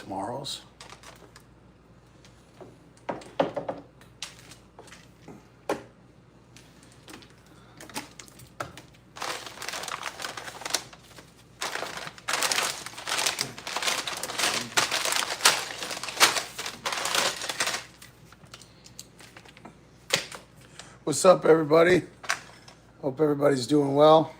tomorrow's. What's up, everybody? Hope everybody's doing well.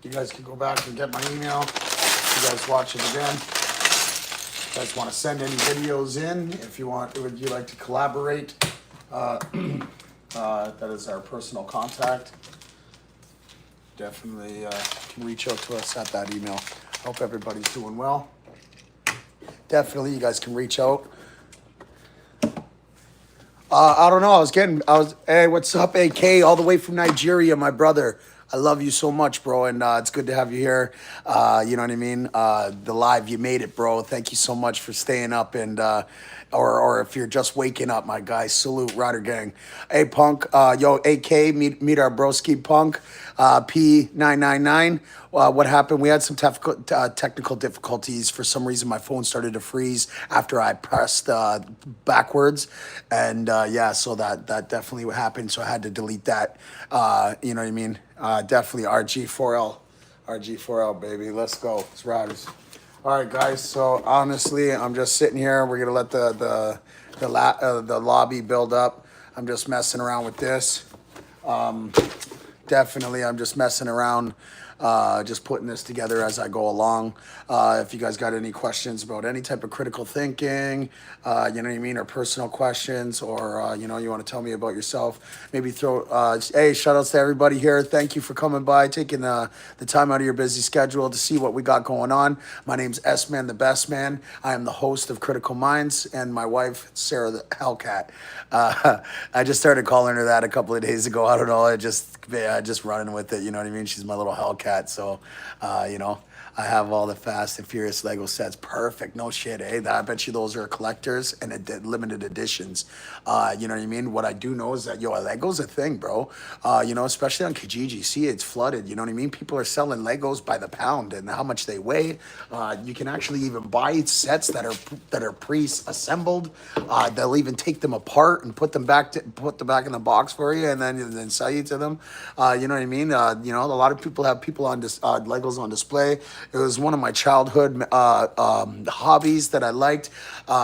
You guys can go back and get my email. You guys watch it again. You guys want to send any videos in? If you want, would you like to collaborate? That is our personal contact. Definitely can reach out to us at that email. Hope everybody's doing well. Definitely, you guys can reach out. I don't know. Hey, what's up, AK? All the way from Nigeria, my brother. I love you so much, bro, and it's good to have you here. You know what I mean? The live, you made it, bro. Thank you so much for staying up, and or if you're just waking up, my guy, salute, Rider Gang. Hey, Punk, yo, AK, meet our broski, Punk, P999. What happened? We had some technical difficulties. For some reason, my phone started to freeze after I pressed backwards, and yeah, so that definitely happened. So I had to delete that. You know what I mean? Definitely RG4L, baby. Let's go. It's Riders. All right, guys. So honestly, I'm just sitting here. We're gonna let the lobby build up. I'm just messing around with this. Definitely, I'm just messing around, just putting this together as I go along. If you guys got any questions about any type of critical thinking, you know what I mean, or personal questions, or you know, you want to tell me about yourself, maybe throw. Hey, shout outs to everybody here. Thank you for coming by, taking the time out of your busy schedule to see what we got going on. My name's S-Man, the Best Man. I am the host of Critical Minds, and my wife, Sarah the Hellcat. I just started calling her that a couple of days ago. I don't know. I just running with it. You know what I mean? She's my little Hellcat. So, you know, I have all the Fast and Furious Lego sets. Perfect. No shit, eh? I bet you those are collectors and limited editions. You know what I mean? What I do know is that, yo, Lego's a thing, bro. You know, especially on Kijiji. See, it's flooded. You know what I mean? People are selling Legos by the pound and how much they weigh. You can actually even buy sets that are pre-assembled. They'll even take them apart and put them back in the box for you, and then sell you to them. You know what I mean? You know, a lot of people have Legos on display. It was one of my childhood hobbies that I liked.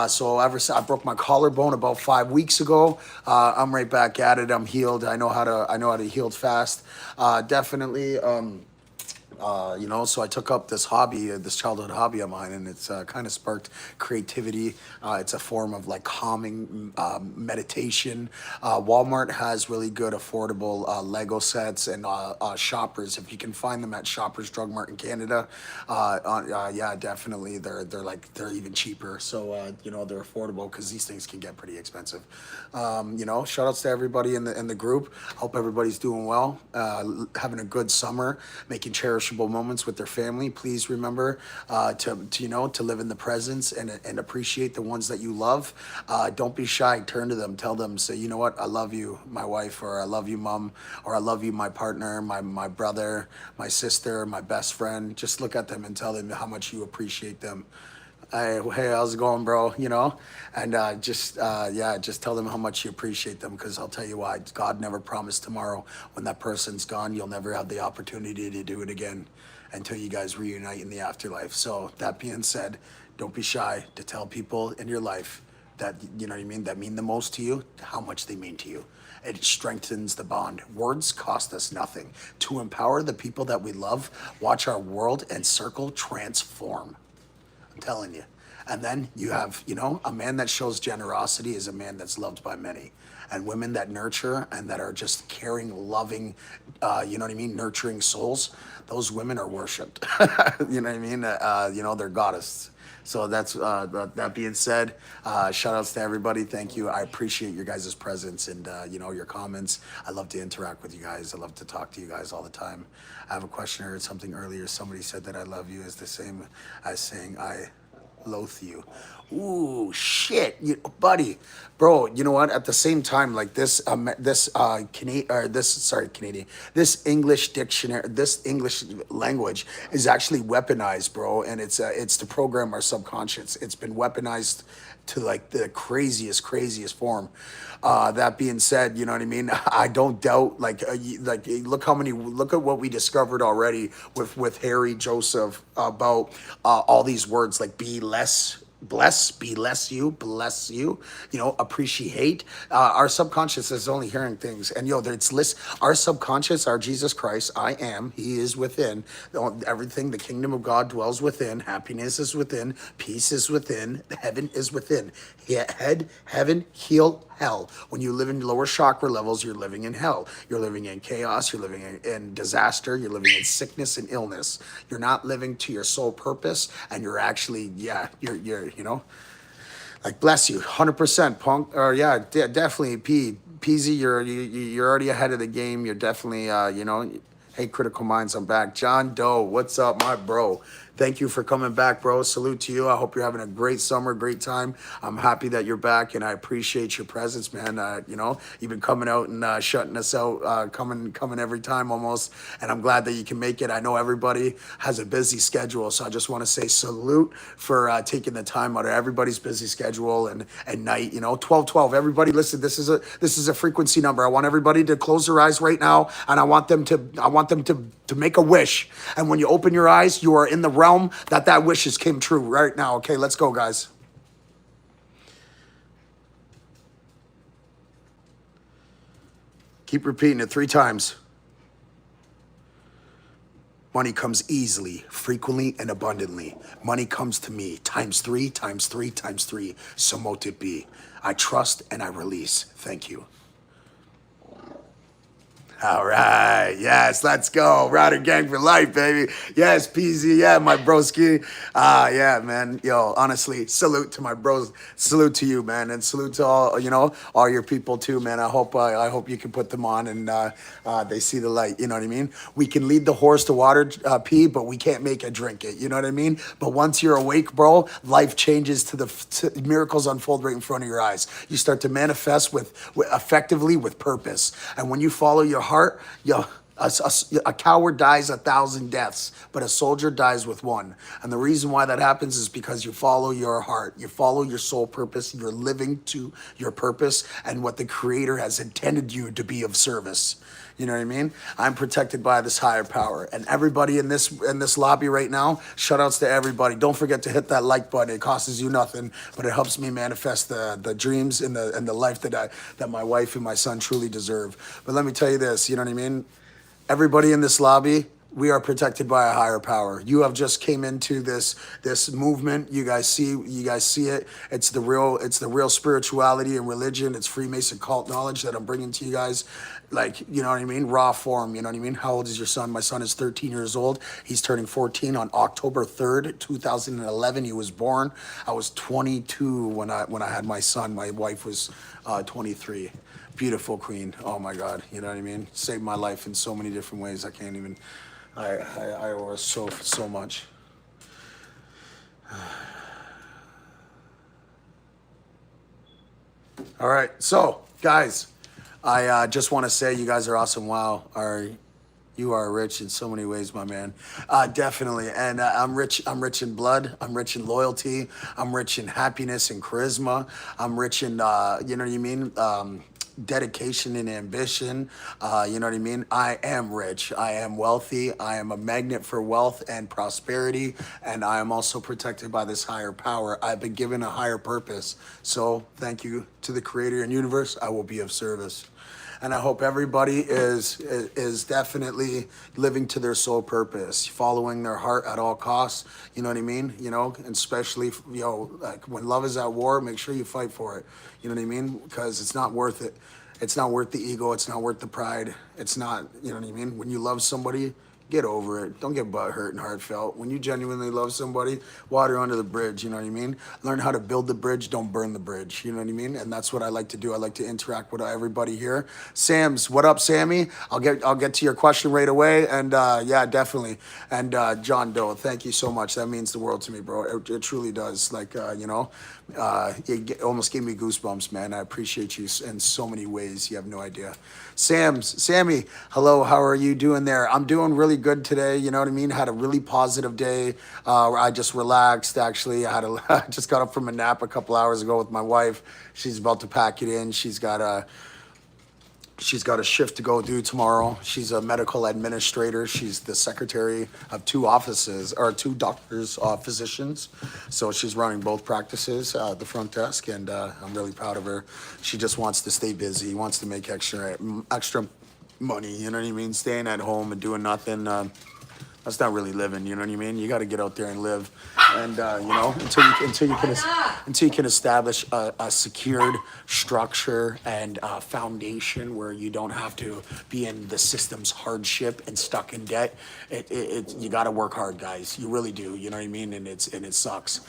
So ever since I broke my collarbone about 5 weeks ago, I'm right back at it. I'm healed. I know how to heal fast. Definitely. You know, so I took up this hobby, this childhood hobby of mine, and it's kind of sparked creativity. It's a form of like calming meditation. Walmart has really good, affordable Lego sets and shoppers. If you can find them at Shoppers Drug Mart in Canada, yeah, definitely they're even cheaper. So you know, they're affordable because these things can get pretty expensive. You know, shout outs to everybody in the group. Hope everybody's doing well, having a good summer, making cherishable moments with their family. Please remember to live in the presence and appreciate the ones that you love. Don't be shy. Turn to them. Tell them. Say, you know what? I love you, my wife, or I love you, mom, or I love you, my partner, my brother, my sister, my best friend. Just look at them and tell them how much you appreciate them. Hey, how's it going, bro? You know, and just tell them how much you appreciate them, because I'll tell you why. God never promised tomorrow. When that person's gone, you'll never have the opportunity to do it again until you guys reunite in the afterlife. So that being said, don't be shy to tell people in your life that, you know what I mean, that mean the most to you, how much they mean to you. It strengthens the bond. Words cost us nothing. To empower the people that we love, watch our world and circle transform. I'm telling you. And then you have, you know, a man that shows generosity is a man that's loved by many. And women that nurture and that are just caring, loving, you know what I mean, nurturing souls, those women are worshipped. You know what I mean? You know, they're goddess. So that's that being said, shout outs to everybody. Thank you. I appreciate your guys' presence and you know, your comments. I love to interact with you guys. I love to talk to you guys all the time. I have a question. I heard something earlier. Somebody said that I love you is the same as saying I loathe you. Ooh, shit, buddy, bro. You know what? At the same time, like Canadian, this English dictionary, this English language is actually weaponized, bro, and it's to program our subconscious. It's been weaponized to like the craziest form. That being said, you know what I mean. I don't doubt. Look at what we discovered already with Harry Joseph about all these words like be less bless you, appreciate. Our subconscious is only hearing things, and it's list. Our subconscious, our Jesus Christ, I am, he is within. Everything, the kingdom of God dwells within. Happiness is within. Peace is within. Heaven is within. Head, heaven, heel, hell. When you live in lower chakra levels, you're living in hell. You're living in chaos. You're living in disaster. You're living in sickness and illness. You're not living to your sole purpose, and you're actually, like, bless you, 100% punk, or yeah, definitely Peasy. You're already ahead of the game. You're definitely, hey, Critical Minds, I'm back. John Doe, what's up, my bro? Thank you for coming back, bro. Salute to you. I hope you're having a great summer, great time. I'm happy that you're back, and I appreciate your presence, man. You've been coming out and shutting us out, coming every time almost, and I'm glad that you can make it. I know everybody has a busy schedule, so I just want to say salute for taking the time out of everybody's busy schedule and night. 1212. Everybody, listen. This is a frequency number. I want everybody to close their eyes right now, and I want them to make a wish. And when you open your eyes, you are in the realm that wishes came true right now. Okay, let's go, guys. Keep repeating it 3 times. Money comes easily, frequently, and abundantly. Money comes to me times 3, times 3, times 3. So mote it be. I trust and I release. Thank you. All right. Yes, let's go. Rider gang for life, baby. Yes, PZ. Yeah, my broski. Yeah, man. Yo, honestly, salute to my bros. Salute to you, man. And salute to all your people too, man. I hope you can put them on and they see the light. You know what I mean? We can lead the horse to water, pee, but we can't make it drink it. You know what I mean? But once you're awake, bro, life changes to miracles unfold right in front of your eyes. You start to manifest with effectively with purpose. And when you follow your heart, a coward dies 1,000 deaths, but a soldier dies with one. And the reason why that happens is because you follow your heart, you follow your soul purpose, you're living to your purpose and what the Creator has intended you to be of service. You know what I mean? I'm protected by this higher power. And everybody in this lobby right now, shout outs to everybody. Don't forget to hit that like button. It costs you nothing, but it helps me manifest the dreams and the life that my wife and my son truly deserve. But let me tell you this, you know what I mean? Everybody in this lobby, we are protected by a higher power. You have just came into this movement. You guys see it. It's the real spirituality and religion. It's Freemason cult knowledge that I'm bringing to you guys. Like, you know what I mean? Raw form, you know what I mean? How old is your son? My son is 13 years old. He's turning 14 on October 3rd, 2011. He was born. I was 22 when I had my son. My wife was 23. Beautiful queen. Oh my God. You know what I mean? Saved my life in so many different ways. I can't even, I owe her so much. All right. So guys, I just want to say you guys are awesome. Wow. You are rich in so many ways, my man. Definitely. And I'm rich in blood. I'm rich in loyalty. I'm rich in happiness and charisma. I'm rich in, you know what I mean? Dedication and ambition. You know what I mean? I am rich. I am wealthy. I am a magnet for wealth and prosperity. And I am also protected by this higher power. I've been given a higher purpose. So thank you to the Creator and universe. I will be of service. And I hope everybody is definitely living to their soul purpose, following their heart at all costs. You know what I mean? And especially, like when love is at war, make sure you fight for it. You know what I mean? Because it's not worth it. It's not worth the ego. It's not worth the pride. It's not, you know what I mean? When you love somebody, Get over it. Don't get butt hurt and heartfelt. When you genuinely love somebody, water under the bridge, you know what I mean? Learn how to build the bridge, don't burn the bridge, you know what I mean? And that's what I like to do. I like to interact with everybody here. Sam's, what up, Sammy? I'll get to your question right away. And yeah, definitely. And John Doe, thank you so much. That means the world to me, bro. It truly does. Like, you know, almost gave me goosebumps, man. I appreciate you in so many ways. You have no idea. Sammy, hello. How are you doing there? I'm doing really good today. You know what I mean? Had a really positive day. I just relaxed. Actually, I just got up from a nap a couple hours ago with my wife. She's about to pack it in. She's got a shift to go do tomorrow. She's a medical administrator. She's the secretary of two offices, or two doctors, physicians. So she's running both practices at the front desk, and I'm really proud of her. She just wants to stay busy, wants to make extra money, you know what I mean? Staying at home and doing nothing. That's not really living, you know what I mean? You got to get out there and live, and you know, until you can establish a secured structure and foundation where you don't have to be in the system's hardship and stuck in debt. You got to work hard, guys. You really do. You know what I mean? And it sucks.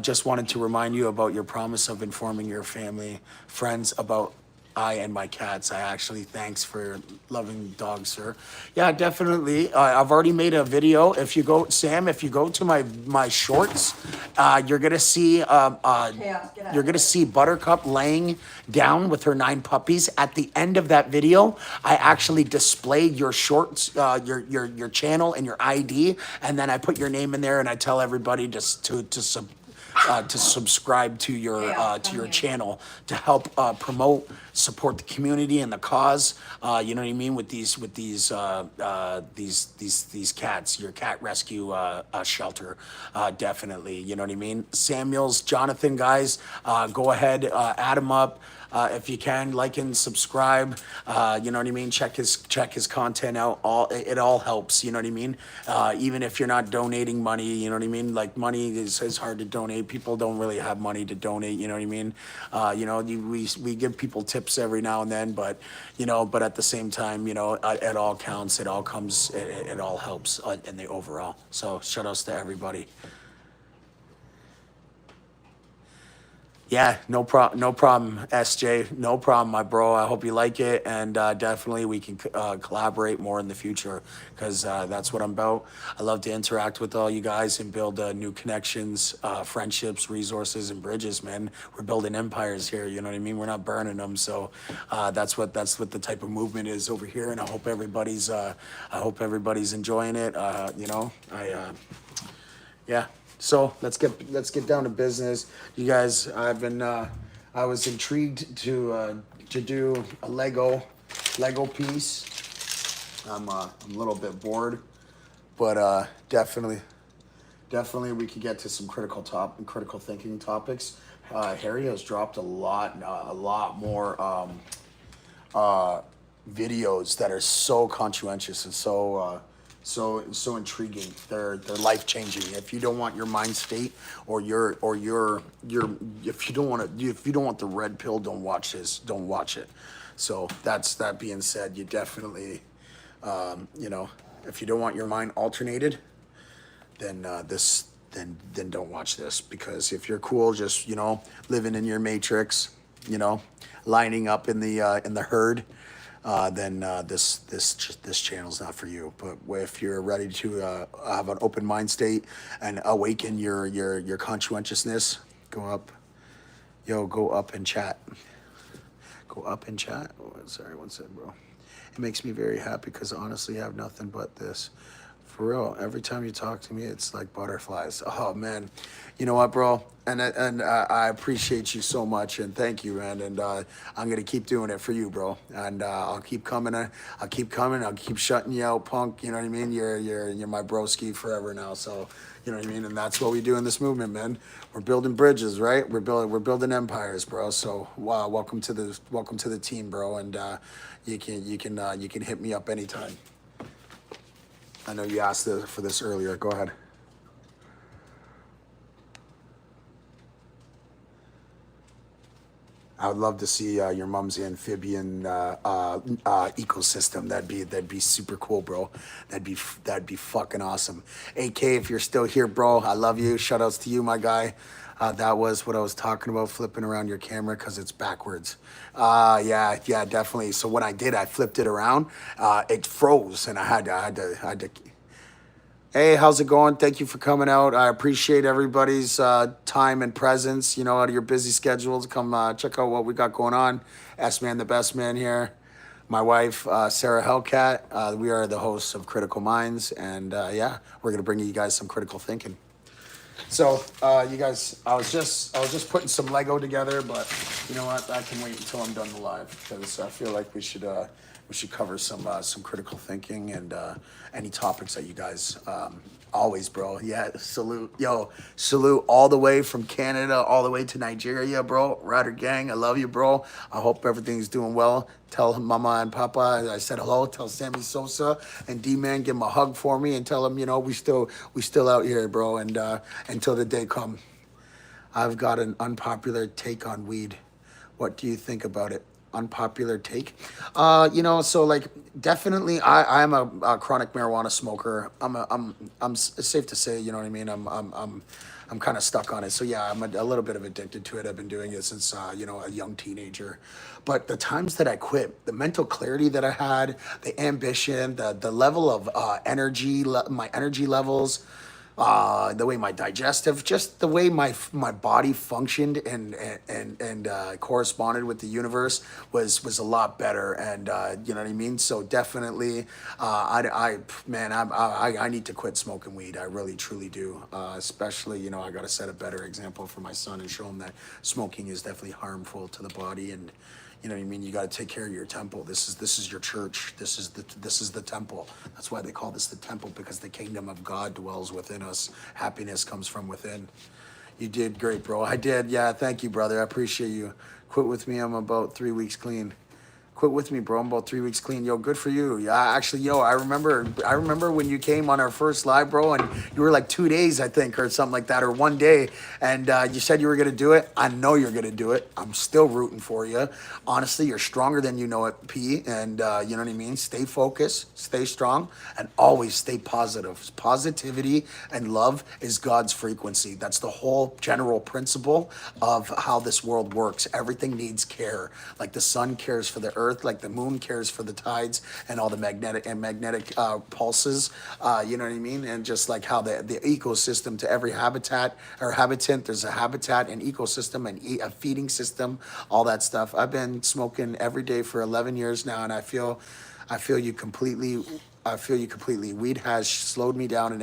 Just wanted to remind you about your promise of informing your family, friends about I and my cats. Thanks for loving dogs, sir. Yeah, definitely. I've already made a video. If you go, Sam, if you go to my shorts, you're gonna see Buttercup laying down with her 9 puppies. At the end of that video, I actually display your shorts, your channel and your ID, and then I put your name in there, and I tell everybody just to subscribe to your channel to help promote, support the community and the cause. You know what I mean, with these cats, your cat rescue shelter, definitely. You know what I mean. Jonathan, guys, go ahead, add him up. If you can, like and subscribe. You know what I mean. Check his content out. It all helps. You know what I mean. Even if you're not donating money, you know what I mean. Like, money is hard to donate. People don't really have money to donate. You know what I mean. You know, we give people tips every now and then, but you know, but at the same time, you know, it all counts. It all comes. It all helps in the overall. So shout outs to everybody. Yeah, no problem, SJ. No problem, my bro. I hope you like it, and definitely we can collaborate more in the future, because that's what I'm about. I love to interact with all you guys and build new connections, friendships, resources, and bridges, man. We're building empires here, you know what I mean? We're not burning them, so that's what the type of movement is over here, and I hope everybody's enjoying it. You know, yeah. So let's get down to business, you guys. I was intrigued to do a Lego piece. I'm a little bit bored, but definitely we could get to some critical thinking topics. Harry has dropped a lot more videos that are so conscientious and so intriguing. They're life changing. If you don't want your mind state or if you don't want the red pill, don't watch this. Don't watch it. So that being said, you definitely, you know, if you don't want your mind alternated, then then don't watch this. Because if you're cool, just, you know, living in your matrix, you know, lining up in the herd, then this channel's not for you. But if you're ready to have an open mind state and awaken your conscientiousness, go up and chat. Go up and chat. Oh, sorry, one second, bro. It makes me very happy because honestly, I have nothing but this. For real, every time you talk to me, it's like butterflies. Oh man, you know what, bro? And I appreciate you so much, and thank you, man. And I'm gonna keep doing it for you, bro. And I'll keep coming. I'll keep shutting you out, punk. You know what I mean? You're my broski forever now. So you know what I mean. And that's what we do in this movement, man. We're building bridges, right? We're building empires, bro. So wow, welcome to the team, bro. And you can hit me up anytime. I know you asked for this earlier. Go ahead. I would love to see your mom's amphibian ecosystem. That'd be super cool, bro. That'd be fucking awesome. AK, if you're still here, bro, I love you. Shout outs to you, my guy. That was what I was talking about, flipping around your camera because it's backwards. Yeah, definitely. So when I did, I flipped it around. It froze, and I had to. Hey, how's it going? Thank you for coming out. I appreciate everybody's time and presence. Out of your busy schedules, come check out what we got going on. S Man, the best man here. My wife, Sarah Hellcat. We are the hosts of Critical Minds, and yeah, we're gonna bring you guys some critical thinking. So, you guys, I was just putting some Lego together, but you know what? I can wait until I'm done the live because I feel like we should cover some critical thinking and any topics that you guys always, bro. Yeah, salute all the way from Canada all the way to Nigeria, bro. Rider gang, I love you, bro. I hope everything's doing well. Tell Mama and Papa I said hello. Tell Sammy Sosa and D-Man, give him a hug for me and tell him, we still out here, bro. And until the day come, I've got an unpopular take on weed. What do you think about it? Unpopular take. So like definitely I'm a chronic marijuana smoker. It's safe to say, you know what I mean? I'm kind of stuck on it. So yeah, I'm a little bit of addicted to it. I've been doing it since a young teenager. But the times that I quit, the mental clarity that I had, the ambition, the level of energy, my energy levels, the way my digestive, just the way my body functioned and corresponded with the universe was a lot better, and you know what I mean. So definitely, I need to quit smoking weed. I really truly do. Especially, I got to set a better example for my son and show him that smoking is definitely harmful to the body. And you know what I mean? You got to take care of your temple. This is your church. This is the temple. That's why they call this the temple, because the kingdom of God dwells within us. Happiness comes from within. You did great, bro. I did. Yeah, thank you, brother. I appreciate you. Quit with me. I'm about 3 weeks clean. Quit with me, bro. I'm about 3 weeks clean. Yo, good for you. Yeah, actually, I remember when you came on our first live, bro, and you were like 2 days, I think, or something like that, or one day, and you said you were gonna do it. I know you're gonna do it. I'm still rooting for you. Honestly, you're stronger than you know it, P. And you know what I mean. Stay focused, stay strong, and always stay positive. Positivity and love is God's frequency. That's the whole general principle of how this world works. Everything needs care. Like the sun cares for the earth, like the moon cares for the tides and all the magnetic pulses. You know what I mean? And just like how the ecosystem to every habitat or habitant, there's a habitat and ecosystem and a feeding system, all that stuff. I've been smoking every day for 11 years now, and I feel you completely. I feel you completely. Weed has slowed me down in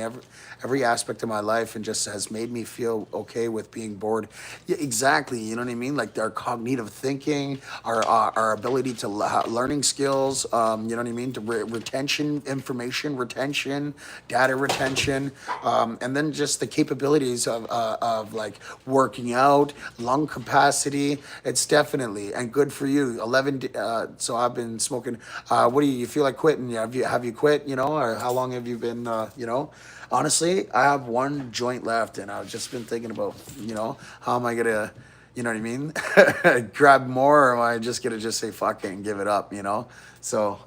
every aspect of my life and just has made me feel okay with being bored. Yeah, exactly. You know what I mean? Like our cognitive thinking, our ability to learning skills. You know what I mean? To retention, information retention, data retention, and then just the capabilities of like working out, lung capacity. It's definitely and good for you. 11. So I've been smoking. What do you feel like quitting? Have you quit? Or how long have you been? Honestly, I have one joint left, and I've just been thinking about, how am I gonna, you know what I mean, grab more, or am I just gonna just say fuck it and give it up? So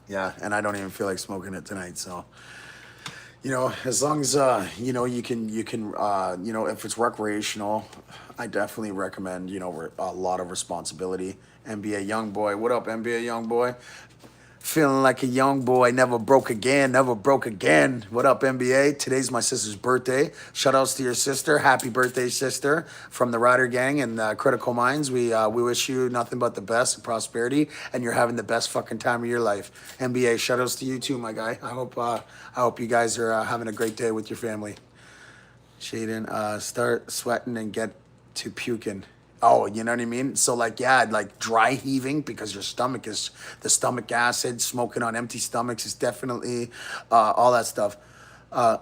yeah, and I don't even feel like smoking it tonight. So as long as you can if it's recreational, I definitely recommend a lot of responsibility. NBA young boy, what up, NBA young boy? Feeling like a young boy, never broke again, never broke again. What up, NBA? Today's my sister's birthday. Shout outs to your sister. Happy birthday, sister, from the Rider Gang and Critical Minds. We wish you nothing but the best and prosperity, and you're having the best fucking time of your life. NBA, shout outs to you too, my guy. I hope you guys are having a great day with your family. Shaden, start sweating and get to puking. Oh, you know what I mean? So like, yeah, like dry heaving because your stomach is the stomach acid, smoking on empty stomachs is definitely all that stuff. Uh,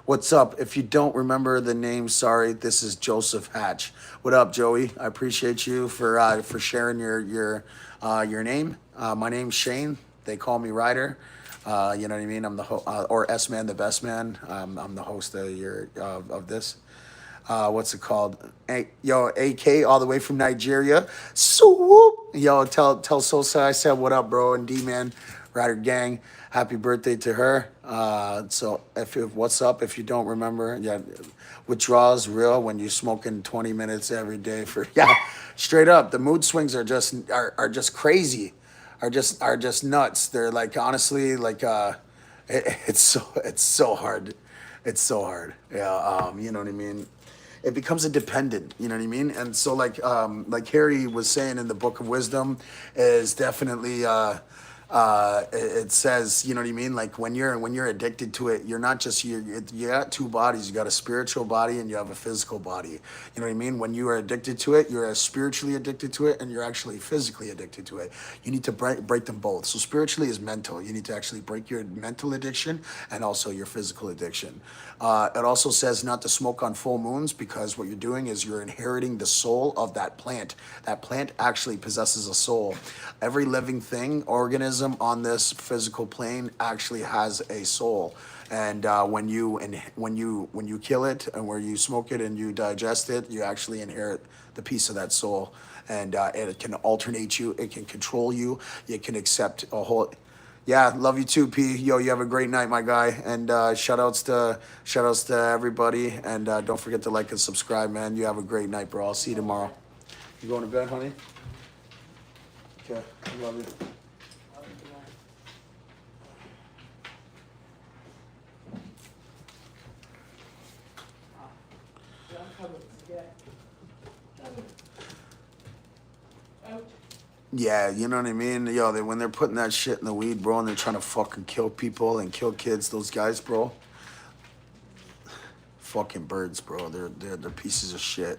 what's up? If you don't remember the name, sorry, this is Joseph Hatch. What up, Joey? I appreciate you for sharing your name. My name's Shane. They call me Ryder. You know what I mean? I'm the or S Man, the best man. I'm the host of this. What's it called? Yo, AK all the way from Nigeria. Swoop. Yo, tell Sosa I said what up, bro, and D Man, Rider Gang. Happy birthday to her. So if what's up? If you don't remember, yeah, withdrawals real when you're smoking 20 minutes every day for yeah, straight up. The mood swings are just crazy, are just nuts. They're like honestly like it's so hard. It's so hard. Yeah, you know what I mean? It becomes a dependent, you know what I mean? And so like Harry was saying in the Book of Wisdom is definitely it says, you know what I mean? Like when you're addicted to it, you're not just you got two bodies. You got a spiritual body and you have a physical body. You know what I mean? When you are addicted to it, you're spiritually addicted to it and you're actually physically addicted to it. You need to break them both. So spiritually is mental. You need to actually break your mental addiction and also your physical addiction. It also says not to smoke on full moons because what you're doing is you're inheriting the soul of that plant. That plant actually possesses a soul. Every living thing, organism on this physical plane actually has a soul. And when you kill it and where you smoke it and you digest it, you actually inherit the piece of that soul. And it can alternate you. It can control you. It can accept a whole. Yeah, love you too, P. Yo, you have a great night, my guy. And shout outs to everybody. And don't forget to like and subscribe, man. You have a great night, bro. I'll see you tomorrow. You going to bed, honey? Okay, I love you. Yeah, you know what I mean? Yo, when they're putting that shit in the weed, bro, and they're trying to fucking kill people and kill kids, those guys, bro, fucking birds, bro. They're pieces of shit.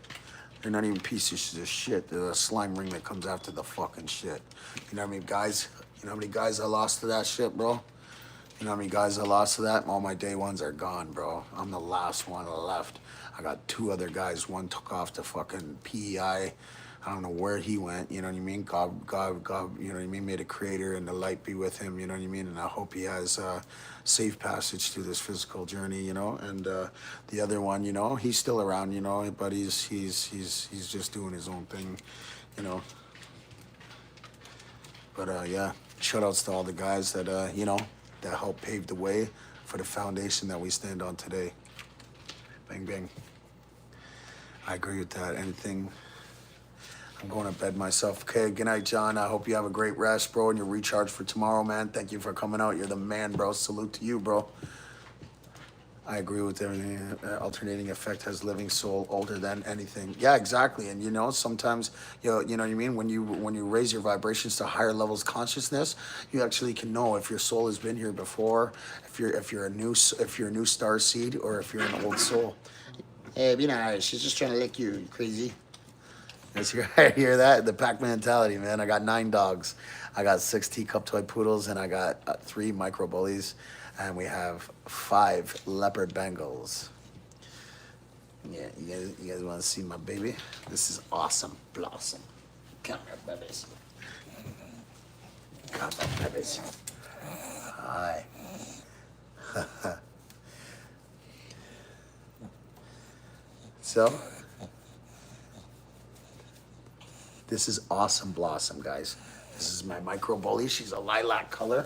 They're not even pieces of shit. They're the slime ring that comes after the fucking shit. You know how many guys? You know how many guys I lost to that shit, bro? You know how many guys I lost to that? All my day ones are gone, bro. I'm the last one left. I got two other guys. One took off to fucking PEI. I don't know where he went, you know what I mean? God, you know what I mean? Made a creator and the light be with him, you know what I mean? And I hope he has safe passage through this physical journey, you know? And the other one, you know, he's still around, you know, but he's just doing his own thing, you know? But yeah, shout outs to all the guys that, you know, that helped pave the way for the foundation that we stand on today. Bang, bang. I agree with that. Anything. I'm going to bed myself. Okay, good night, John. I hope you have a great rest, bro, and you're recharged for tomorrow, man. Thank you for coming out. You're the man, bro. Salute to you, bro. I agree with everything. Alternating effect has living soul older than anything. Yeah, exactly. And you know, sometimes you know what I mean. When you raise your vibrations to higher levels of consciousness, you actually can know if your soul has been here before, if you're a new star seed, or if you're an old soul. Hey, be nice. She's just trying to lick you, crazy. I hear that? The pack mentality, man. I got 9 dogs. I got 6 teacup toy poodles, and I got 3 micro bullies, and we have 5 leopard Bengals. Yeah, you guys want to see my baby? This is awesome, Blossom. Come here, babies. Come here, babies. Hi. So. This is awesome Blossom, guys. This is my micro bully. She's a lilac color.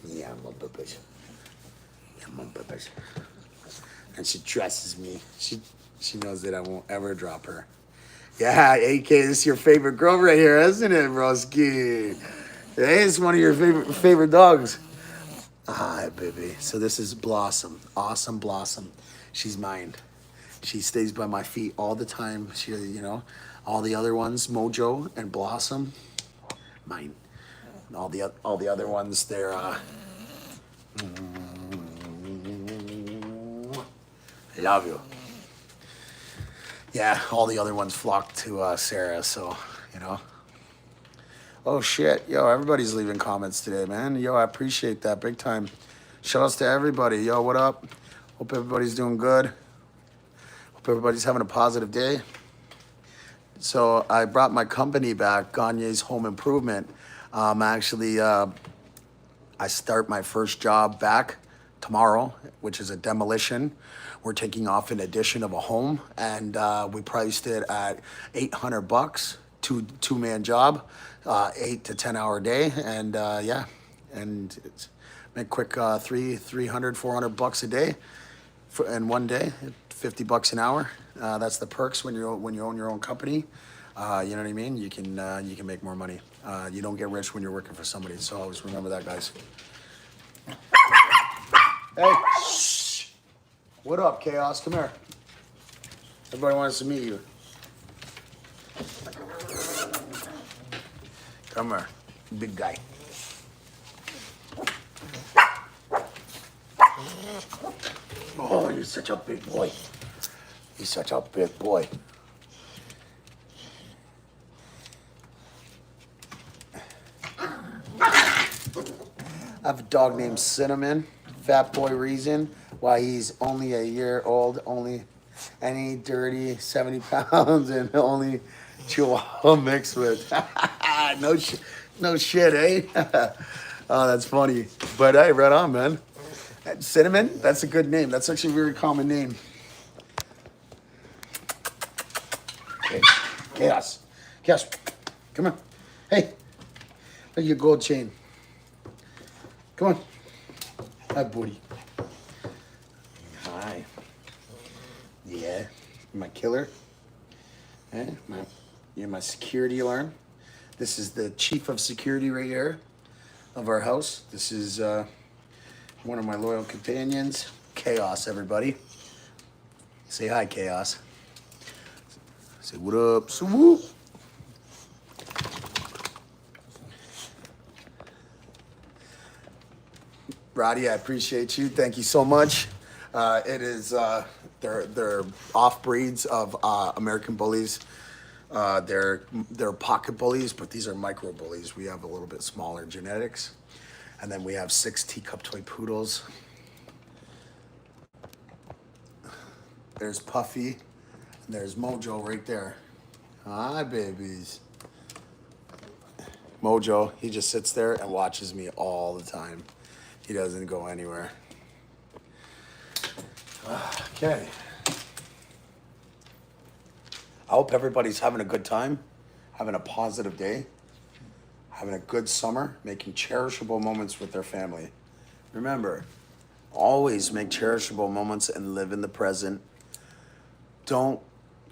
Yeah, my babies. Yeah, my babies. And she trusts me. She knows that I won't ever drop her. Yeah, AK, this is your favorite girl right here, isn't it, broski? Hey, it's one of your favorite dogs. Hi, baby. So this is Blossom. Awesome Blossom. She's mine. She stays by my feet all the time. She, you know. All the other ones, Mojo and Blossom, mine. And all the other ones, they're I love you. Yeah, all the other ones flock to Sarah, so you know. Oh shit, yo, everybody's leaving comments today, man. Yo, I appreciate that big time. Shout outs to everybody. Yo, what up? Hope everybody's doing good. Hope everybody's having a positive day. So I brought my company back, Gagne's Home Improvement. Actually, I start my first job back tomorrow, which is a demolition. We're taking off an addition of a home, and we priced it at $800, two-man job, 8 to 10 hour day, and yeah, and it's make quick 300 400 bucks a day in one day, $50 an hour. That's the perks when you own your own company. You know what I mean? You can make more money. You don't get rich when you're working for somebody. So always remember that, guys. Hey, shh. What up, Chaos? Come here. Everybody wants to meet you. Come here, big guy. Oh, you're such a big boy. He's such a big boy. I have a dog named Cinnamon, Fat Boy Reason, why he's only a year old, and he dirty 70 pounds and only Chihuahua mixed with. No shit, eh? Oh, that's funny. But hey, right on, man. Cinnamon, that's a good name. That's actually a very common name. Okay. Chaos, come on. Hey, look at your gold chain. Come on. Hi, buddy. Hi. Yeah. My killer. Eh? You're my security alarm. This is the chief of security right here of our house. This is one of my loyal companions. Chaos, everybody. Say hi, Chaos. Say what up, swoop. Roddy, I appreciate you. Thank you so much. It is they're off breeds of American bullies. They're pocket bullies, but these are micro bullies. We have a little bit smaller genetics, and then we have 6 teacup toy poodles. There's Puffy, and there's Mojo right there. Hi, babies. Mojo, he just sits there and watches me all the time. He doesn't go anywhere. Okay. I hope everybody's having a good time, having a positive day, having a good summer, making cherishable moments with their family. Remember, always make cherishable moments and live in the present. Don't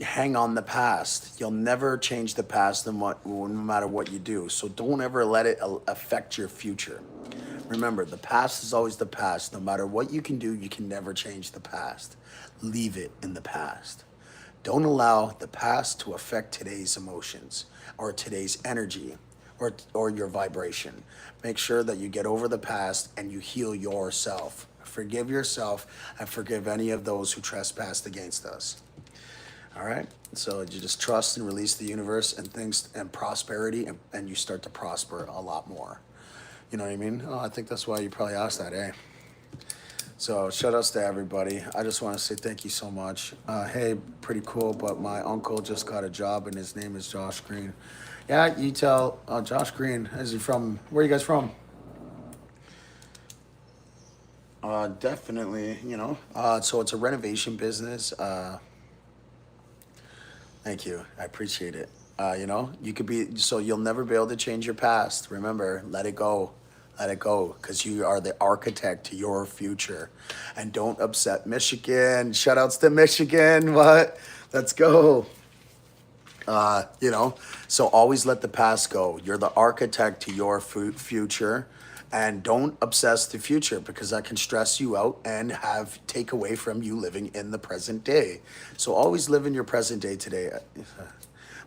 hang on the past. You'll never change the past no matter what you do. So don't ever let it affect your future. Remember, the past is always the past. No matter what you can do, you can never change the past. Leave it in the past. Don't allow the past to affect today's emotions or today's energy or your vibration. Make sure that you get over the past and you heal yourself. Forgive yourself and forgive any of those who trespassed against us. All right? So you just trust and release the universe and things and prosperity, and you start to prosper a lot more. You know what I mean? Oh, I think that's why you probably asked that, eh? So shout outs to everybody. I just want to say thank you so much. Hey, pretty cool, but my uncle just got a job and his name is Josh Green. Yeah, you tell Josh Green. Is he from, where are you guys from? Definitely, you know. So it's a renovation business. Thank you. I appreciate it. You know, you could be, so you'll never be able to change your past. Remember, let it go. Let it go, because you are the architect to your future. And don't upset Michigan. Shout outs to Michigan. What? Let's go. You know, so always let the past go. You're the architect to your future. And don't obsess the future, because that can stress you out and take away from you living in the present day. So always live in your present day today.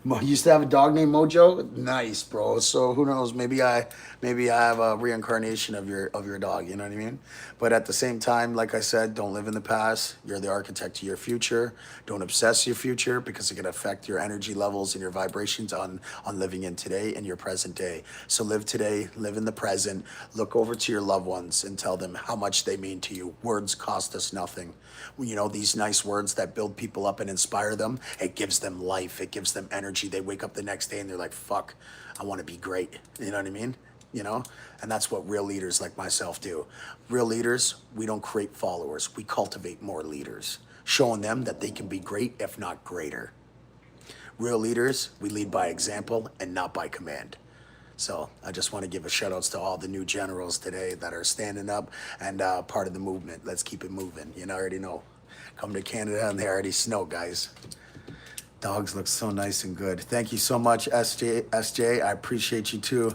You used to have a dog named Mojo? Nice, bro. So who knows? Maybe I have a reincarnation of your dog, you know what I mean? But at the same time, like I said, don't live in the past. You're the architect to your future. Don't obsess your future, because it can affect your energy levels and your vibrations on living in today and your present day. So live today, live in the present. Look over to your loved ones and tell them how much they mean to you. Words cost us nothing. You know, these nice words that build people up and inspire them, it gives them life. It gives them energy. They wake up the next day and they're like, fuck, I want to be great. You know what I mean? you know? And that's what real leaders like myself do. Real leaders, we don't create followers, we cultivate more leaders, showing them that they can be great, if not greater. Real leaders, we lead by example and not by command. So I just want to give a shout outs to all the new generals today that are standing up and part of the movement. Let's keep it moving. You know, I already know. Come to Canada and they already snow, guys. Dogs look so nice and good. Thank you so much, SJ. I appreciate you too.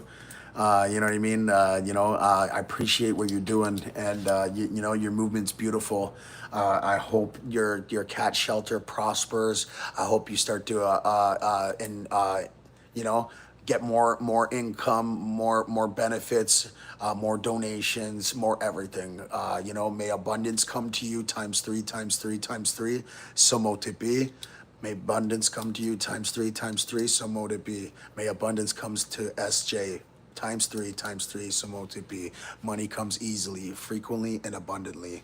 You know what I mean? I appreciate what you're doing, and you know your movement's beautiful. I hope your cat shelter prospers. I hope you start to you know, get more income, more benefits, more donations, more everything. You know, may abundance come to you times three, times three, times three. So mote it be. May abundance come to you times three, so mote it be. May abundance comes to SJ times three, so mote it be. Money comes easily, frequently, and abundantly.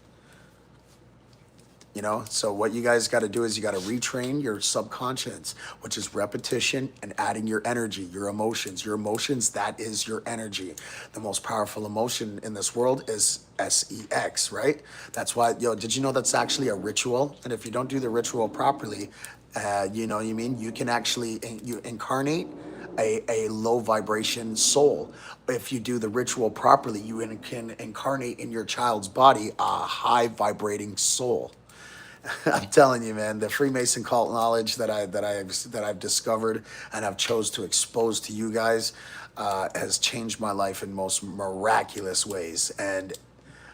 You know, so what you guys got to do is you got to retrain your subconscious, which is repetition and adding your energy, your emotions. Your emotions, that is your energy. The most powerful emotion in this world is sex, right? That's why, did you know that's actually a ritual? And if you don't do the ritual properly, you know what I mean? You can actually, you incarnate a low vibration soul. If you do the ritual properly, you can incarnate in your child's body a high vibrating soul. I'm telling you, man, the Freemason cult knowledge that I've discovered and I've chose to expose to you guys has changed my life in most miraculous ways. And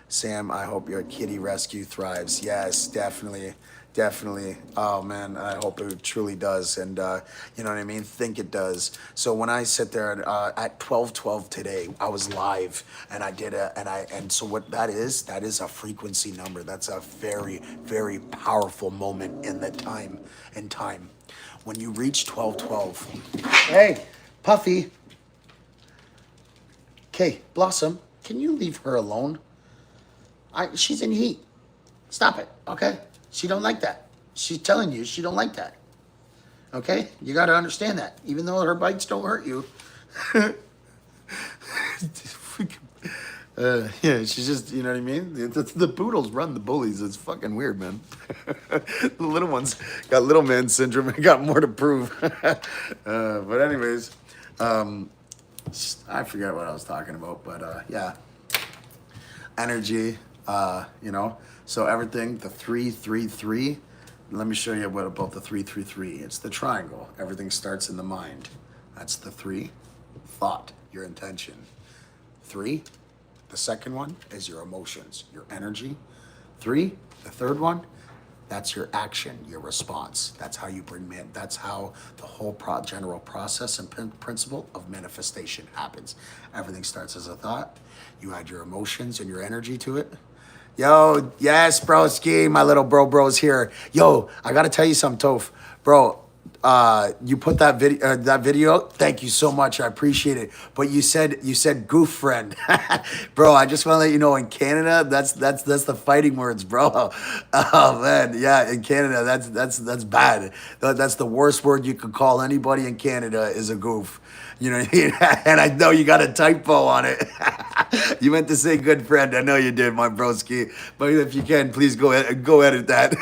Sam, I hope your kitty rescue thrives. Yes, definitely. Definitely. Oh man, I hope it truly does. And you know what I mean? Think it does. So when I sit there at 12:12 today, I was live and I did and so what that is a frequency number. That's a very, very powerful moment in time. When you reach 12:12. Hey, Puffy. Okay, Blossom, can you leave her alone? She's in heat. Stop it, okay? She don't like that. She's telling you she don't like that. Okay? You got to understand that. Even though her bites don't hurt you. Yeah, she's just, you know what I mean? The poodles run the bullies. It's fucking weird, man. The little ones got little man syndrome and got more to prove. But anyways, I forget what I was talking about, but yeah. Energy, you know. So everything, the 3-3-3. Let me show you what about the 3-3-3. It's the triangle. Everything starts in the mind. That's the 3. Thought, your intention. 3. The second one is your emotions, your energy. 3. The third one, that's your action, your response. That's how you bring man. That's how the whole general process and principle of manifestation happens. Everything starts as a thought. You add your emotions and your energy to it. Yo, yes, broski, my little bro's here. Yo, I gotta tell you something, Toph. Bro, you put that video. Thank you so much. I appreciate it. But you said goof friend. Bro, I just want to let you know in Canada, that's the fighting words, bro. Oh man, yeah, in Canada, that's bad. That's the worst word you could call anybody in Canada is a goof. You know what I mean? And I know you got a typo on it. You meant to say good friend. I know you did, my broski. But if you can, please go edit that.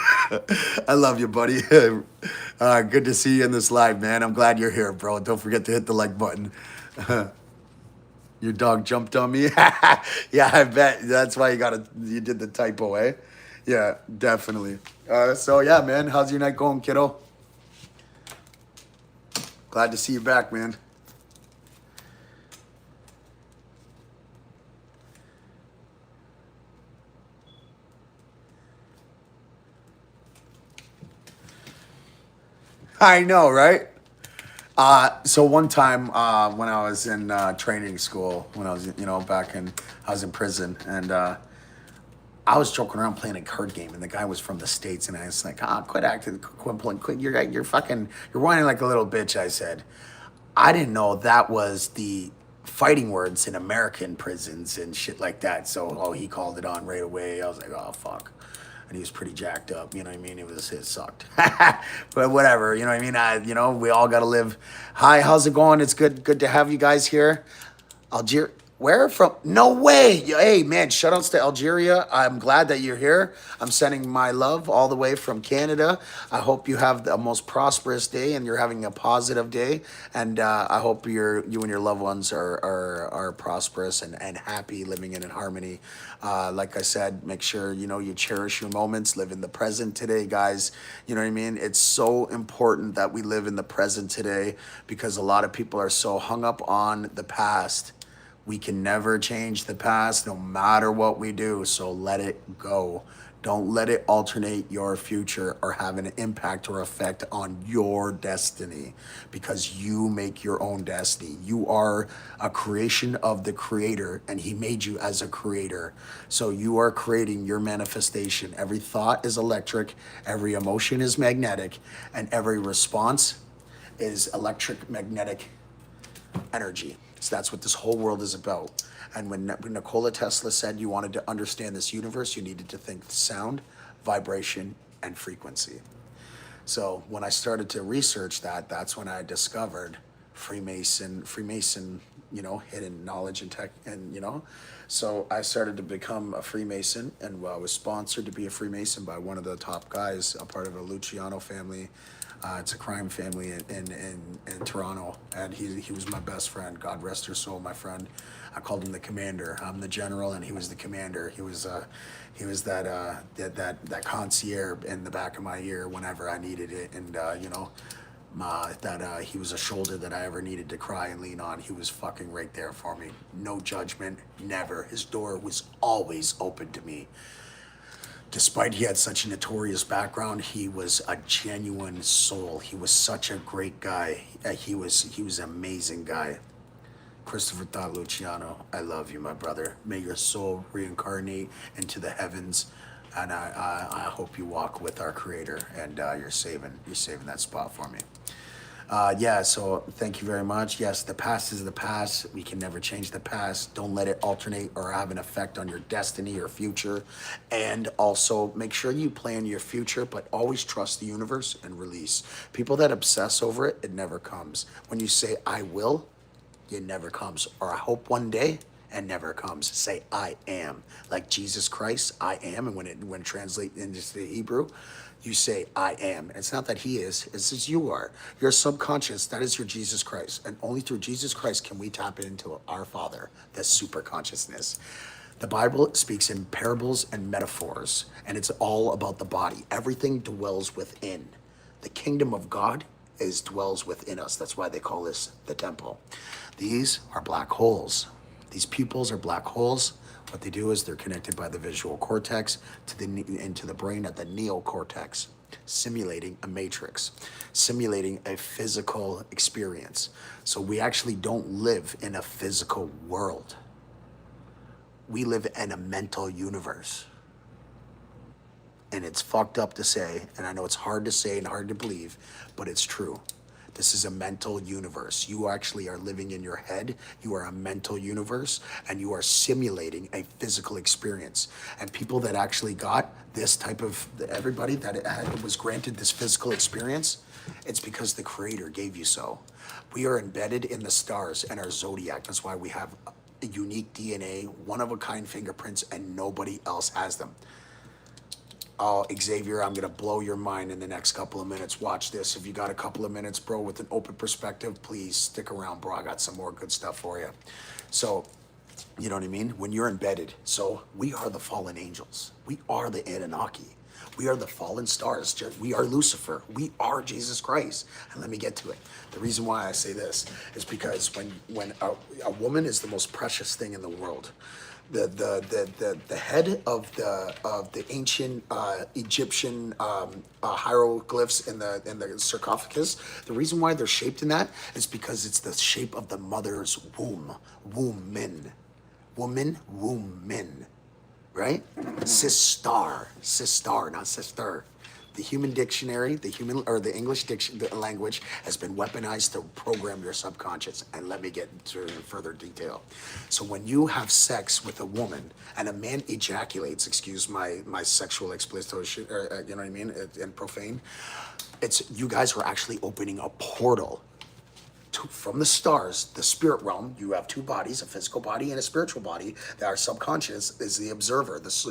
I love you, buddy. Good to see you in this live, man. I'm glad you're here, bro. Don't forget to hit the like button. Your dog jumped on me. Yeah, I bet. That's why you did the typo, eh? Yeah, definitely. So yeah, man. How's your night going, kiddo? Glad to see you back, man. I know, right? So one time when I was in training school, when I was, I was in prison, and I was joking around playing a card game, and the guy was from the States, and I was like, quit acting, quit, you're whining like a little bitch, I said. I didn't know that was the fighting words in American prisons and shit like that. So, he called it on right away. I was like, oh, fuck. And he was pretty jacked up, you know what I mean? It sucked. But whatever, you know what I mean? We all got to live. Hi, how's it going? It's good to have you guys here. Algier, Where from? No way. Hey, man, shout outs to Algeria. I'm glad that you're here. I'm sending my love all the way from Canada. I hope you have the most prosperous day and you're having a positive day. And I hope you and your loved ones are prosperous and happy, living in harmony. Like I said, make sure, you cherish your moments, live in the present today, guys. You know what I mean? It's so important that we live in the present today because a lot of people are so hung up on the past. We can never change the past no matter what we do, so let it go. Don't let it alternate your future or have an impact or effect on your destiny because you make your own destiny. You are a creation of the creator and he made you as a creator. So you are creating your manifestation. Every thought is electric, every emotion is magnetic, and every response is electric magnetic energy. So that's what this whole world is about. And when Nikola Tesla said you wanted to understand this universe, you needed to think sound, vibration, and frequency. So when I started to research that, that's when I discovered Freemason, hidden knowledge and tech, and. So I started to become a Freemason, and I was sponsored to be a Freemason by one of the top guys, a part of a Luciano family. It's a crime family in Toronto, and he was my best friend. God rest her soul, my friend. I called him the commander. I'm the general, and he was the commander. He was that concierge in the back of my ear whenever I needed it, and he was a shoulder that I ever needed to cry and lean on. He was fucking right there for me. No judgment, never. His door was always open to me. Despite he had such a notorious background, he was a genuine soul. He was such a great guy. He was an amazing guy. Christopher Thought Luciano, I love you, my brother. May your soul reincarnate into the heavens, and I hope you walk with our Creator, and you're saving that spot for me. So thank you very much. Yes, the past is the past. We can never change the past. Don't let it alternate or have an effect on your destiny or future. And also make sure you plan your future, but always trust the universe and release. People that obsess over it, it never comes. When you say, I will, it never comes. Or I hope one day, and never comes. Say, I am. Like Jesus Christ, I am. And when it translates into the Hebrew, you say, I am. It's not that he is, it's as you are. Your subconscious, that is your Jesus Christ. And only through Jesus Christ can we tap into our Father, the super consciousness. The Bible speaks in parables and metaphors, and it's all about the body. Everything dwells within. The kingdom of God dwells within us. That's why they call this the temple. These are black holes. These pupils are black holes. What they do is they're connected by the visual cortex into the brain at the neocortex, simulating a matrix, simulating a physical experience. So we actually don't live in a physical world. We live in a mental universe. And it's fucked up to say, and I know it's hard to say and hard to believe, but it's true. This is a mental universe. You actually are living in your head. You are a mental universe, and you are simulating a physical experience. And people that actually got this type of, everybody that was granted this physical experience, it's because the Creator gave you so. We are embedded in the stars and our zodiac. That's why we have a unique DNA, one-of-a-kind fingerprints, and nobody else has them. Oh, Xavier, I'm going to blow your mind in the next couple of minutes. Watch this. If you got a couple of minutes, bro, with an open perspective, please stick around, bro. I got some more good stuff for you. So, you know what I mean? When you're embedded. So we are the fallen angels. We are the Anunnaki. We are the fallen stars. We are Lucifer. We are Jesus Christ. And let me get to it. The reason why I say this is because when a woman is the most precious thing in the world, the head of the ancient Egyptian hieroglyphs in the sarcophagus, the reason why they're shaped in that is because it's the shape of the mother's womb, woman, womb min, right? Sister, not sister. The human dictionary, the English language has been weaponized to program your subconscious. And let me get into further detail. So when you have sex with a woman and a man ejaculates, excuse my sexual explicit, you know what I mean, and profane, it's you guys are actually opening a portal from the stars, the spirit realm. You have two bodies, a physical body and a spiritual body. That our subconscious is the observer. This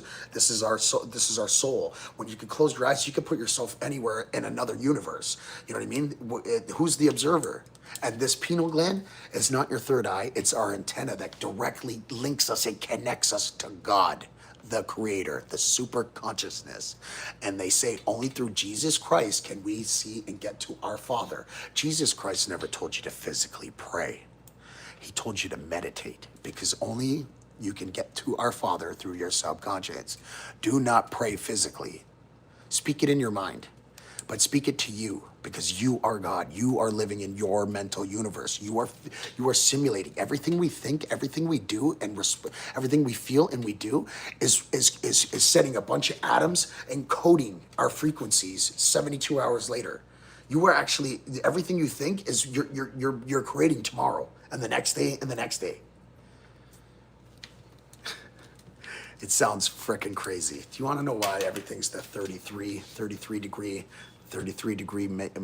is our soul. This is our soul. When you can close your eyes, you can put yourself anywhere in another universe. You know what I mean? Who's the observer? And this pineal gland is not your third eye. It's our antenna that directly links us and connects us to God, the creator, the super consciousness. And they say only through Jesus Christ can we see and get to our Father. Jesus Christ never told you to physically pray. He told you to meditate, because only you can get to our Father through your subconscious. Do not pray physically. Speak it in your mind, but speak it to you, because you are God. You are living in your mental universe. You are simulating everything we think, everything we do, and everything we feel and we do is setting a bunch of atoms and coding our frequencies 72 hours later. You are actually, everything you think is you're creating tomorrow and the next day and the next day. It sounds freaking crazy. Do you want to know why everything's the 33 degree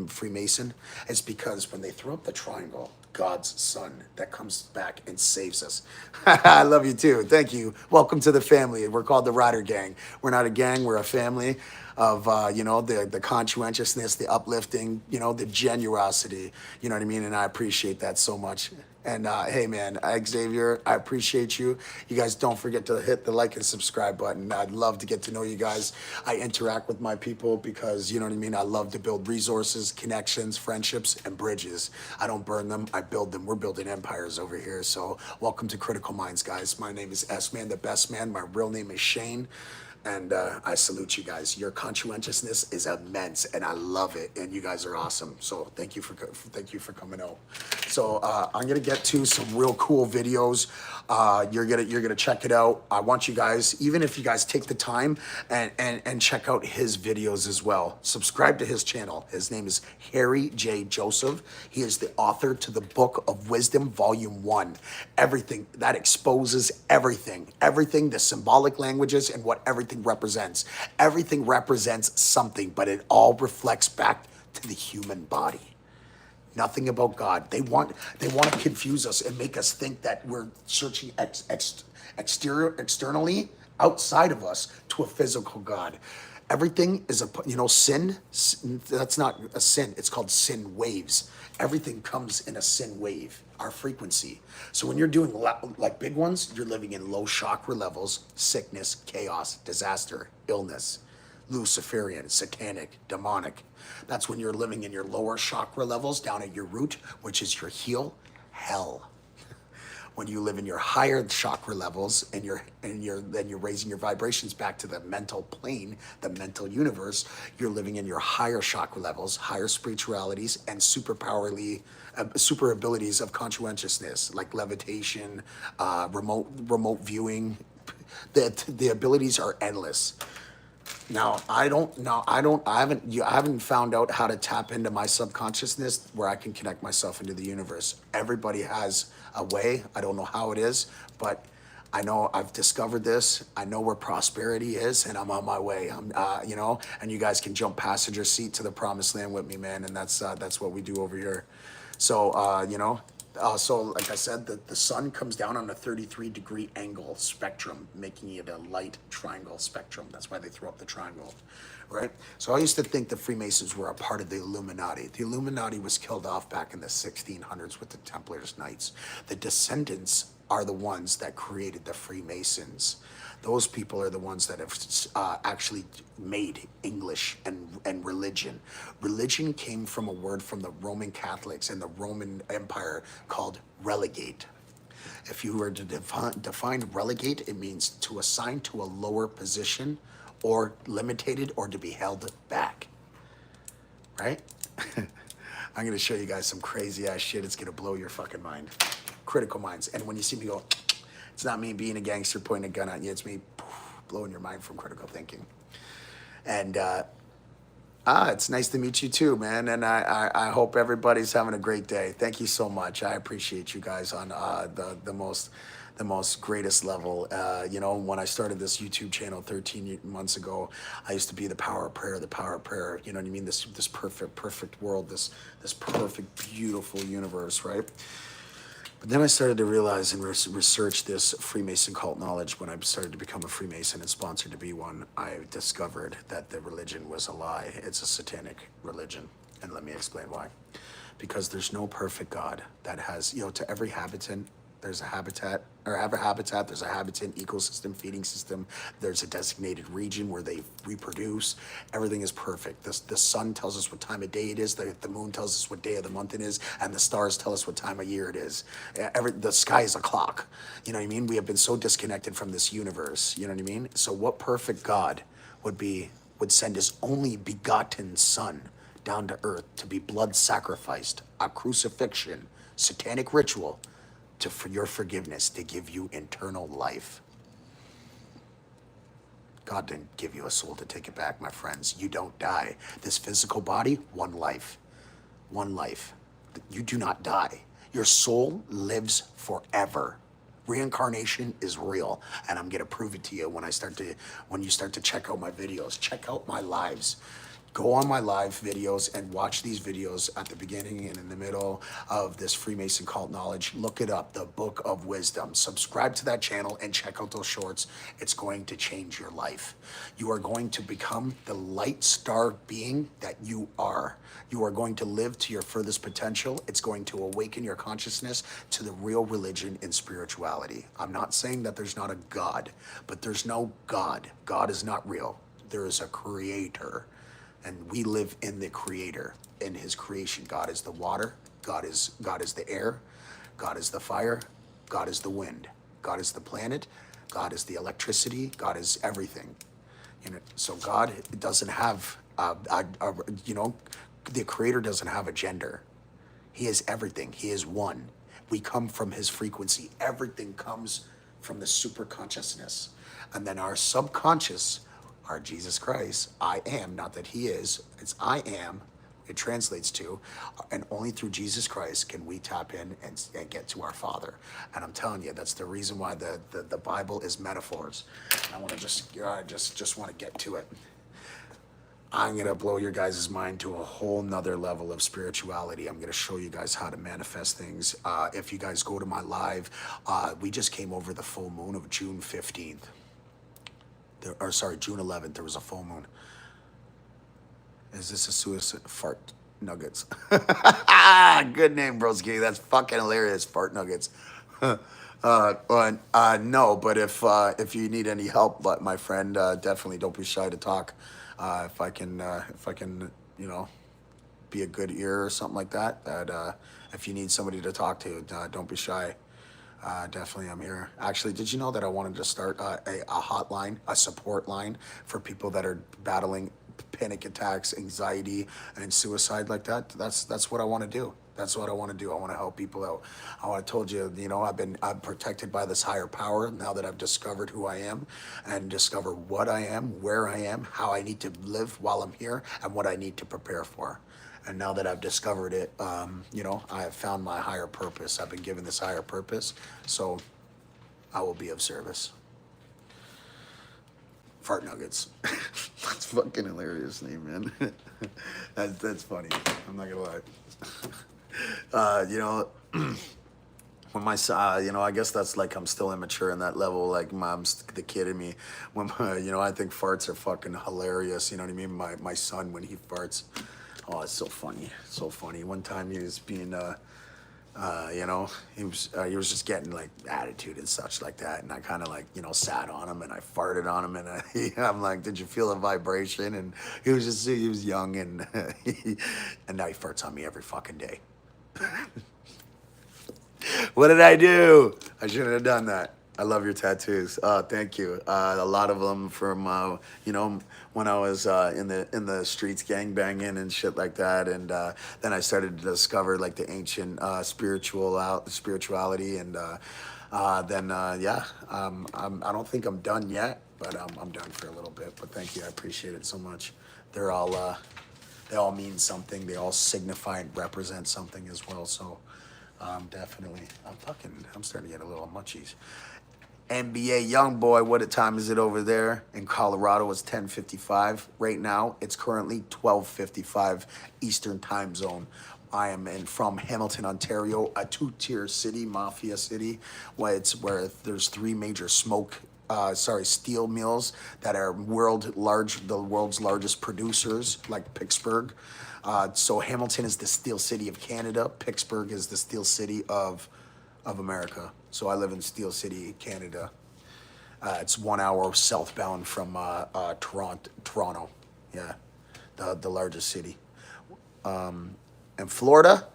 Freemason? It's because when they throw up the triangle, God's son that comes back and saves us. I love you too. Thank you. Welcome to the family. We're called the Rider Gang. We're not a gang. We're a family of, the conscientiousness, the uplifting, the generosity. You know what I mean? And I appreciate that so much. And hey, man, Xavier, I appreciate you. You guys don't forget to hit the like and subscribe button. I'd love to get to know you guys. I interact with my people because, you know what I mean? I love to build resources, connections, friendships, and bridges. I don't burn them. I build them. We're building empires over here. So welcome to Critical Minds, guys. My name is S-Man, the best man. My real name is Shane. And I salute you guys. Your conscientiousness is immense, and I love it. And you guys are awesome. So thank you for coming out. So I'm gonna get to some real cool videos. You're gonna check it out. I want you guys, even if you guys take the time and check out his videos as well. Subscribe to his channel. His name is Harry J. Joseph. He is the author to the Book of Wisdom, Volume 1. Everything that exposes everything, the symbolic languages and what everything represents. Everything represents something, but it all reflects back to the human body. Nothing about God. They want to confuse us and make us think that we're searching externally outside of us to a physical God. Everything is sin. That's not a sin. It's called sin waves. Everything comes in a sin wave, our frequency. So when you're doing like big ones, you're living in low chakra levels, sickness, chaos, disaster, illness, Luciferian, satanic, demonic. That's when you're living in your lower chakra levels down at your root, which is your heel, hell. When you live in your higher chakra levels and then you're raising your vibrations back to the mental plane, the mental universe, you're living in your higher chakra levels, higher spiritualities, and super abilities of conscientiousness, like levitation, remote viewing. The abilities are endless. Now, I haven't found out how to tap into my subconsciousness where I can connect myself into the universe. Everybody has a way. I don't know how it is, but I know I've discovered this. I know where prosperity is, and I'm on my way. And you guys can jump passenger seat to the promised land with me, man. And that's what we do over here. So, so like I said, the sun comes down on a 33-degree angle spectrum, making it a light triangle spectrum. That's why they throw up the triangle, right? So I used to think the Freemasons were a part of the Illuminati. The Illuminati was killed off back in the 1600s with the Templars Knights. The descendants are the ones that created the Freemasons. Those people are the ones that have actually made English and religion. Religion came from a word from the Roman Catholics and the Roman Empire called relegate. If you were to define relegate, it means to assign to a lower position or limited or to be held back, right? I'm going to show you guys some crazy ass shit. It's going to blow your fucking mind. Critical minds. And when you see me go, it's not me being a gangster pointing a gun at you. It's me blowing your mind from critical thinking. And It's nice to meet you too, man. And I hope everybody's having a great day. Thank you so much. I appreciate you guys on the most greatest level. When I started this YouTube channel 13 months ago, I used to be the power of prayer, the power of prayer. You know what I mean? This perfect world, this perfect, beautiful universe, right? But then I started to realize and research this Freemason cult knowledge. When I started to become a Freemason and sponsored to be one, I discovered that the religion was a lie. It's a satanic religion. And let me explain why. Because there's no perfect God that has, to every habitant, there's a habitat, or every habitat, there's a habitat, ecosystem, feeding system. There's a designated region where they reproduce. Everything is perfect. The sun tells us what time of day it is. The moon tells us what day of the month it is. And the stars tell us what time of year it is. The sky is a clock. You know what I mean? We have been so disconnected from this universe. You know what I mean? So what perfect God would send his only begotten son down to earth to be blood sacrificed, a crucifixion, satanic ritual, for your forgiveness, to give you eternal life. God didn't give you a soul to take it back, my friends. You don't die. This physical body, one life. One life. You do not die. Your soul lives forever. Reincarnation is real, and I'm gonna prove it to you when you start to check out my videos. Check out my lives. Go on my live videos and watch these videos at the beginning and in the middle of this Freemason cult knowledge. Look it up, the Book of Wisdom. Subscribe to that channel and check out those shorts. It's going to change your life. You are going to become the light star being that you are. You are going to live to your furthest potential. It's going to awaken your consciousness to the real religion and spirituality. I'm not saying that there's not a God, but there's no God. God is not real. There is a creator. And we live in the creator, in his creation. God is the water, God is the air, God is the fire, God is the wind, God is the planet, God is the electricity, God is everything. So God doesn't have, the creator doesn't have a gender. He is everything, he is one. We come from his frequency. Everything comes from the super consciousness. And then our subconscious, our Jesus Christ, I am, not that he is, it's I am, it translates to, and only through Jesus Christ can we tap in and get to our Father. And I'm telling you, that's the reason why the Bible is metaphors. And I want to just want to get to it. I'm going to blow your guys' mind to a whole nother level of spirituality. I'm going to show you guys how to manifest things. If you guys go to my live, we just came over the full moon of June 15th. June 11th, there was a full moon. Is this a suicide? Fart Nuggets. Good name, broski. That's fucking hilarious. Fart Nuggets. No, but if you need any help, my friend, definitely don't be shy to talk. If I can, be a good ear or something like that. If you need somebody to talk to, don't be shy. Definitely, I'm here. Actually, did you know that I wanted to start a hotline, a support line for people that are battling panic attacks, anxiety, and suicide like that? That's what I want to do. That's what I want to do. I want to help people out. I told you, I'm protected by this higher power now that I've discovered who I am and discover what I am, where I am, how I need to live while I'm here, and what I need to prepare for. And now that I've discovered it, I have found my higher purpose. I've been given this higher purpose, so I will be of service. Fart Nuggets. That's fucking hilarious name, man. That's funny. I'm not gonna lie. When my son, I guess that's like I'm still immature in that level. Like mom's the kid in me. When I think farts are fucking hilarious. You know what I mean? My son when he farts. Oh, it's so funny, so funny. One time he was being, he was just getting like attitude and such like that, and I kind of like sat on him and I farted on him, and I'm like, did you feel a vibration? And he was young, and and now he farts on me every fucking day. What did I do? I shouldn't have done that. I love your tattoos. Thank you. A lot of them from when I was in the streets gangbanging and shit like that, and then I started to discover like the ancient spirituality, and I don't think I'm done yet, but I'm done for a little bit. But thank you, I appreciate it so much. They're all they all mean something. They all signify and represent something as well. So definitely, I'm starting to get a little munchies. NBA young boy, what time is it over there in Colorado? It's 10:55 right now. It's currently 12:55 Eastern time zone. I am from Hamilton, Ontario, a two-tier city, mafia city, where there's three major steel mills that are the world's largest producers, like Pittsburgh. So Hamilton is the steel city of Canada. Pittsburgh is the steel city of America. So I live in Steel City, Canada. It's 1 hour southbound from Toronto. Yeah, the largest city. And Florida,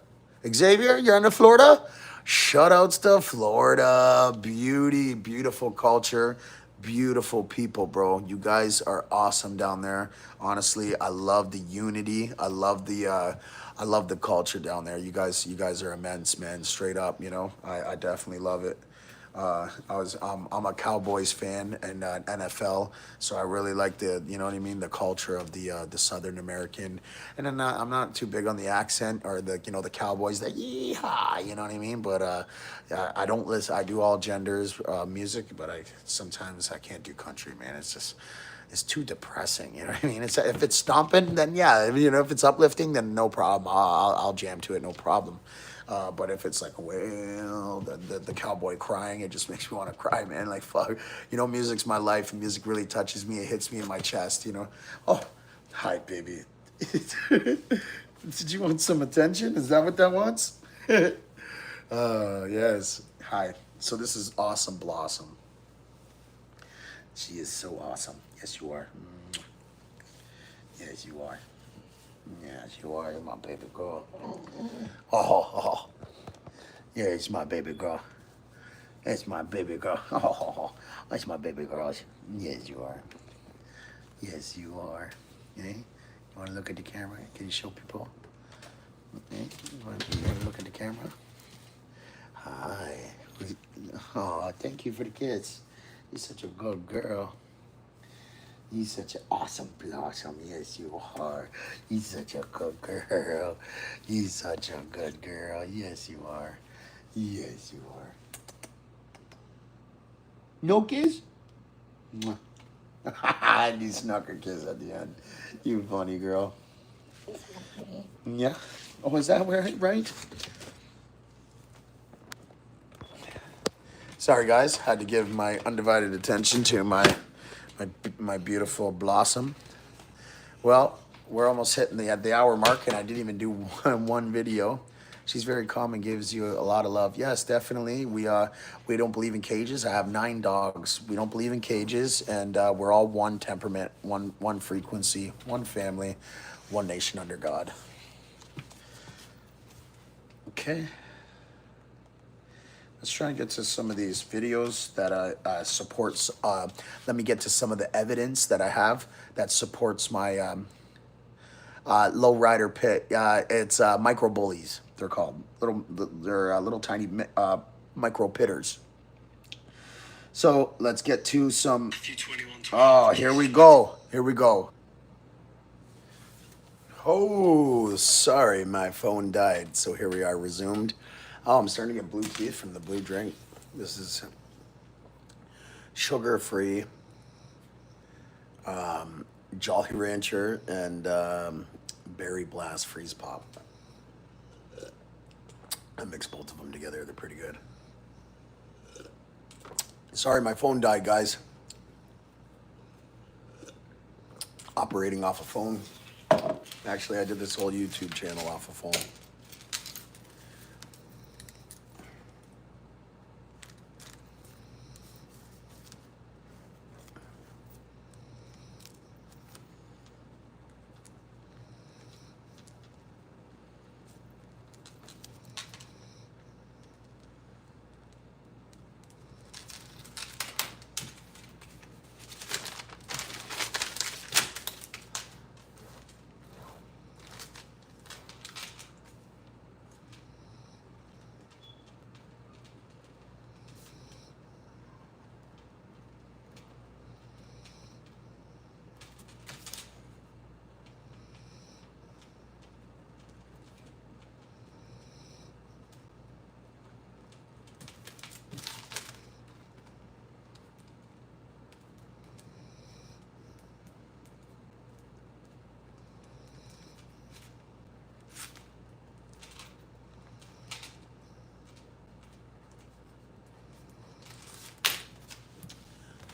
Xavier, you're in Florida? Shoutouts to Florida. Beautiful culture, beautiful people, bro. You guys are awesome down there. Honestly, I love the unity. I love the culture down there. You guys are immense, man. Straight up, I definitely love it. I'm a Cowboys fan and NFL, so I really like the culture of the Southern American. And I'm not too big on the accent or the Cowboys, the yeehaw, you know what I mean? But I don't listen. I do all genders music, but sometimes I can't do country, man. It's too depressing, you know what I mean? If it's stomping, then yeah, if it's uplifting, then no problem. I'll jam to it, no problem. But if it's like, well, the cowboy crying, it just makes me want to cry, man. Like, fuck. Music's my life. Music really touches me. It hits me in my chest, Oh, hi, baby. Did you want some attention? Is that what that wants? Yes. Hi. So this is Awesome Blossom. She is so awesome. Yes, you are. Yes, you are. Yes, you are. You're my baby girl. Oh. Yeah, it's my baby girl. It's my baby girl. Oh, it's my baby girl. Yes, you are. Yes, you are. Yeah? You want to look at the camera? Can you show people? Yeah? You want to look at the camera? Hi. Oh, thank you for the kiss. You're such a good girl. You're such an awesome blossom. Yes, you are. You're such a good girl. You're such a good girl. Yes, you are. Yes, you are. No kiss? I do snuck a kiss at the end. You funny girl. Yeah. Oh, is that right? Sorry, guys. Had to give my undivided attention to my beautiful blossom. Well, we're almost hitting the hour mark, and I didn't even do one video. She's very calm and gives you a lot of love. Yes, definitely. We don't believe in cages. I have 9 dogs. We don't believe in cages, and we're all one temperament, one frequency, one family, one nation under God. Okay. Let's try and get to some of these videos that supports. Let me get to some of the evidence that I have that supports my low rider pit. It's micro bullies. They're called they're little tiny micro pitters. So let's get to some. Oh, here we go. Oh, sorry, my phone died. So here we are, resumed. Oh, I'm starting to get blue teeth from the blue drink. This is sugar-free, Jolly Rancher, and Berry Blast Freeze Pop. I mixed both of them together. They're pretty good. Sorry, my phone died, guys. Operating off a phone. Actually, I did this whole YouTube channel off a phone.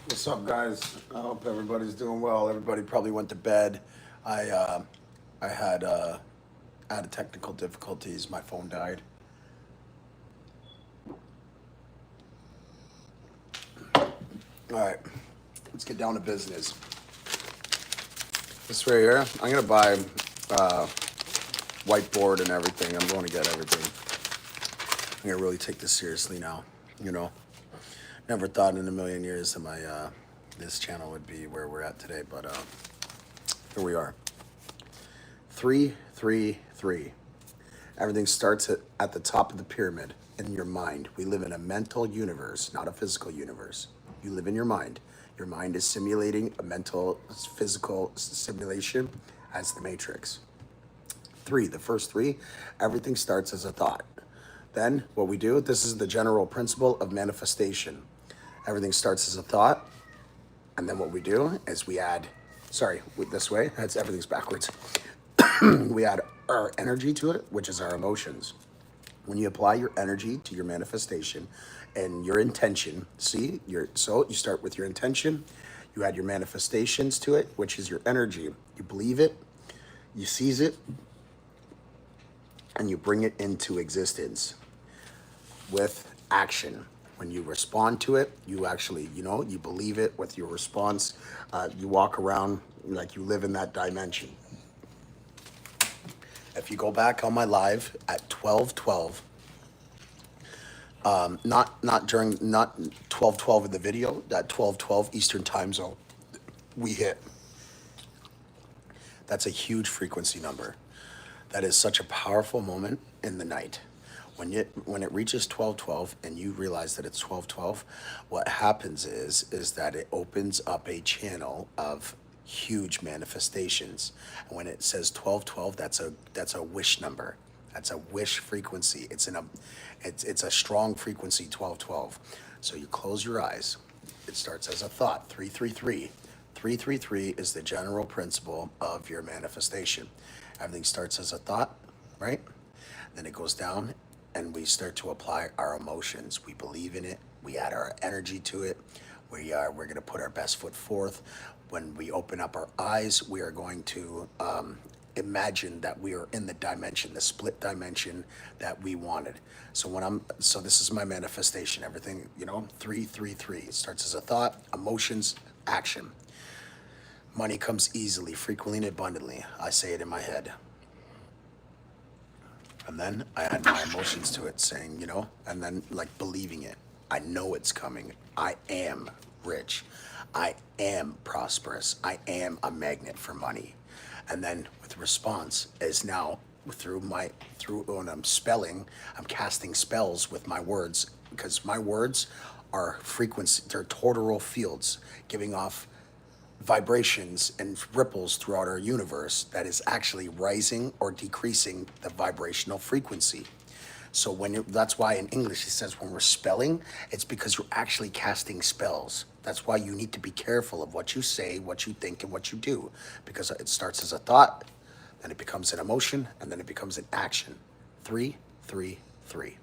What's up, guys? I hope everybody's doing well. Everybody probably went to bed. I uh, I had technical difficulties. My phone died. All right, let's get down to business. This right here, I'm gonna buy whiteboard and everything. I'm going to get everything. I'm gonna really take this seriously now. You know, never thought in a million years that my this channel would be where we're at today, but here we are. 333. Everything starts at the top of the pyramid in your mind. We live in a mental universe, not a physical universe. You live in your mind. Your mind is simulating a mental, physical simulation as the matrix. Three, the first three, everything starts as a thought. Then what we do, this is the general principle of manifestation. Everything starts as a thought, and then what we do is we add, this way, everything's backwards. We add our energy to it, which is our emotions. When you apply your energy to your manifestation and your intention, you start with your intention, you add your manifestations to it, which is your energy. You believe it, you seize it, and you bring it into existence with action. When you respond to it, you actually, you believe it with your response. You walk around like you live in that dimension. If you go back on my live at 12:12, not 12:12 in the video, that 12:12 Eastern time zone, we hit. That's a huge frequency number. That is such a powerful moment in the night. When it reaches 12:12 and you realize that it's 12:12, what happens is that it opens up a channel of huge manifestations. And when it says 12:12, that's a wish number. That's a wish frequency. It's a strong frequency, 12:12. So you close your eyes. It starts as a thought, 333. 333 is the general principle of your manifestation. Everything starts as a thought, right? Then it goes down and we start to apply our emotions. We believe in it. We add our energy to it. We're going to put our best foot forth. When we open up our eyes, we are going to imagine that we are in the dimension, the split dimension that we wanted. So this is my manifestation. Everything, 333. It starts as a thought, emotions, action. Money comes easily, frequently, and abundantly. I say it in my head. And then I add my emotions to it, saying, and then like believing it. I know it's coming. I am rich. I am prosperous. I am a magnet for money. And then with response is now when I'm spelling, I'm casting spells with my words, because my words are frequency, they're toroidal fields giving off vibrations and ripples throughout our universe that is actually rising or decreasing the vibrational frequency. So that's why in English it says when we're spelling, it's because you're actually casting spells. That's why you need to be careful of what you say, what you think, and what you do, because it starts as a thought, then it becomes an emotion, and then it becomes an action. 333.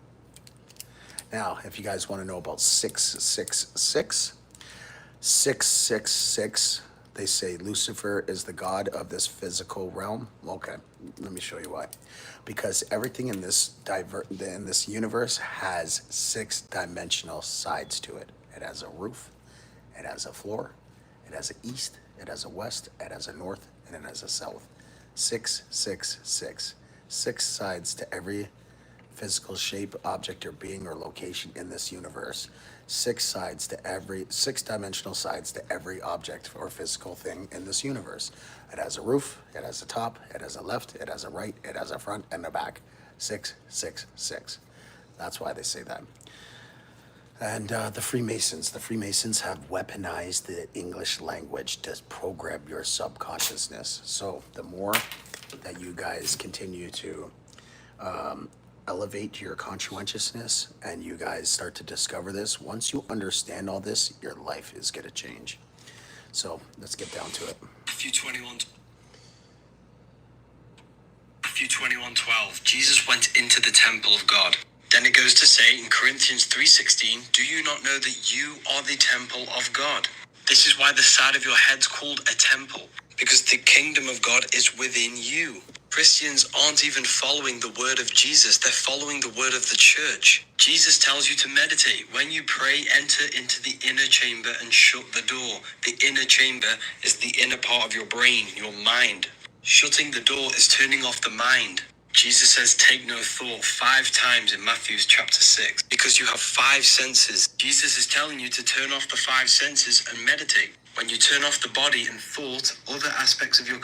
Now, if you guys want to know about 666, 666, they say Lucifer is the god of this physical realm. Okay, let me show you why. Because everything in this universe has 6-dimensional sides to it. It has a roof, it has a floor, it has an east, it has a west, it has a north, and it has a south. 666. 6 sides to every physical shape, object, or being or location in this universe. 6-dimensional sides to every object or physical thing in this universe. It has a roof, it has a top, it has a left, it has a right, it has a front and a back. 666. That's why they say that. And the Freemasons have weaponized the English language to program your subconsciousness. So the more that you guys continue to elevate your conscientiousness and you guys start to discover this, once you understand all this, your life is going to change. So let's get down to it. Matthew 21:12, Jesus went into the temple of God. Then it goes to say in Corinthians 3:16, do you not know that you are the temple of God? This is why the side of your head's called a temple, because the kingdom of God is within you. Christians aren't even following the word of Jesus, they're following the word of the church. Jesus tells you to meditate. When you pray, enter into the inner chamber and shut the door. The inner chamber is the inner part of your brain, your mind. Shutting the door is turning off the mind. Jesus says, take no thought 5 times in Matthew chapter 6, because you have 5 senses. Jesus is telling you to turn off the 5 senses and meditate. When you turn off the body and thought, other aspects of your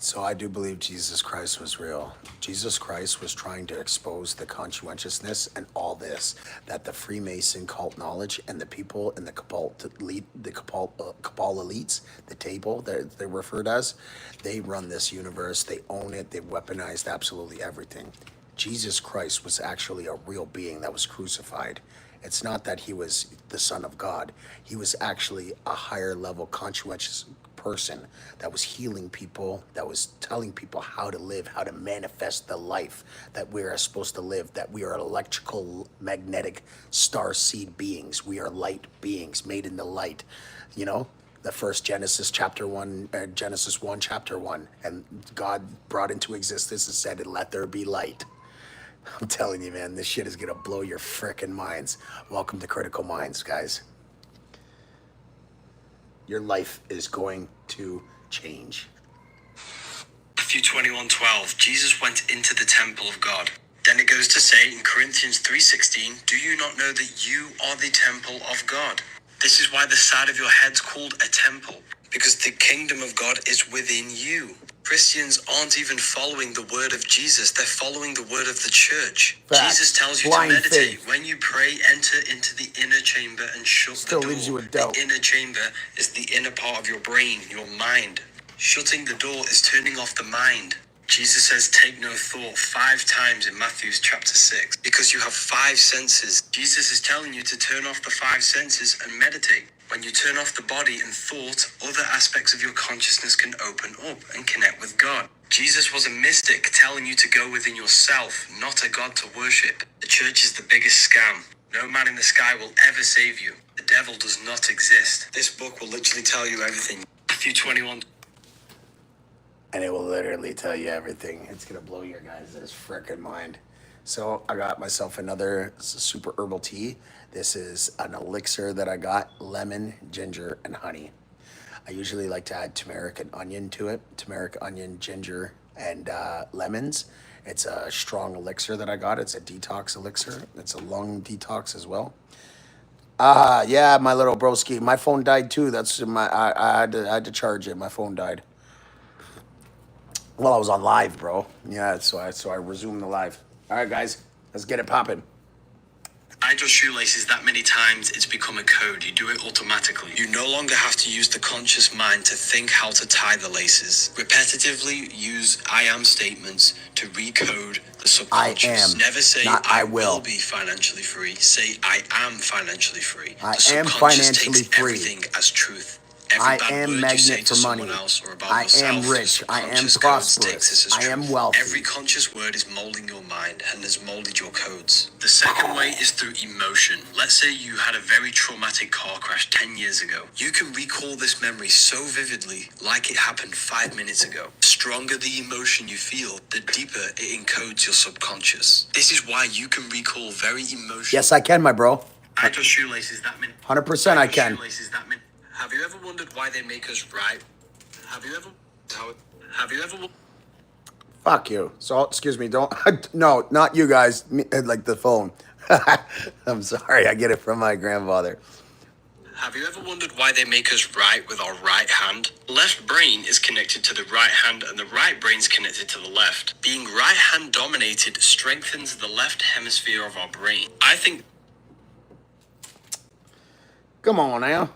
So I do believe Jesus Christ was real. Jesus Christ was trying to expose the conscientiousness and all this that the Freemason cult knowledge and the people in the cabal elite, the cabal elites, the table they're referred as, they run this universe. They own it. They weaponized absolutely everything. Jesus Christ was actually a real being that was crucified. It's not that he was the Son of God. He was actually a higher level conscientious person that was healing people, that was telling people how to live, how to manifest the life that we are supposed to live, that we are electrical, magnetic, star seed beings. We are light beings made in the light. You know, the first Genesis chapter 1, Genesis 1, chapter 1, and God brought into existence and said, let there be light. I'm telling you, man, this shit is gonna blow your frickin' minds. Welcome to Critical Minds, guys. Your life is going to change. Matthew 21:12, Jesus went into the temple of God. Then it goes to say in Corinthians 3:16, do you not know that you are the temple of God? This is why the side of your head's called a temple, because the kingdom of God is within you. Christians aren't even following the word of Jesus, they're following the word of the church. Facts. Jesus tells you Blind to meditate. faith. When you pray, enter into the inner chamber and shut Still the door. leaves you with doubt. The inner chamber is the inner part of your brain, your mind. Shutting the door is turning off the mind. Jesus says, take no thought 5 times in Matthew chapter 6, because you have 5 senses. Jesus is telling you to turn off the 5 senses and meditate. When you turn off the body and thought, other aspects of your consciousness can open up and connect with God. Jesus was a mystic telling you to go within yourself, not a God to worship. The church is the biggest scam. No man in the sky will ever save you. The devil does not exist. This book will literally tell you everything. Matthew 21. And it will literally tell you everything. It's gonna blow your guys' frickin' mind. So I got myself another super herbal tea. This is an elixir that I got, lemon, ginger, and honey. I usually like to add turmeric and onion to it. Turmeric, onion, ginger, and lemons. It's a strong elixir that I got. It's a detox elixir. It's a lung detox as well. Yeah, my little broski. My phone died too. That's I had to charge it. My phone died. Well, I was on live, bro. Yeah, so I resumed the live. All right, guys, let's get it popping. I draw shoelaces that many times, it's become a code. You do it automatically. You no longer have to use the conscious mind to think how to tie the laces. Repetitively use I am statements to recode the subconscious. I am. Never say Not I will. be financially free. Say I am financially free. I The am subconscious financially takes free. everything as truth. Every I bad am word you say magnet to for someone money. else or about I yourself, am the rich. I am subconscious codes takes prosperous. this as I truth. am wealthy. Every conscious word is molding your mind and has molded your codes. The second way is through emotion. Let's say you had a very traumatic car crash 10 years ago. You can recall this memory so vividly, like it happened 5 minutes ago. The stronger the emotion you feel, the deeper it encodes your subconscious. This is why you can recall very emotional. Yes, I can, my bro. I draw shoelaces that minute. 100% I can. Shoelaces that minute. Have you ever wondered why they make us right? Have you ever? Have you ever? Fuck you. So, excuse me, don't. No, not you guys. Me, like the phone. I'm sorry, I get it from my grandfather. Have you ever wondered why they make us write with our right hand? Left brain is connected to the right hand and the right brain is connected to the left. Being right hand dominated strengthens the left hemisphere of our brain. I think. Come on now.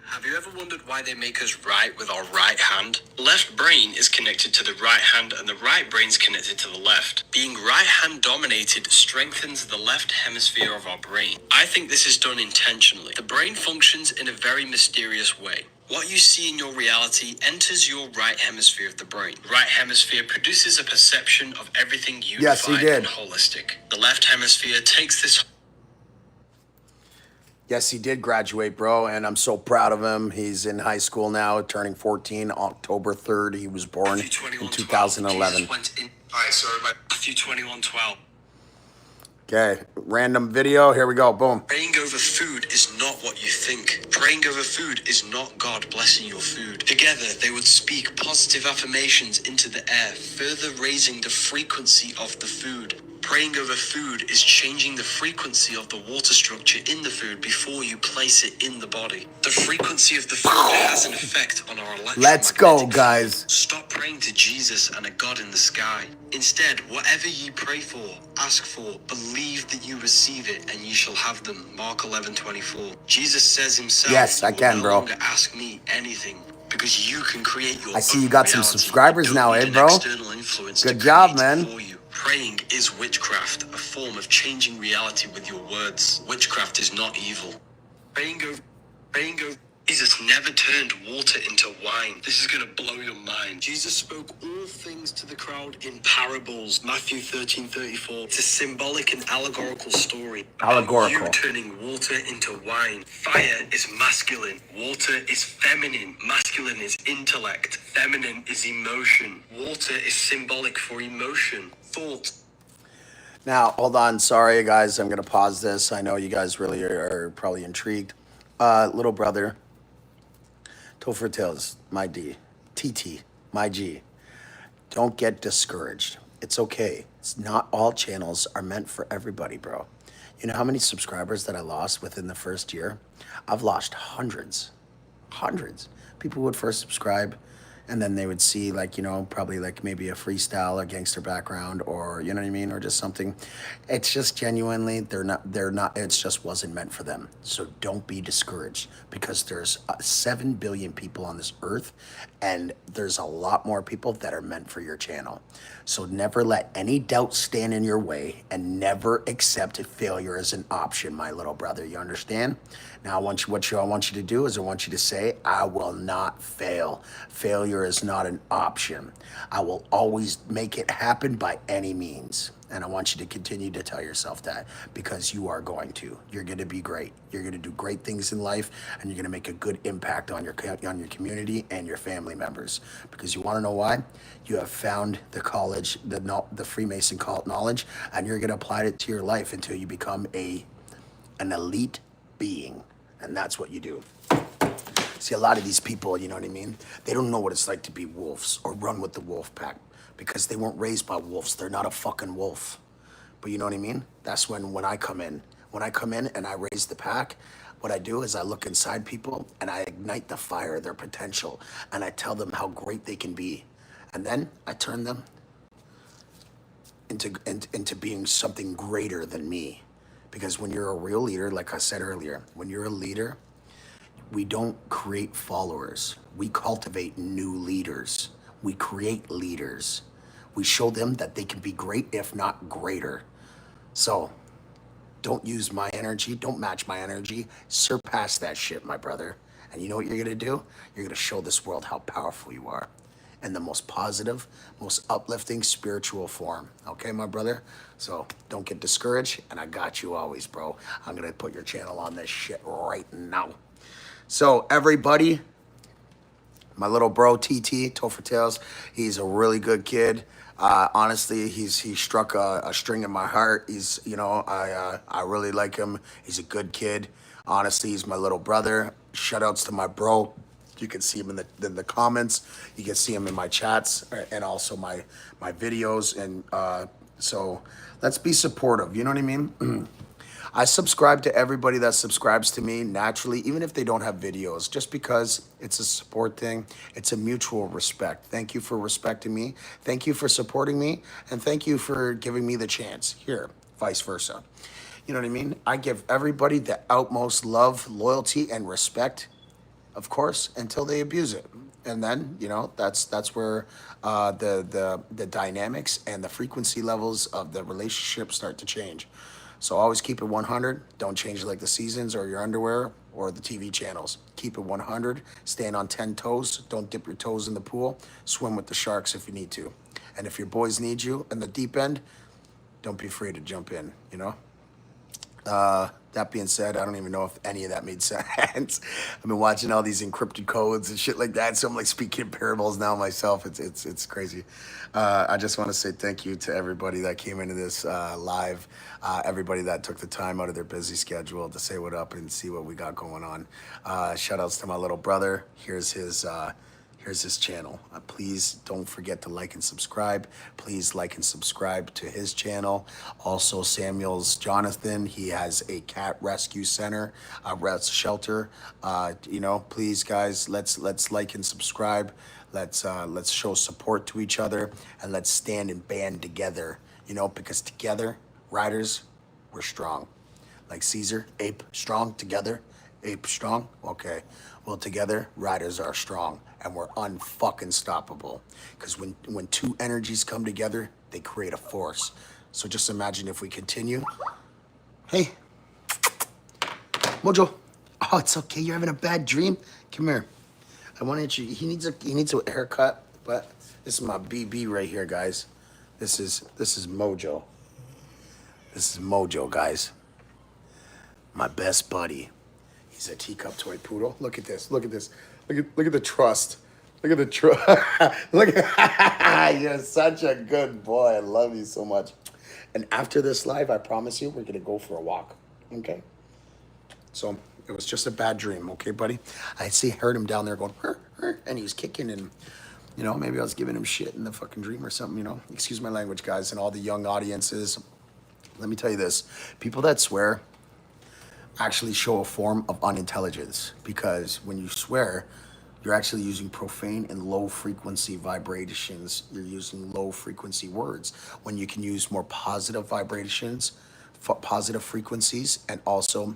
Have you ever wondered why they make us write with our right hand? Left brain is connected to the right hand and the right brain is connected to the left. Being right hand dominated strengthens the left hemisphere of our brain. I think this is done intentionally. The brain functions in a very mysterious way. What you see in your reality enters your right hemisphere of the brain. Right hemisphere produces a perception of everything unified and holistic. The left hemisphere takes this. Yes, he did graduate, bro, and I'm so proud of him. He's in high school now, turning 14, October 3rd. He was born Matthew in 21:12. 2011. Jesus went in. All right, sorry about Matthew 21:12. Okay, random video. Here we go. Boom. Praying over food is not what you think. Praying over food is not God blessing your food. Together, they would speak positive affirmations into the air, further raising the frequency of the food. Praying over food is changing the frequency of the water structure in the food before you place it in the body. The frequency of the food has an effect on our electromagnetic Let's go, field. guys. Stop praying to Jesus and a God in the sky. Instead, whatever ye pray for, ask for, believe that you receive it, and ye shall have them. Mark 11:24. Jesus says himself, Yes, I "You will can, no bro. longer ask me anything, because you can create your I see own you got some reality. subscribers You don't now, need eh, an bro? external influence Good to job, create it man. for you. Praying is witchcraft, a form of changing reality with your words. Witchcraft is not evil. Praying over. Jesus never turned water into wine. This is going to blow your mind. Jesus spoke all things to the crowd in parables. Matthew 13:34. It's a symbolic and allegorical story. Allegorical. You turning water into wine. Fire is masculine. Water is feminine. Masculine is intellect. Feminine is emotion. Water is symbolic for emotion. Thought. Now, hold on. Sorry, guys. I'm going to pause this. I know you guys really are probably intrigued. Little brother, Topher Tales, my D. TT, my G. Don't get discouraged. It's okay. It's not all channels are meant for everybody, bro. You know how many subscribers that I lost within the first year? I've lost hundreds. Hundreds. People would first subscribe and then they would see like, you know, probably like maybe a freestyle, a gangster background, or you know what I mean, or just something. It's just genuinely they're not it just wasn't meant for them. So don't be discouraged, because there's 7 billion people on this earth, and there's a lot more people that are meant for your channel. So never let any doubt stand in your way, and never accept failure as an option, my little brother. You understand? Now, I want you to do is I want you to say, I will not fail. Failure is not an option. I will always make it happen by any means. And I want you to continue to tell yourself that, because you are going to. You're going to be great. You're going to do great things in life, and you're going to make a good impact on your community and your family members. Because you want to know why? You have found the college, the Freemason cult knowledge, and you're going to apply it to your life until you become an elite being. And that's what you do. See, a lot of these people, you know what I mean? They don't know what it's like to be wolves or run with the wolf pack, because they weren't raised by wolves. They're not a fucking wolf. But you know what I mean? That's when I come in. When I come in and I raise the pack, what I do is I look inside people and I ignite the fire of their potential, and I tell them how great they can be. And then I turn them into being something greater than me. Because when you're a real leader, like I said earlier, when you're a leader, we don't create followers. We cultivate new leaders. We create leaders. We show them that they can be great, if not greater. So don't use my energy. Don't match my energy. Surpass that shit, my brother. And you know what you're going to do? You're going to show this world how powerful you are, in the most positive, most uplifting, spiritual form. Okay, my brother? So don't get discouraged, and I got you always, bro. I'm going to put your channel on this shit right now. So everybody, my little bro, TT, Topher Tales, he's a really good kid. Honestly, he struck a string in my heart. He's, you know, I really like him. He's a good kid. Honestly, he's my little brother. Shout outs to my bro. You can see him in the comments. You can see him in my chats, and also my videos. And so let's be supportive. You know what I mean? I subscribe to everybody that subscribes to me naturally, even if they don't have videos, just because it's a support thing. It's a mutual respect. Thank you for respecting me. Thank you for supporting me. And thank you for giving me the chance here, vice versa. You know what I mean? I give everybody the utmost love, loyalty, and respect, of course, until they abuse it. And then, you know, that's where the dynamics and the frequency levels of the relationship start to change. So always keep it 100. Don't change it like the seasons or your underwear or the TV channels. Keep it 100. Stand on 10 toes. Don't dip your toes in the pool. Swim with the sharks if you need to. And if your boys need you in the deep end, don't be afraid to jump in, you know? That being said, I don't even know if any of that made sense. I've been watching all these encrypted codes and shit like that, so I'm like speaking in parables now myself. It's crazy. I just want to say thank you to everybody that came into this live, everybody that took the time out of their busy schedule to say what up and see what we got going on. Shout outs to my little brother. Here's his channel. Please don't forget to like and subscribe. Please like and subscribe to his channel. Also, Jonathan, he has a cat rescue center, a shelter. Please, guys, let's like and subscribe. Let's show support to each other, and let's stand and band together. Because together, riders, we're strong. Like Caesar, ape strong, together, ape strong. Okay, well, together, riders are strong, and we're unfucking stoppable. Because when two energies come together, they create a force. So just imagine if we continue. Hey, Mojo. Oh, it's okay. You're having a bad dream. Come here. I wanted you. He needs a haircut, but this is my BB right here, guys. This is Mojo. This is Mojo, guys. My best buddy. He's a teacup toy poodle. Look at this. Look at this. Look at the trust. Look at the trust. Look at you're such a good boy. I love you so much. And after this live, I promise you, we're gonna go for a walk. Okay? So it was just a bad dream, okay, buddy? I heard him down there going, and he was kicking, and maybe I was giving him shit in the fucking dream or something. Excuse my language, guys, and all the young audiences. Let me tell you this: people that swear actually show a form of unintelligence, because when you swear, you're actually using profane and low frequency vibrations. You're using low frequency words when you can use more positive vibrations, positive frequencies, and also,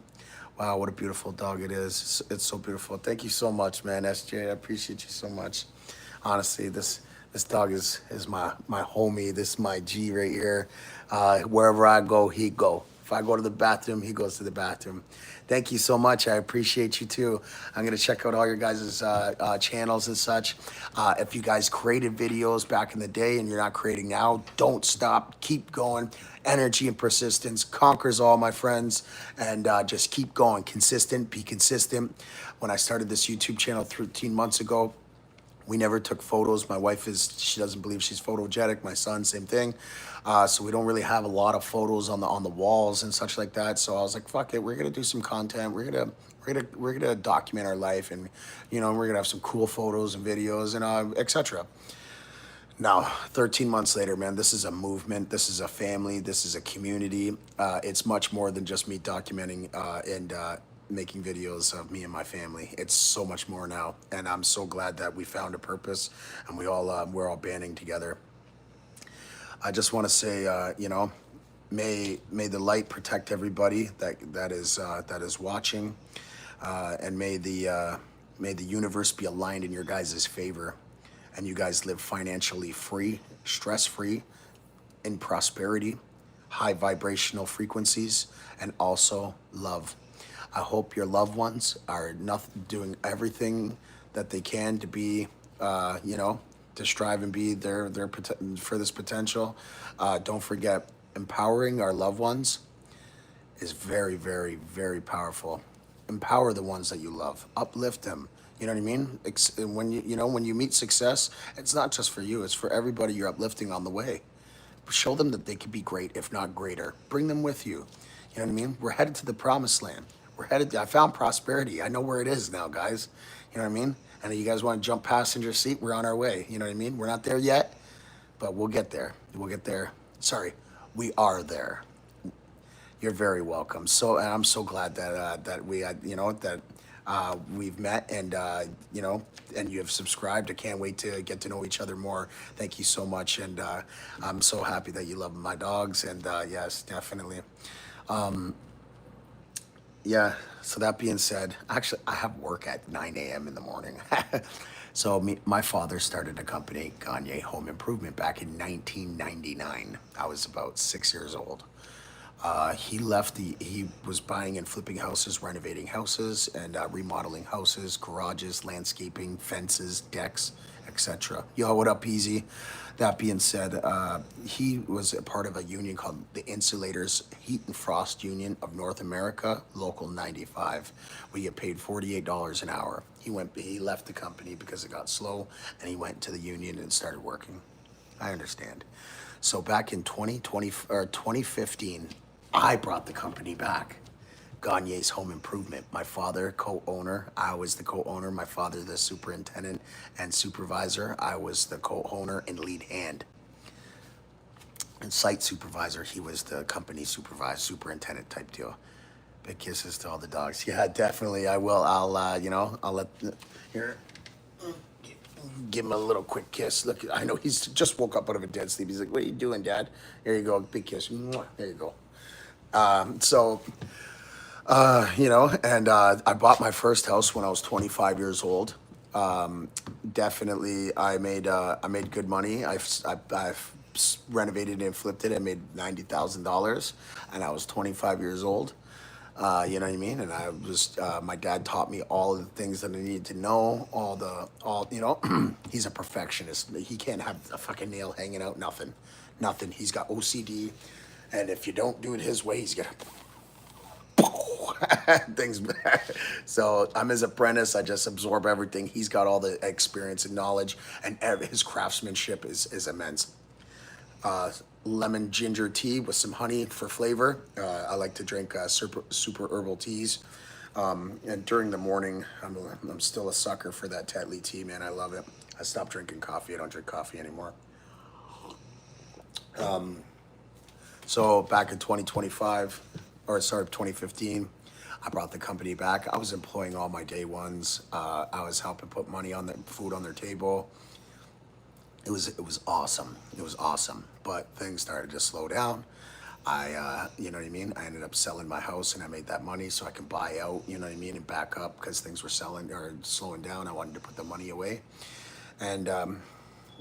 wow, what a beautiful dog it is. It's so beautiful. Thank you so much, man, SJ. I appreciate you so much. Honestly, this dog is my homie. This is my G right here. Wherever I go, he go. If I go to the bathroom, he goes to the bathroom. Thank you so much. I appreciate you too. I'm gonna check out all your guys' channels and such. If you guys created videos back in the day and you're not creating now, don't stop. Keep going. Energy and persistence conquers all, my friends. And just keep going. Consistent. Be consistent. When I started this YouTube channel 13 months ago, we never took photos. My wife she doesn't believe she's photogenic. My son, same thing. So we don't really have a lot of photos on the walls and such like that. So I was like, fuck it, we're gonna do some content. We're gonna document our life, and we're gonna have some cool photos and videos and etc. Now, 13 months later, man, this is a movement. This is a family. This is a community. It's much more than just me documenting and making videos of me and my family. It's so much more now, and I'm so glad that we found a purpose, and we're all banding together. I just want to say, may the light protect everybody that is watching, and may the universe be aligned in your guys' favor, and you guys live financially free, stress-free, in prosperity, high vibrational frequencies, and also love. I hope your loved ones are doing everything that they can to be, to strive and be their for this potential. Don't forget, empowering our loved ones is very, very, very powerful. Empower the ones that you love. Uplift them. You know what I mean? When you meet success, it's not just for you. It's for everybody you're uplifting on the way. Show them that they can be great, if not greater. Bring them with you. You know what I mean? We're headed to the promised land. I found prosperity. I know where it is now, guys. You know what I mean? And if you guys want to jump passenger seat, we're on our way. You know what I mean? We're not there yet, but we'll get there. We'll get there. Sorry, we are there. You're very welcome. And I'm so glad that we've met, and and you have subscribed. I can't wait to get to know each other more. Thank you so much, and I'm so happy that you love my dogs. And yes, definitely. Yeah, so that being said, actually, I have work at 9 a.m. in the morning. So my father started a company, Gagne Home Improvement, back in 1999. I was about 6 years old. He was buying and flipping houses, renovating houses, and remodeling houses, garages, landscaping, fences, decks, etc. Yo, what up, Easy? That being said, he was a part of a union called the Insulators Heat and Frost Union of North America, Local 95. We get paid $48 an hour. He left the company because it got slow, and he went to the union and started working. I understand. So back in 2020 or 2015, I brought the company back. Gagne's Home Improvement. My father, co-owner. I was the co-owner. My father, the superintendent and supervisor. I was the co-owner and lead hand. And site supervisor, he was the company superintendent type deal. Big kisses to all the dogs. Yeah, definitely. I will. I'll let here. Give him a little quick kiss. Look, I know he's just woke up out of a dead sleep. He's like, "What are you doing, Dad?" There you go, big kiss. Mwah. There you go. And I bought my first house when I was 25 years old. Definitely, I made good money. I've renovated and flipped it. I made $90,000, and I was 25 years old. You know what I mean? And I was, my dad taught me all of the things that I needed to know. He's a perfectionist. He can't have a fucking nail hanging out. Nothing. He's got OCD, and if you don't do it his way, he's gonna things back. So I'm his apprentice. I just absorb everything. He's got all the experience and knowledge, and his craftsmanship is immense. Lemon ginger tea with some honey for flavor. I like to drink super herbal teas. And during the morning, I'm still a sucker for that Tetley tea, man. I love it. I stopped drinking coffee. I don't drink coffee anymore. So back in 2015, I brought the company back. I was employing all my day ones. I was helping put food on their table. It was awesome. It was awesome. But things started to slow down. You know what I mean? I ended up selling my house, and I made that money so I can buy out, you know what I mean, and back up because things were slowing down. I wanted to put the money away. And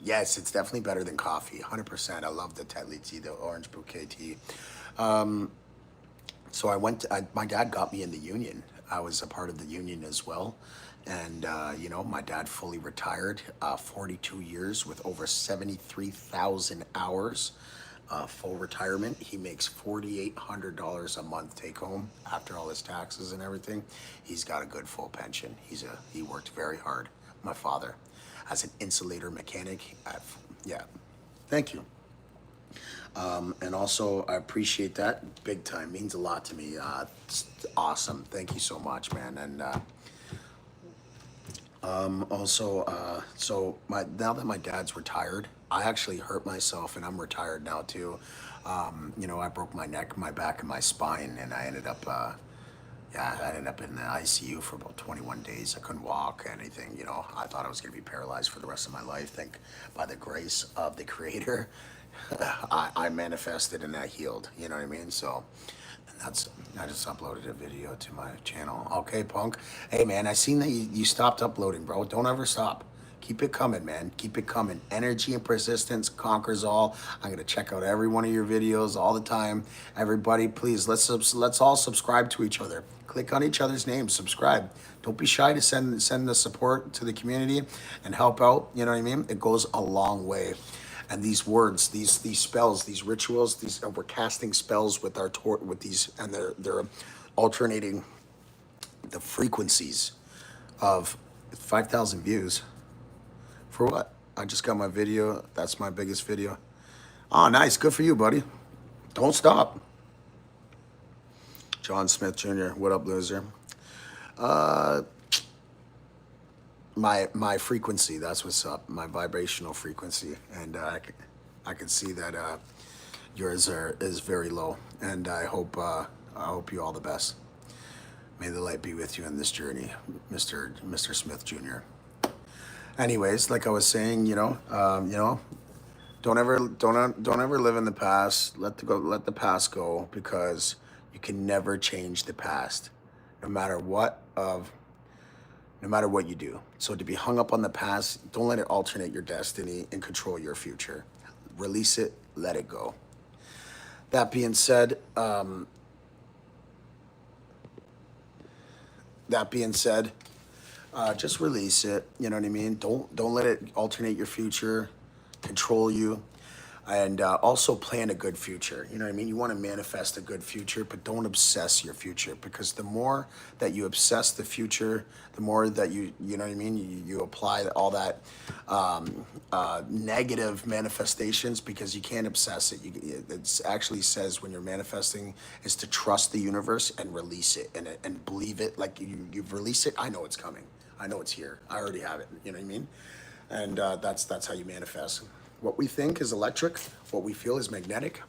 yes, it's definitely better than coffee, 100%. I love the Tetley tea, the orange bouquet tea. So my dad got me in the union. I was a part of the union as well. And, my dad fully retired, 42 years with over 73,000 hours, full retirement. He makes $4,800 a month take home after all his taxes and everything. He's got a good full pension. He worked very hard. My father, as an insulator mechanic. Yeah, thank you. And also, I appreciate that big time. Means a lot to me. It's awesome. Thank you so much, man. And now that my dad's retired, I actually hurt myself, and I'm retired now too. I broke my neck, my back, and my spine, and I ended up in the ICU for about 21 days. I couldn't walk, anything. I thought I was going to be paralyzed for the rest of my life. Think by the grace of the Creator, I manifested and I healed. You know what I mean? So, I just uploaded a video to my channel. Okay, Punk. Hey, man, I seen that you stopped uploading, bro. Don't ever stop. Keep it coming, man. Keep it coming. Energy and persistence conquers all. I'm gonna check out every one of your videos all the time. Everybody, please, let's all subscribe to each other. Click on each other's names. Subscribe. Don't be shy to send the support to the community and help out. You know what I mean? It goes a long way. And these words, these spells, these rituals, we're casting spells with these, and they're alternating the frequencies of 5,000 views. For what? I just got my video. That's my biggest video. Oh, nice. Good for you, buddy. Don't stop. John Smith Jr. What up, loser? My frequency. That's what's up. My vibrational frequency, and I can see that yours is very low. And I hope you all the best. May the light be with you in this journey, Mr. Smith Jr. Anyways, like I was saying, don't ever live in the past. Let the past go, because you can never change the past, no matter what you do. So to be hung up on the past, don't let it alternate your destiny and control your future. Release it, let it go. That being said, Just release it. You know what I mean? Don't let it alternate your future, control you, and also plan a good future. You know what I mean? You want to manifest a good future, but don't obsess your future, because the more that you obsess the future, the more that you know what I mean. You apply all that negative manifestations, because you can't obsess it. It actually says when you're manifesting is to trust the universe and release it, and believe it. Like you've released it. I know it's coming. I know it's here. I already have it. You know what I mean? And that's how you manifest. What we think is electric. What we feel is magnetic.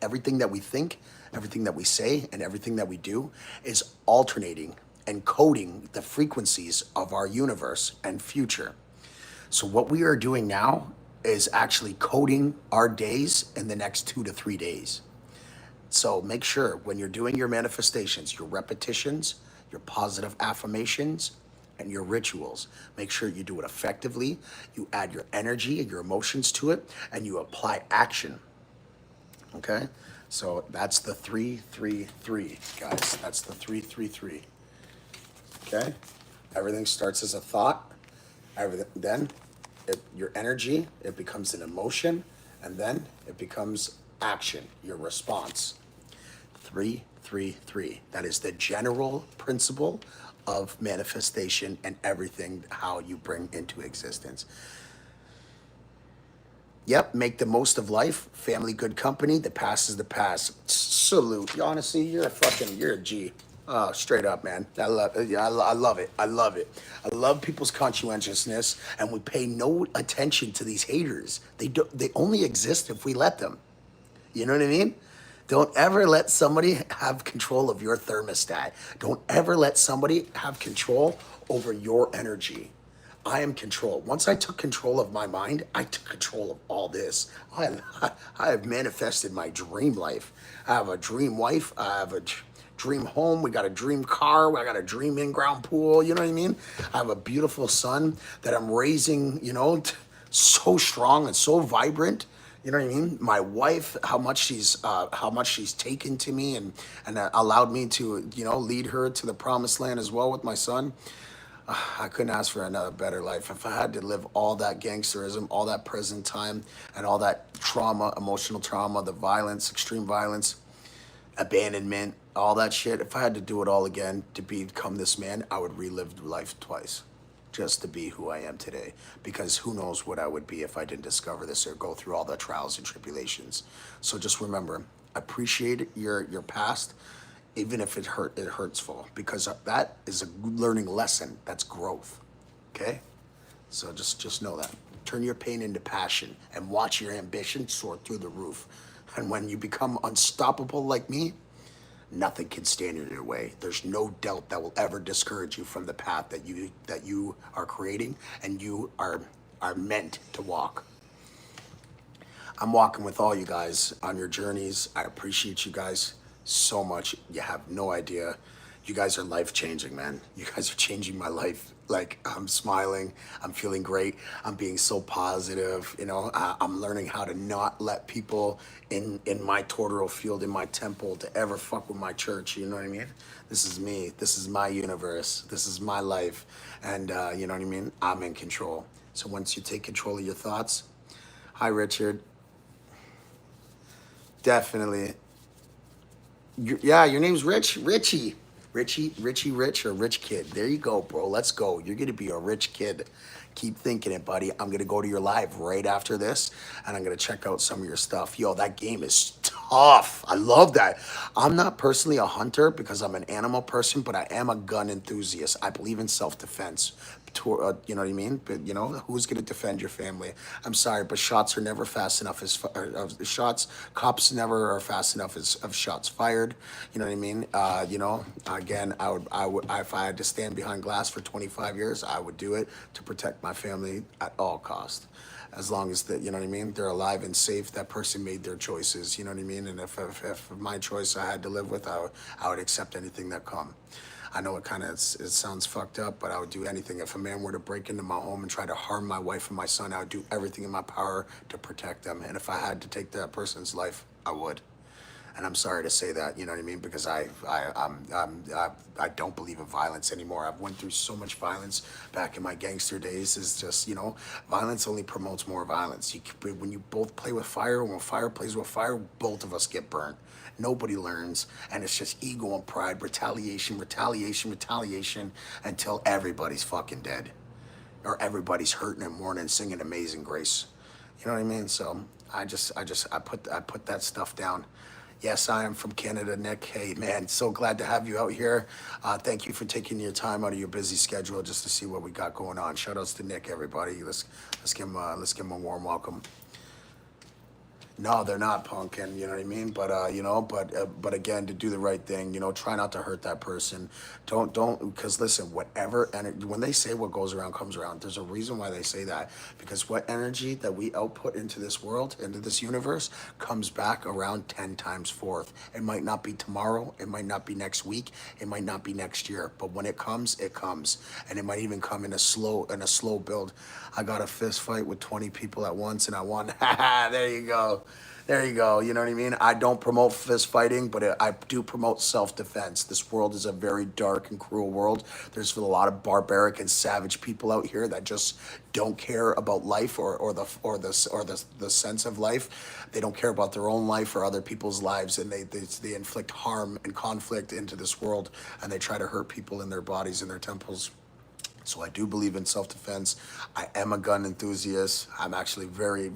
Everything that we think, everything that we say, and everything that we do is alternating and coding the frequencies of our universe and future. So what we are doing now is actually coding our days in the next 2 to 3 days. So make sure when you're doing your manifestations, your repetitions, your positive affirmations, and your rituals, make sure you do it effectively. You add your energy and your emotions to it, and you apply action. Okay? So that's the 333, guys. That's the 333. Okay? Everything starts as a thought. Then your energy, it becomes an emotion, and then it becomes action, your response. 333. That is the general principle of manifestation and everything how you bring into existence. Yep, make the most of life. Family, good company. The past is the past. Salute. Honestly, you're a G. Straight up, man. I love it. I love it. I love people's conscientiousness, and we pay no attention to these haters. They only exist if we let them. You know what I mean? Don't ever let somebody have control of your thermostat. Don't ever let somebody have control over your energy. I am control. Once I took control of my mind, I took control of all this. I have manifested my dream life. I have a dream wife. I have a dream home. We got a dream car. I got a dream in-ground pool. You know what I mean? I have a beautiful son that I'm raising, so strong and so vibrant. You know what I mean? My wife, how much she's taken to me, and allowed me to lead her to the promised land as well with my son. I couldn't ask for another better life. If I had to live all that gangsterism, all that prison time, and all that trauma, emotional trauma, the violence, extreme violence, abandonment, all that shit, if I had to do it all again to become this man, I would relive life twice just to be who I am today. Because who knows what I would be if I didn't discover this or go through all the trials and tribulations. So just remember, appreciate your past, even if it hurtsful, because that is a learning lesson. That's growth. Okay? So just know that. Turn your pain into passion and watch your ambition soar through the roof. And when you become unstoppable like me, nothing can stand in your way. There's no doubt that will ever discourage you from the path that you are creating and you are meant to walk. I'm walking with all you guys on your journeys. I appreciate you guys so much. You have no idea. You guys are life changing, man. You guys are changing my life. Like, I'm smiling. I'm feeling great. I'm being so positive. I'm learning how to not let people in my Tordero field, in my temple, to ever fuck with my church. You know what I mean? This is me. This is my universe. This is my life. And you know what I mean? I'm in control. So once you take control of your thoughts, hi, Richard. Definitely. Yeah, your name's Richie, Rich, or Rich Kid. There you go, bro. Let's go. You're gonna be a rich kid. Keep thinking it, buddy. I'm gonna go to your live right after this, and I'm gonna check out some of your stuff. Yo, that game is tough. I love that. I'm not personally a hunter because I'm an animal person, but I am a gun enthusiast. I believe in self-defense. You know what I mean? But who's gonna defend your family? I'm sorry, but shots are never fast enough cops never are fast enough as of shots fired. You know what I mean? Again, I would, if I had to stand behind glass for 25 years, I would do it to protect my family at all cost. As long as you know what I mean, they're alive and safe. That person made their choices. You know what I mean? And if my choice I had to live with, I would accept anything that come. I know it sounds fucked up, but I would do anything. If a man were to break into my home and try to harm my wife and my son, I would do everything in my power to protect them. And if I had to take that person's life, I would. And I'm sorry to say that, you know what I mean? Because I don't believe in violence anymore. I've went through so much violence back in my gangster days. It's just, you know, violence only promotes more violence. When you both play with fire, when fire plays with fire, both of us get burnt. Nobody learns, and it's just ego and pride, retaliation, retaliation, retaliation, until everybody's fucking dead, or everybody's hurting and mourning, singing Amazing Grace. You know what I mean? So I put that stuff down. Yes, I am from Canada, Nick. Hey, man, so glad to have you out here. Thank you for taking your time out of your busy schedule just to see what we got going on. Shout outs to Nick, everybody. Let's give him a warm welcome. No, they're not punking, you know what I mean? But you know, but again, to do the right thing, you know, try not to hurt that person. Don't because listen, whatever and when they say what goes around comes around, there's a reason why they say that. Because what energy that we output into this world, into this universe, comes back around 10 times forth. It might not be tomorrow, it might not be next week, it might not be next year, but when it comes, it comes. And it might even come in a slow build. I got a fist fight with 20 people at once and I won. There you go. There you go. You know what I mean? I don't promote fist fighting, but I do promote self-defense. This world is a very dark and cruel world. There's a lot of barbaric and savage people out here that just don't care about life or the sense of life. They don't care about their own life or other people's lives, and they inflict harm and conflict into this world, and they try to hurt people in their bodies and their temples. So I do believe in self-defense. I am a gun enthusiast. I'm actually very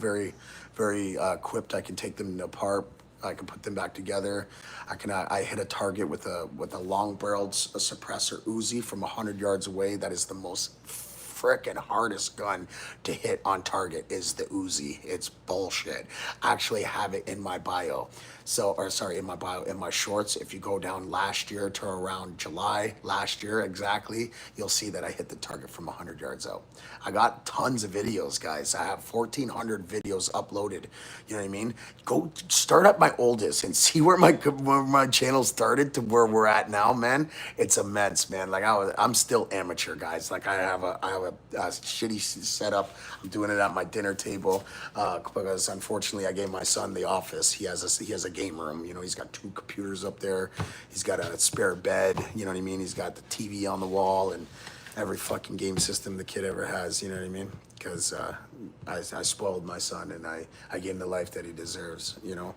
equipped. I can take them apart. I can put them back together. I hit a target with a long-barreled suppressor Uzi from 100 yards away. That is the most frickin' hardest gun to hit on target is the Uzi. It's bullshit. I actually have it in my bio. In my bio, in my shorts. If you go down last year to around July last year exactly, you'll see that I hit the target from 100 yards out. I got tons of videos, guys. I have 1,400 videos uploaded. You know what I mean? Go start at my oldest and see where my channel started to where we're at now, man. It's immense, man. Like I'm still amateur, guys. Like I have a shitty setup. I'm doing it at my dinner table because unfortunately I gave my son the office. He has a game room. You know, he's got 2 computers up there. He's got a spare bed. You know what I mean? He's got the TV on the wall and every fucking game system the kid ever has. You know what I mean? Because I spoiled my son and I gave him the life that he deserves. You know.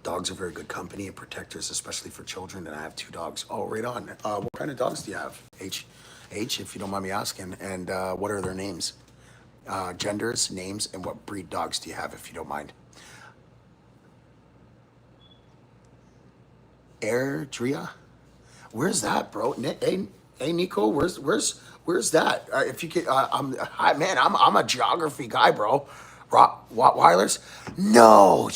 Dogs are very good company and protectors, especially for children. And I have 2 dogs. Oh, right on. What kind of dogs do you have? H, if you don't mind me asking. And what are their names? Genders, names, and what breed dogs do you have, if you don't mind? Airdria? Where's that, bro? Hey, Nico, where's that? If you could, I'm a geography guy, bro. Rottweilers? No.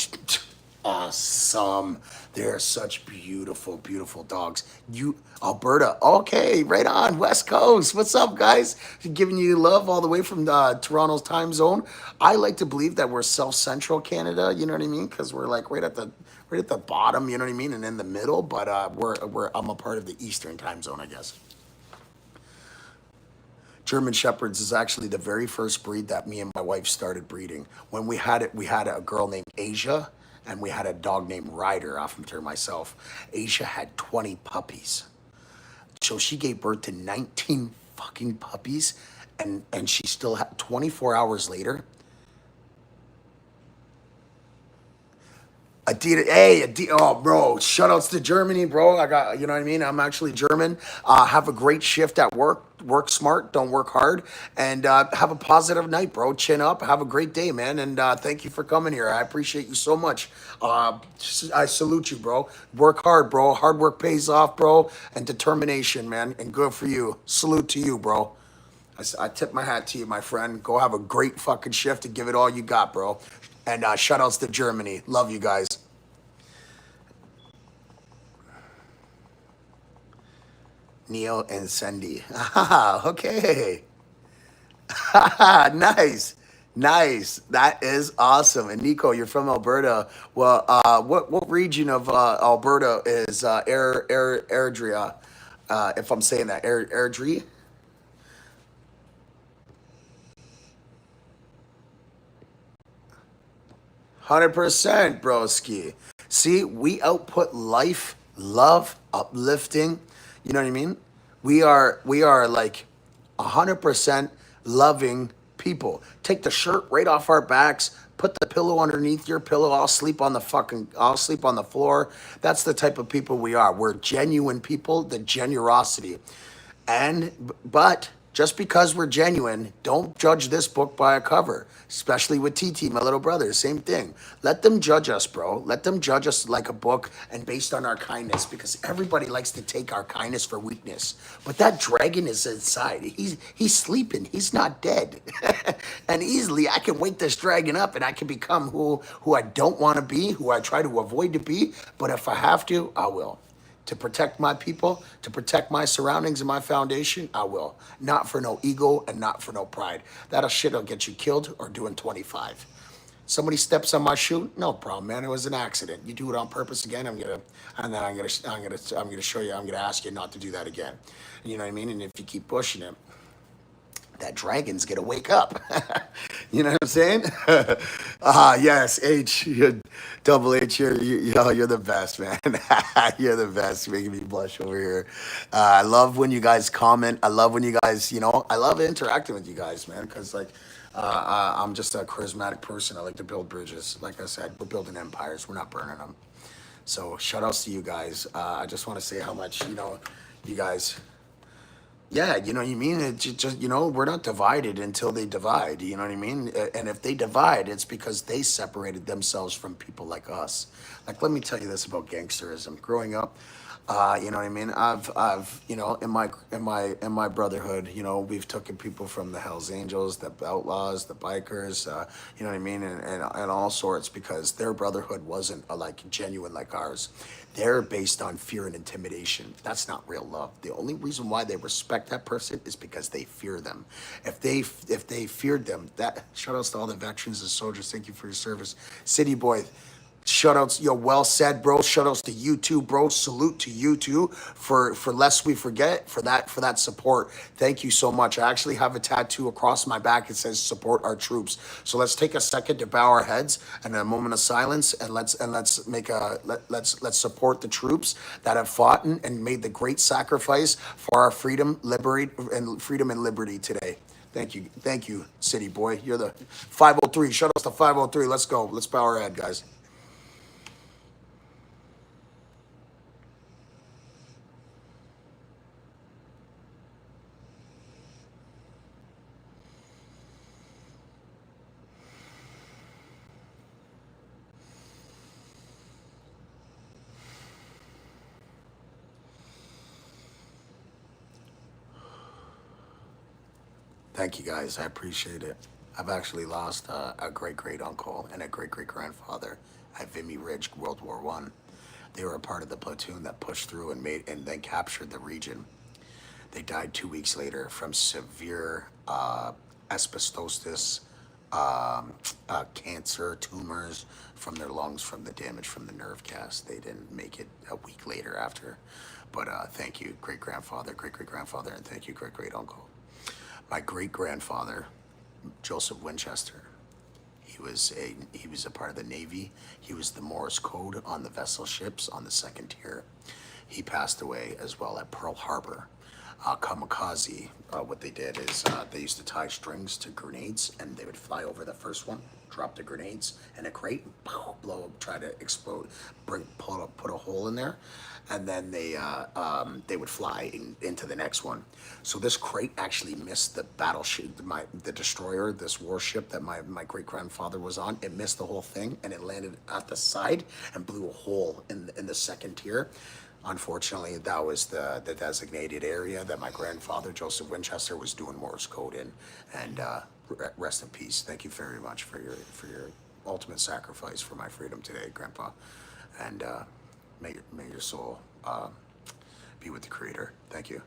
Awesome. They're such beautiful dogs. Alberta. Okay, right on. West Coast. What's up, guys? Giving you love all the way from Toronto's time zone. I like to believe that we're South Central Canada, you know what I mean? Because we're like right at the bottom, you know what I mean, and in the middle, but I'm a part of the Eastern time zone, I guess. German Shepherds is actually the very first breed that me and my wife started breeding. When we had it, we had a girl named Asia, and we had a dog named Ryder off of her myself. Asia had 20 puppies. So she gave birth to 19 fucking puppies, and she still had 24 hours later. Adidas, hey, Adidas, oh, bro, shoutouts to Germany, bro. I got, you know what I mean? I'm actually German. Have a great shift at work. Work smart, don't work hard. And have a positive night, bro. Chin up. Have a great day, man. And thank you for coming here. I appreciate you so much. I salute you, bro. Work hard, bro. Hard work pays off, bro. And determination, man. And good for you. Salute to you, bro. I tip my hat to you, my friend. Go have a great fucking shift and give it all you got, bro. And shout outs to Germany. Love you guys. Neo and Sandy. Ah, okay. Nice. Nice. That is awesome. And Nico, you're from Alberta. Well, what region of Alberta is Airdria? If I'm saying that, Airdrie? 100%, broski. See, we output life, love, uplifting. You know what I mean? We are like 100% loving people. Take the shirt right off our backs, put the pillow underneath your pillow. I'll sleep on the floor. That's the type of people we are. We're genuine people, the generosity. But just because we're genuine, don't judge this book by a cover, especially with TT, my little brother. Same thing. Let them judge us, bro. Let them judge us like a book and based on our kindness, because everybody likes to take our kindness for weakness. But that dragon is inside. He's sleeping. He's not dead. And easily I can wake this dragon up and I can become who I don't want to be, who I try to avoid to be. But if I have to, I will. To protect my people, to protect my surroundings and my foundation, I will. Not for no ego and not for no pride. That'll shit'll get you killed or doing 25. Somebody steps on my shoe, no problem, man. It was an accident. You do it on purpose again, I'm gonna show you. I'm gonna ask you not to do that again. You know what I mean? And if you keep pushing it, that dragon's gonna wake up. You know what I'm saying? Yes, H, you're double H. You're the best, man. You're the best, making me blush over here. I love when you guys comment. I love when you guys, I love interacting with you guys, man, because like. I'm just a charismatic person. I like to build bridges. Like I said, we're building empires. We're not burning them. So shout outs to you guys. I just want to say how much, you guys. Yeah, you know what I mean? It's just, we're not divided until they divide, you know what I mean? And if they divide, it's because they separated themselves from people like us. Like, let me tell you this about gangsterism. Growing up, you know what I mean? I've, in my brotherhood, we've taken people from the Hells Angels, the Outlaws, the bikers, you know what I mean? And all sorts, because their brotherhood wasn't like genuine like ours. They're based on fear and intimidation. That's not real love. The only reason why they respect that person is because they fear them. If they feared them, that shout outs to all the veterans and soldiers. Thank you for your service. City Boy, shout outs, well said, bro. Shout outs to you too, bro. Salute to you too for lest we forget, for that support. Thank you so much. I actually have a tattoo across my back. It says support our troops. So let's take a second to bow our heads and a moment of silence, and let's support the troops that have fought and made the great sacrifice for our freedom, freedom and liberty today. Thank you, City Boy. You're the 503. Shout outs to 503. Let's go. Let's bow our head, guys. Thank you, guys. I appreciate it. I've actually lost a great great uncle and a great great grandfather at Vimy Ridge, World War One. They were a part of the platoon that pushed through and then captured the region. They died 2 weeks later from severe asbestosis, cancer, tumors from their lungs, from the damage from the nerve cast. They didn't make it a week later after. But thank you, great grandfather, and thank you, great great uncle. My great grandfather, Joseph Winchester, he was a part of the Navy. He was the Morse code on the vessel ships on the second tier. He passed away as well at Pearl Harbor. Kamikaze, what they did is they used to tie strings to grenades, and they would fly over the first one, drop the grenades in a crate, blow up, try to explode, put a hole in there, and then they would fly into the next one. So this crate actually missed the battleship, the destroyer, this warship that my great grandfather was on. It missed the whole thing, and it landed at the side and blew a hole in the second tier. Unfortunately, that was the designated area that my grandfather, Joseph Winchester, was doing Morse code in. And rest in peace. Thank you very much for your ultimate sacrifice for my freedom today, Grandpa. And may your soul be with the Creator. Thank you.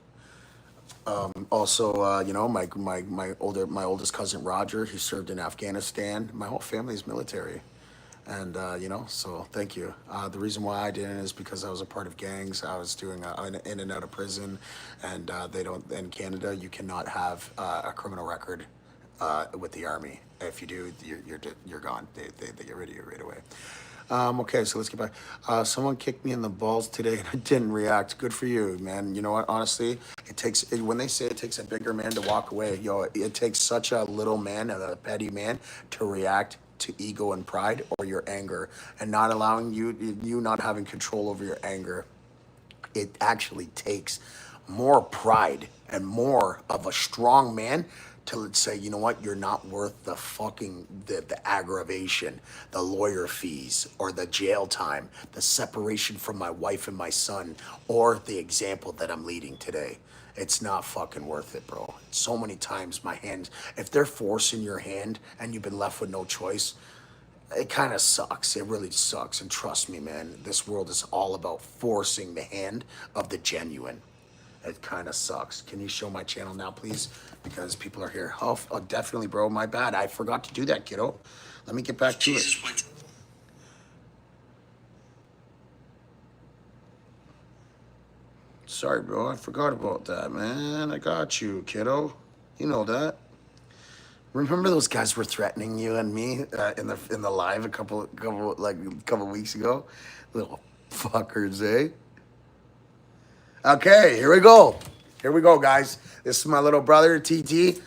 Also, my oldest cousin Roger, he served in Afghanistan. My whole family's military. And, so thank you. The reason why I didn't is because I was a part of gangs. I was doing in and out of prison, and they don't, in Canada, you cannot have a criminal record with the army. If you do, you're gone. They get rid of you right away. Okay, so let's get back. Someone kicked me in the balls today and I didn't react. Good for you, man. You know what? Honestly, when they say it takes a bigger man to walk away, yo, it takes such a little man, a petty man, to react to ego and pride or your anger, and not allowing you not having control over your anger. It actually takes more pride and more of a strong man to say, you know what, you're not worth the fucking the aggravation, the lawyer fees, or the jail time, the separation from my wife and my son, or the example that I'm leading today. It's not fucking worth it, bro. So many times my hands, if they're forcing your hand and you've been left with no choice, it kind of sucks. It really sucks. And trust me, man, this world is all about forcing the hand of the genuine. It kind of sucks. Can you show my channel now, please? Because people are here. Oh, definitely, bro. My bad. I forgot to do that, kiddo. Let me get back to it. Sorry, bro. I forgot about that, man. I got you, kiddo. You know that. Remember those guys were threatening you and me in the live a couple weeks ago? Little fuckers, eh? Okay, here we go. Here we go, guys. This is my little brother, TT.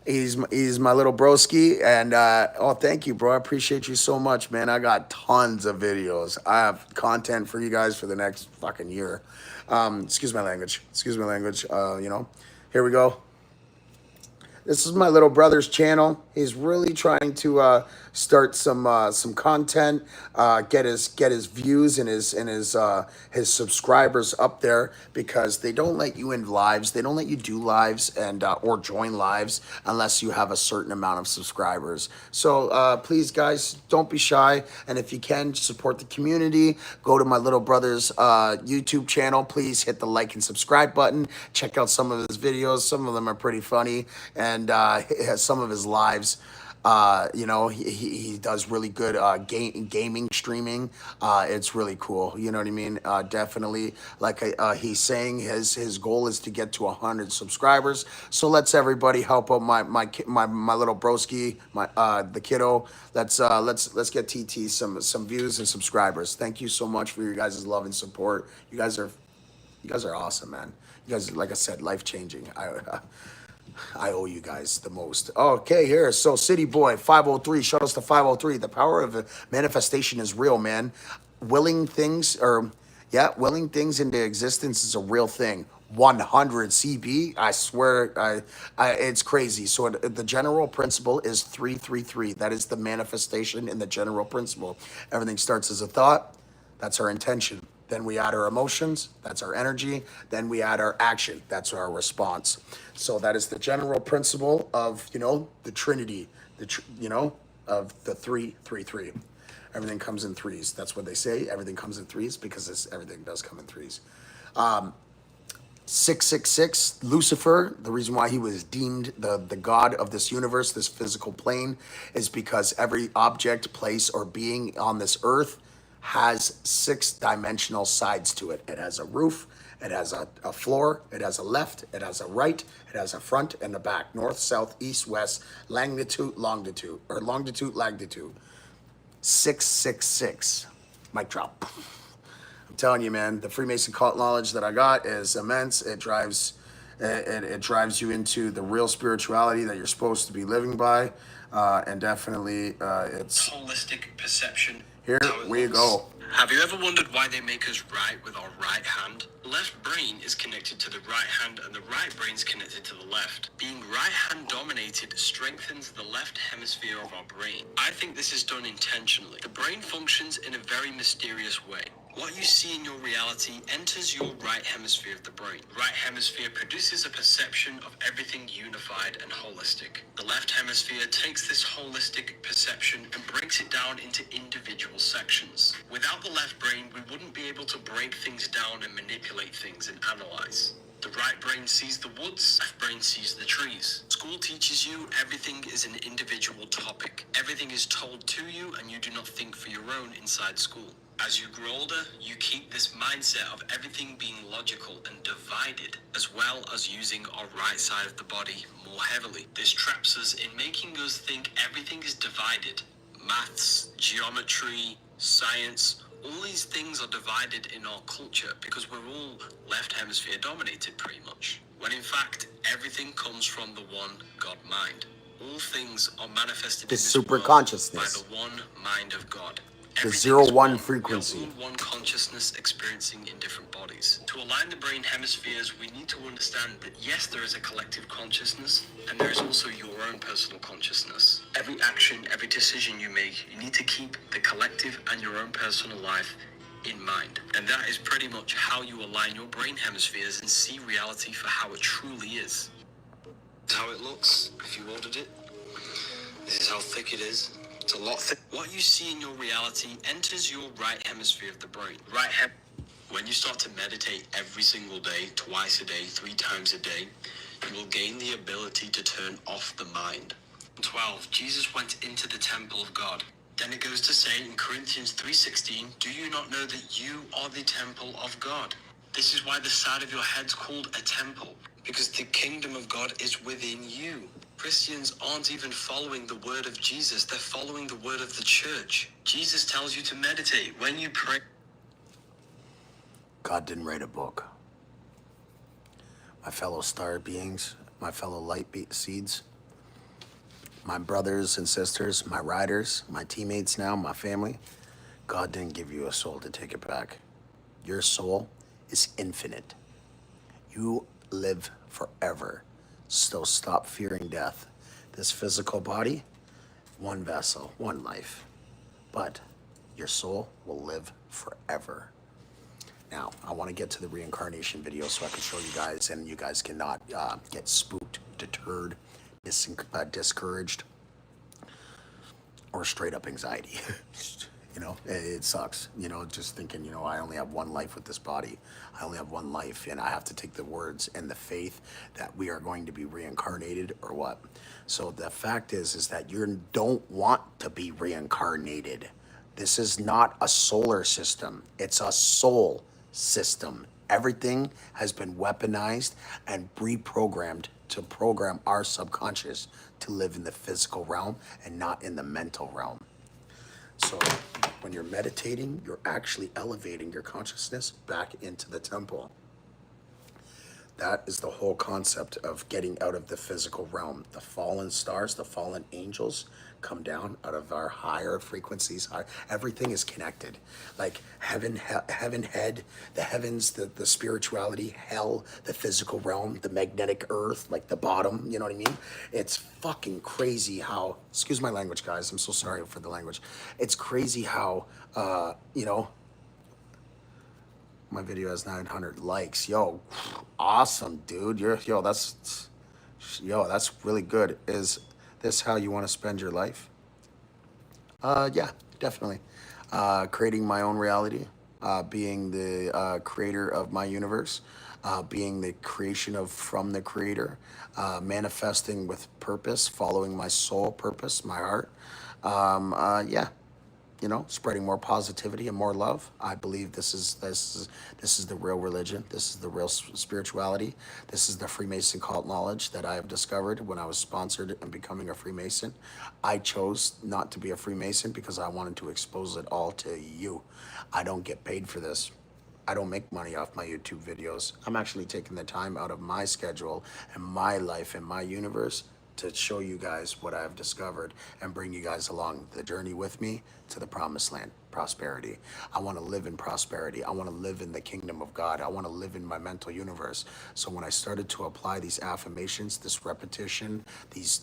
He's my little broski, and oh, thank you, bro. I appreciate you so much, man. I got tons of videos. I have content for you guys for the next fucking year. Excuse my language. Excuse my language. Here we go. This is my little brother's channel. He's really trying to start some content, get his views and his subscribers up there, because they don't let you in lives. They don't let you do lives and or join lives unless you have a certain amount of subscribers. So please, guys, don't be shy, and if you can support the community, go to my little brother's YouTube channel. Please hit the like and subscribe button. Check out some of his videos. Some of them are pretty funny, and some of his lives. He does really good gaming streaming. It's really cool. You know what I mean? Definitely, like he's saying, his goal is to get to 100 subscribers. So let's everybody help out my little broski, the kiddo. Let's get TT some views and subscribers. Thank you so much for your guys' love and support. You guys are awesome, man. You guys, like I said, life changing. I owe you guys the most. Okay, here. So City Boy 503, shout outs to 503. The power of manifestation is real, man. Willing things into existence is a real thing. 100 CB, I swear, it's crazy. So the general principle is 333. That is the manifestation in the general principle. Everything starts as a thought. That's our intention. Then we add our emotions, that's our energy. Then we add our action, that's our response. So that is the general principle of, the Trinity, of the 333. Everything comes in threes. That's what they say. Everything comes in threes because everything does come in threes. 666, Lucifer, the reason why he was deemed the god of this universe, this physical plane, is because every object, place, or being on this earth has 6-dimensional sides to it. It has a roof, it has a floor, it has a left, it has a right, it has a front and a back, north, south, east, west, longitude, longitude. 666. Mic drop. I'm telling you, man, the Freemason cult knowledge that I got is immense. It drives you into the real spirituality that you're supposed to be living by, and definitely it's holistic perception. Here we go. Have you ever wondered why they make us write with our right hand? The left brain is connected to the right hand and the right brain is connected to the left. Being right hand dominated strengthens the left hemisphere of our brain. I think this is done intentionally. The brain functions in a very mysterious way. What you see in your reality enters your right hemisphere of the brain. Right hemisphere produces a perception of everything unified and holistic. The left hemisphere takes this holistic perception and breaks it down into individual sections. Without the left brain, we wouldn't be able to break things down and manipulate things and analyze. The right brain sees the woods, left brain sees the trees. School teaches you everything is an individual topic. Everything is told to you and you do not think for your own inside school. As you grow older, you keep this mindset of everything being logical and divided, as well as using our right side of the body more heavily. This traps us in making us think everything is divided. Maths, geometry, science, all these things are divided in our culture because we're all left hemisphere dominated pretty much. When in fact, everything comes from the one God mind. All things are manifested in The this super world by consciousness. the one mind of God. The Everything is 0-1 one. frequency. We are all one consciousness experiencing in different bodies. To align the brain hemispheres, we need to understand that yes, there is a collective consciousness, and there is also your own personal consciousness. Every action, every decision you make, you need to keep the collective and your own personal life in mind. And that is pretty much how you align your brain hemispheres and see reality for how it truly is. This is how it looks if you ordered it. This is how thick it is. It's a lot thick. What you see in your reality enters your right hemisphere of the brain. When you start to meditate every single day, twice a day, 3 times a day, you will gain the ability to turn off the mind. 12. Jesus went into the temple of God. Then it goes to say in Corinthians 3:16, do you not know that you are the temple of God? This is why the side of your head's called a temple, because the kingdom of God is within you. Christians aren't even following the word of Jesus, they're following the word of the church. Jesus tells you to meditate when you pray. God didn't write a book. My fellow star beings, my fellow light seeds, my brothers and sisters, my riders, my teammates now, my family, God didn't give you a soul to take it back. Your soul is infinite. You live forever. So stop fearing death. This physical body, one vessel, one life. But your soul will live forever. Now, I want to get to the reincarnation video so I can show you guys, and you guys cannot get spooked, deterred, discouraged, or straight up anxiety. You know, it sucks. You know, just thinking, you know, I only have one life with this body. I only have one life, and I have to take the words and the faith that we are going to be reincarnated or what. So the fact is that you don't want to be reincarnated. This is not a solar system. It's a soul system. Everything has been weaponized and reprogrammed to program our subconscious to live in the physical realm and not in the mental realm. So when you're meditating, you're actually elevating your consciousness back into the temple. That is the whole concept of getting out of the physical realm. The fallen stars, the fallen angels come down out of our higher frequencies. Everything is connected. Like heaven, head, the heavens, the spirituality, hell, the physical realm, the magnetic earth, like the bottom, you know what I mean? It's fucking crazy how, excuse my language, guys, I'm so sorry for the language. It's crazy how, you know, my video has 900 likes. Yo, awesome, dude. That's really good. Is this how you want to spend your life? Yeah, definitely. Creating my own reality, being the creator of my universe, being the creation of from the creator, manifesting with purpose, following my soul purpose, my heart. Yeah, you know, spreading more positivity and more love. I believe this is the real religion. This is the real spirituality. This is the Freemason cult knowledge that I have discovered when I was sponsored and becoming a Freemason. I chose not to be a Freemason because I wanted to expose it all to you. I don't get paid for this. I don't make money off my YouTube videos. I'm actually taking the time out of my schedule and my life and my universe to show you guys what I've discovered and bring you guys along the journey with me to the promised land, prosperity. I want to live in prosperity. I want to live in the kingdom of God. I want to live in my mental universe. So when I started to apply these affirmations, this repetition, these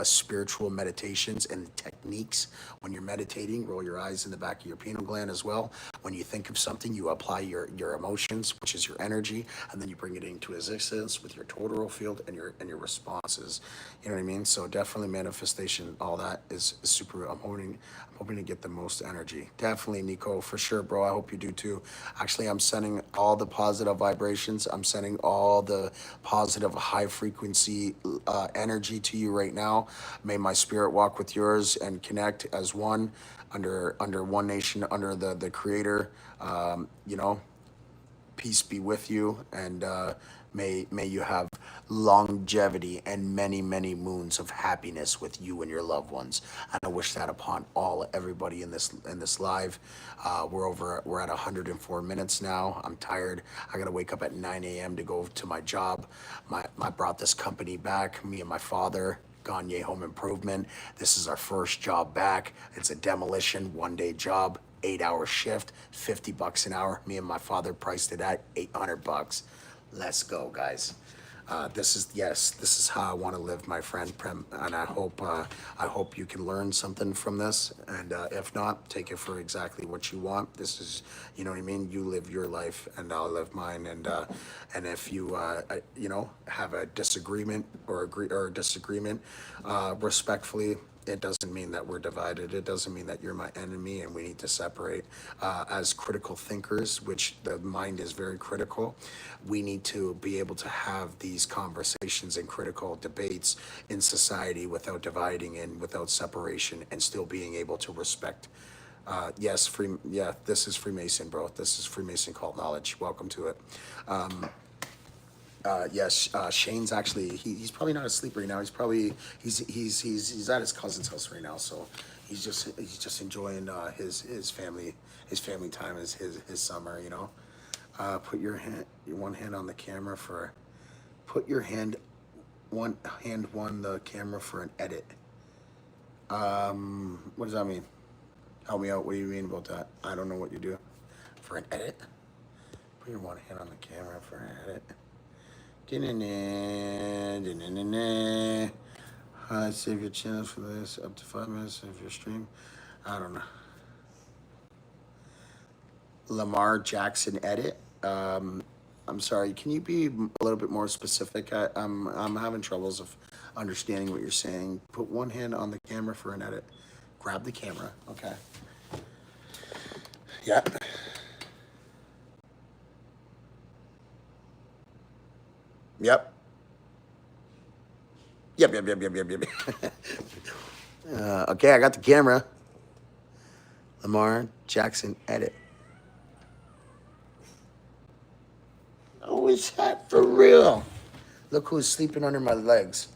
spiritual meditations and techniques, when you're meditating, roll your eyes in the back of your pineal gland as well. When you think of something, you apply your emotions, which is your energy, and then you bring it into existence with your total field and your responses. You know what I mean? So definitely manifestation, all that is super. I'm hoping to get the most energy. Definitely. definitely, Nico, for sure, bro. I hope you do too. Actually, I'm sending all the positive vibrations. I'm sending all the positive, high frequency energy to you right now. May my spirit walk with yours and connect as one, under one nation, under the Creator. You know, peace be with you, and may you have longevity and many moons of happiness with you and your loved ones. And I wish that upon everybody in this live. We're at 104 minutes now. I'm tired. I gotta wake up at 9 a.m. to go to my job. I brought this company back, me and my father. Gagne Home Improvement. This is our first job back. It's a demolition, 1-day job, 8-hour shift, $50 an hour. Me and my father priced it at $800. Let's go, guys. This is how I want to live, my friend Prem, and I hope you can learn something from this. And if not, take it for exactly what you want. This is, you know what I mean. You live your life, and I'll live mine. And if you have a disagreement or disagreement, respectfully. It doesn't mean that we're divided. It doesn't mean that you're my enemy and we need to separate. As critical thinkers, which the mind is very critical, we need to be able to have these conversations and critical debates in society without dividing and without separation, and still being able to respect. This is Freemason, bro. This is Freemason cult knowledge. Welcome to it. Yes, Shane's actually he's probably not asleep right now. He's at his cousin's house right now, so he's just enjoying his family time, his summer, you know. Put your one hand on the camera for put your hand one hand on the camera for an edit. What does that mean? Help me out. What do you mean about that? I don't know what you do. For an edit? Put your one hand on the camera for an edit. Save your channel for this up to 5 minutes of your stream. I don't know. Lamar Jackson edit. I'm sorry. Can you be a little bit more specific? I'm having troubles of understanding what you're saying. Put one hand on the camera for an edit. Grab the camera. Okay. Yeah. Yep. Yep. Okay, I got the camera. Lamar Jackson edit. Oh, is that for real? Look who's sleeping under my legs.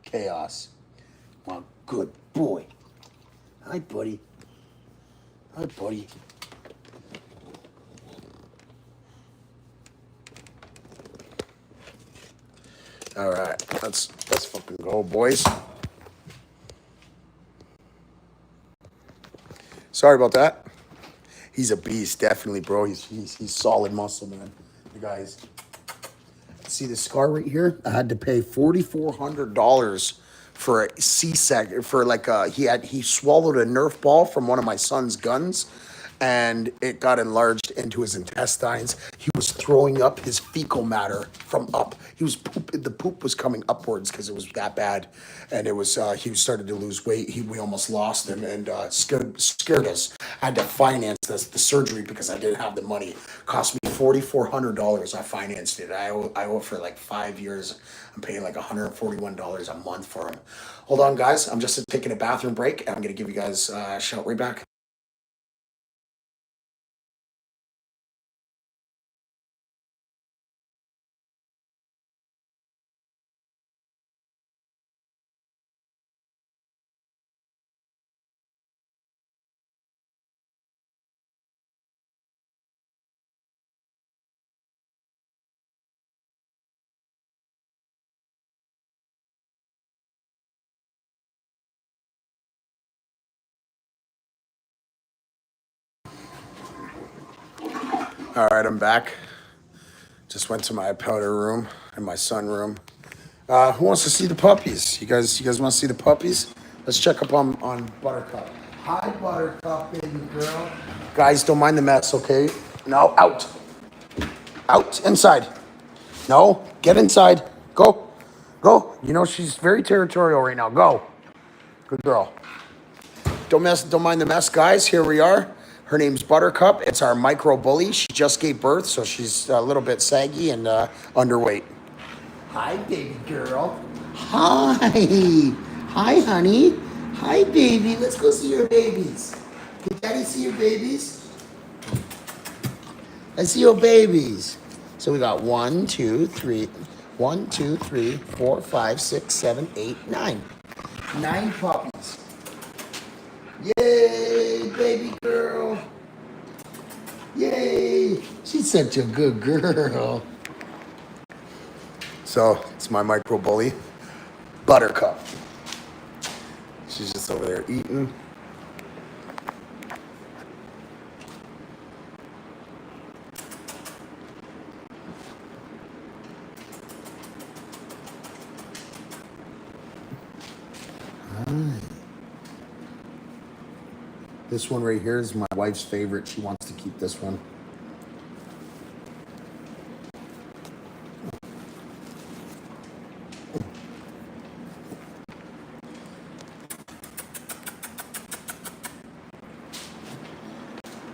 Chaos. My good boy. Hi, buddy. Hi, buddy. All right, let's fucking go, boys. Sorry about that. He's a beast, definitely, bro. He's solid muscle, man. You guys see the scar right here? I had to pay $4,400 for a C-sec for he swallowed a Nerf ball from one of my son's guns, and it got enlarged into his intestines. He was throwing up his fecal matter from up. The poop was coming upwards because it was that bad, and it was he started to lose weight. We almost lost him, and scared us. I had to finance the surgery because I didn't have the money. Cost me $4,400. I financed it. I owe it for like 5 years. I'm paying like $141 a month for him. Hold on, guys. I'm just taking a bathroom break, and I'm gonna give you guys a shout right back. All right, I'm back. Just went to my powder room and my sunroom. Who wants to see the puppies? You guys want to see the puppies? Let's check up on Buttercup. Hi, Buttercup, baby girl. Guys, don't mind the mess, okay? No, out. Out, inside. No, get inside. Go. Go. You know, she's very territorial right now. Go. Good girl. don't mind the mess, guys. Here we are. Her name's Buttercup. It's our micro bully. She just gave birth, so she's a little bit saggy and underweight. Hi, baby girl. Hi. Hi, honey. Hi, baby. Let's go see your babies. Can Daddy see your babies? Let's see your babies. So we got 1, 2, 3, 1, 2, 3, 4, 5, 6, 7, 8, 9. 9 puppies. Yay, baby girl. Yay. She's such a good girl. So it's my micro bully, Buttercup. She's just over there eating. This one right here is my wife's favorite. She wants to keep this one.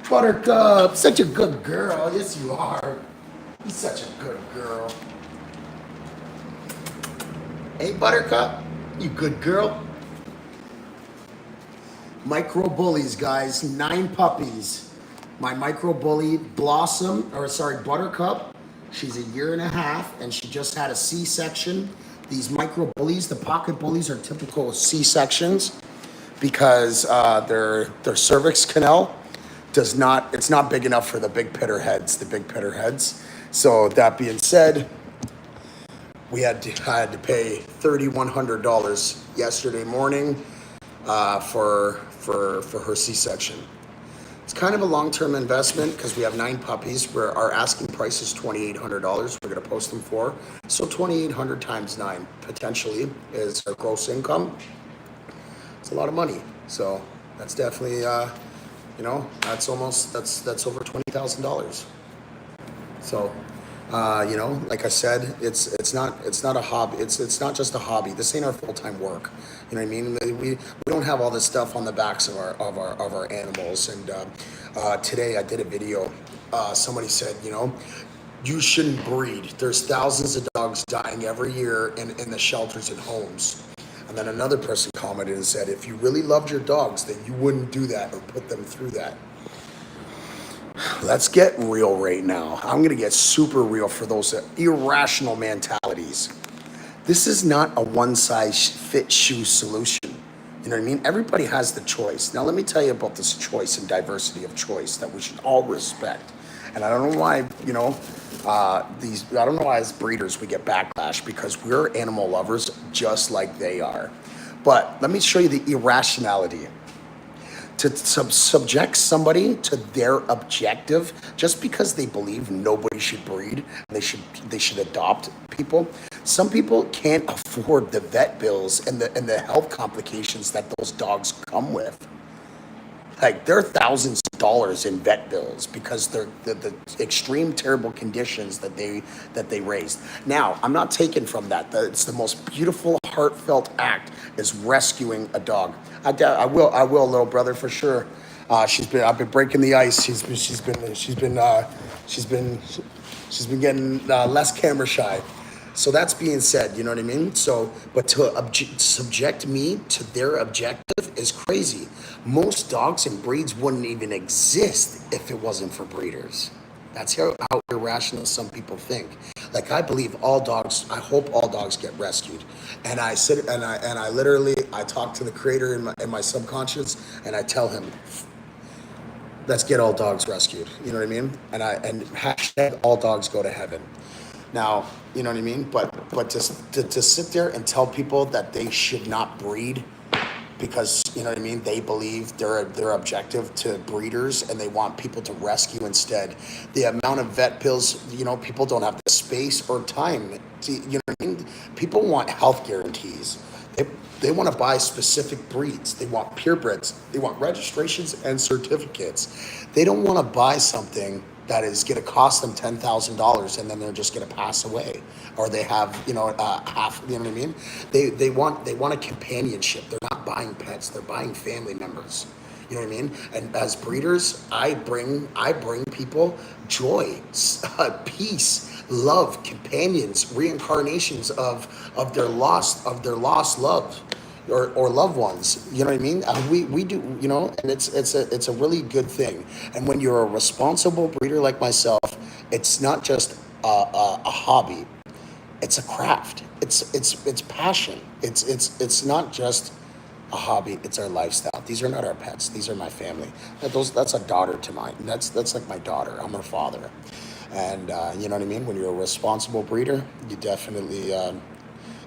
Buttercup, such a good girl. Yes, you are. You're such a good girl. Hey, Buttercup, you good girl. Micro bullies, guys. 9 puppies. My micro bully Buttercup. She's a year and a half, and she just had a C-section. These micro bullies, the pocket bullies, are typical C-sections because their cervix canal it's not big enough for the big pitter heads. So that being said, I had to pay $3,100 yesterday morning for her C-section. It's kind of a long-term investment because we have 9 puppies where our asking price is $2,800. We're going to post them for. So 2,800 times 9 potentially is our gross income. It's a lot of money. So that's definitely, that's over $20,000. So, like I said, it's not a hobby. It's not just a hobby. This ain't our full-time work. You know what I mean? We don't have all this stuff on the backs of our animals. And today I did a video. Somebody said, you shouldn't breed. There's thousands of dogs dying every year in the shelters and homes. And then another person commented and said, if you really loved your dogs, then you wouldn't do that or put them through that. Let's get real right now. I'm going to get super real for those irrational mentalities. This is not a one-size-fits-shoe solution. You know what I mean? Everybody has the choice. Now, let me tell you about this choice and diversity of choice that we should all respect. And I don't know why, I don't know why as breeders we get backlash because we're animal lovers just like they are. But let me show you the irrationality. To subject somebody to their objective just because they believe nobody should breed and they should adopt people. Some people can't afford the vet bills and the health complications that those dogs come with. Like there are thousands of dollars in vet bills because they're the extreme terrible conditions that they raised. Now, I'm not taken from that. It's the most beautiful, heartfelt act is rescuing a dog. I will, little brother, for sure. I've been breaking the ice. She's been getting less camera shy. So that's being said, you know what I mean? So, but to subject me to their objective is crazy. Most dogs and breeds wouldn't even exist if it wasn't for breeders. That's how irrational some people think. Like I believe I hope all dogs get rescued. And I sit and I literally talk to the creator in my subconscious and I tell him, let's get all dogs rescued. You know what I mean? And hashtag all dogs go to heaven. Now, you know what I mean? But to sit there and tell people that they should not breed because, you know what I mean, they believe they're objective to breeders and they want people to rescue instead. The amount of vet bills, people don't have the space or time to, you know what I mean? People want health guarantees. They want to buy specific breeds. They want purebreds. They want registrations and certificates. They don't want to buy something that is going to cost them $10,000, and then they're just going to pass away, or they have, half. You know what I mean? They want a companionship. They're not buying pets. They're buying family members. You know what I mean? And as breeders, I bring people joy, peace, love, companions, reincarnations of their lost love, or loved ones. You know what I mean? We do, and it's a really good thing. And when you're a responsible breeder like myself, it's not just a hobby. It's a craft. It's passion. It's not just a hobby. It's our lifestyle. These are not our pets. These are my family. That's a daughter to mine. That's like my daughter. I'm her father. And you know what I mean? When you're a responsible breeder, you definitely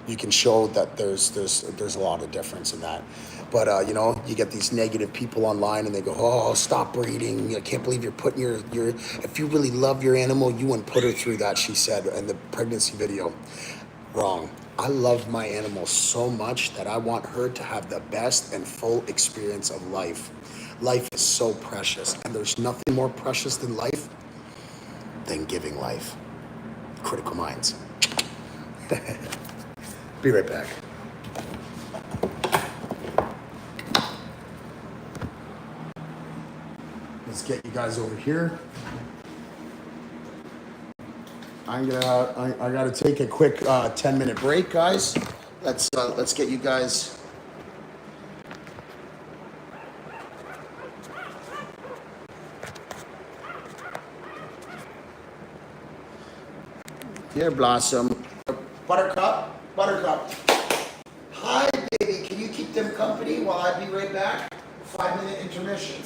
you can show that there's a lot of difference in that. But you get these negative people online, and they go, "Oh, stop breeding! I can't believe you're putting your if you really love your animal, you wouldn't put her through that," she said in the pregnancy video. Wrong. I love my animal so much that I want her to have the best and full experience of life. Life is so precious, and there's nothing more precious than life than giving life. Critical minds. Be right back. Let's get you guys over here. I gotta take a quick 10-minute break, guys. Let's get you guys. Here, Blossom. Buttercup. Hi, baby. Can you keep them company while I be right back? 5-minute intermission.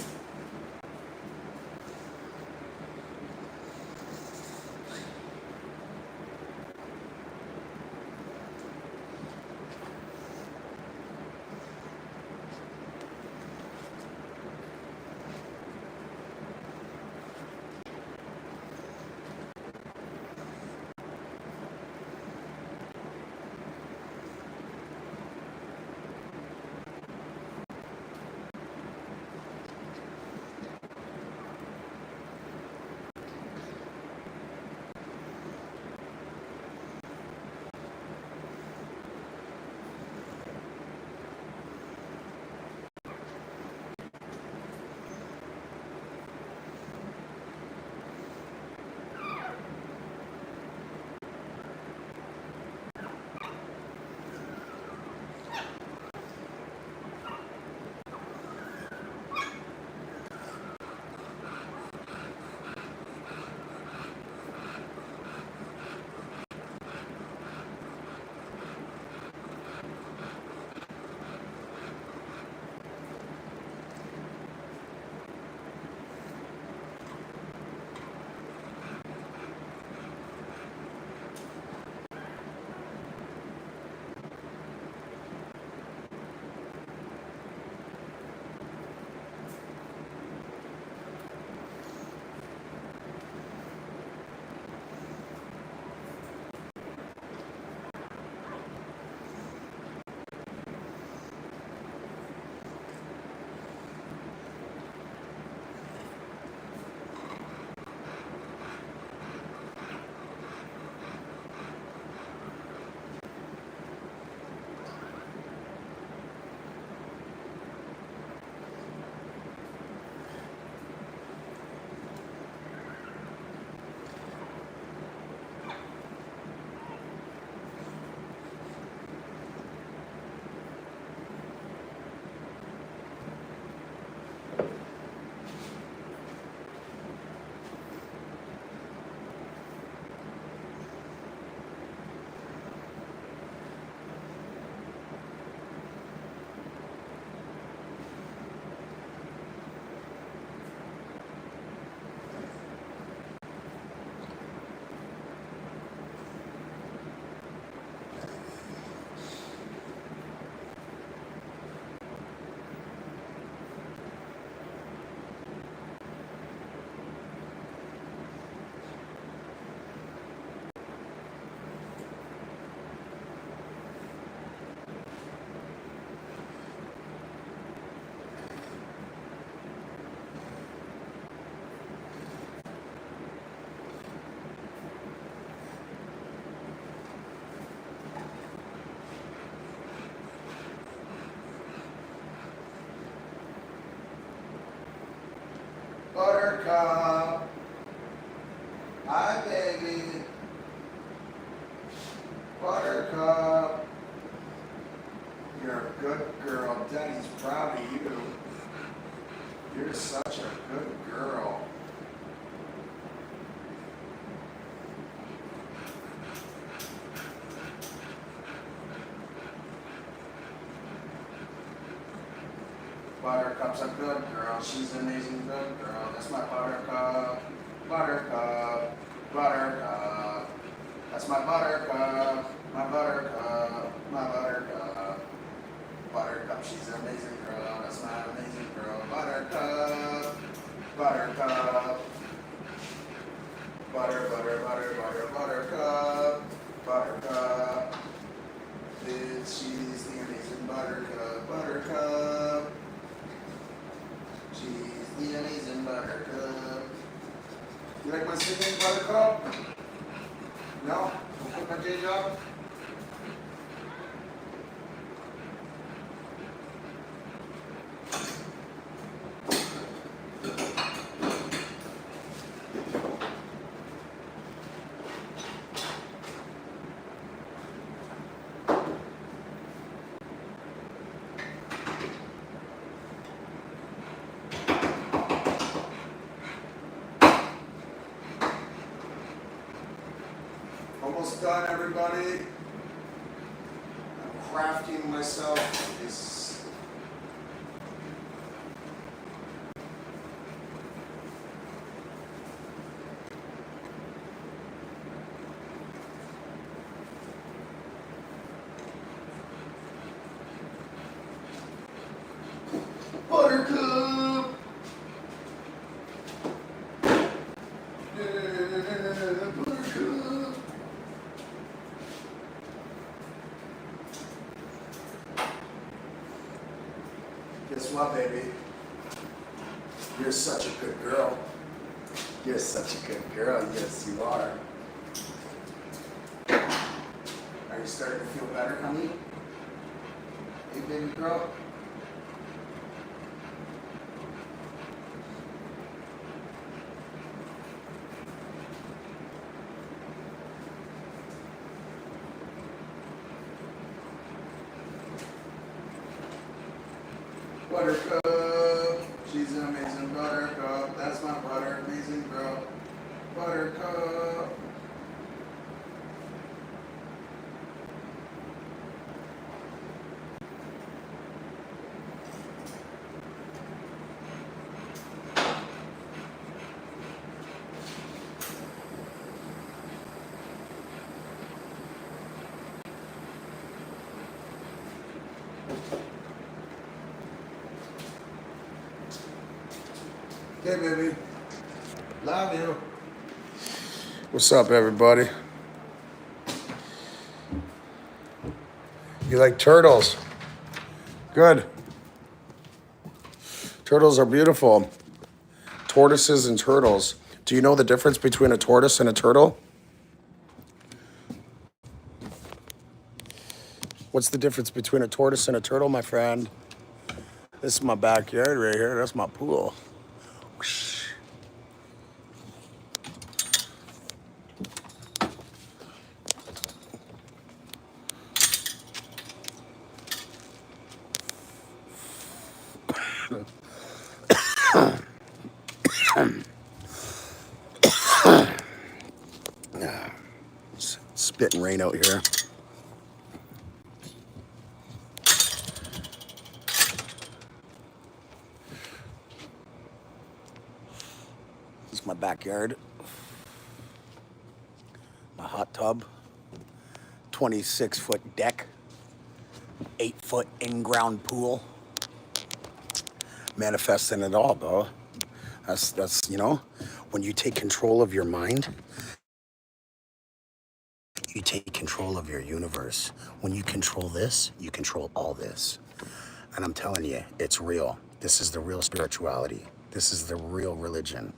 Buttercup's a good girl. She's an amazing good girl. That's my Buttercup. Buttercup. Buttercup. That's my Buttercup. My Buttercup. My Buttercup. Buttercup, she's an amazing girl. That's my amazing girl. Buttercup. Buttercup. Buttercup. Buttercup. She's the amazing Buttercup. Buttercup. She's the amazing Buttercup. You like my singing, Buttercup? No? Don't quit my day job? Almost done, everybody. I'm crafting myself this Buttercup. Buttercup. Guess what, baby? You're such a good girl. You're such a good girl. Yes, you are. Are you starting to feel better, honey? Hey, baby girl. Buttercup, she's an amazing Buttercup. That's my butter, amazing girl. Buttercup. Hey, baby. Love you. What's up, everybody? You like turtles? Good. Turtles are beautiful. Tortoises and turtles. Do you know the difference between a tortoise and a turtle? What's the difference between a tortoise and a turtle, my friend? This is my backyard right here. That's my pool. Spitting rain out here. This is my backyard. My hot tub. 26-foot deck. 8-foot in-ground pool. Manifesting it all, bro. That's you know, when you take control of your mind, you take control of your universe. When you control this, you control all this. And I'm telling you, it's real. This is the real spirituality. This is the real religion.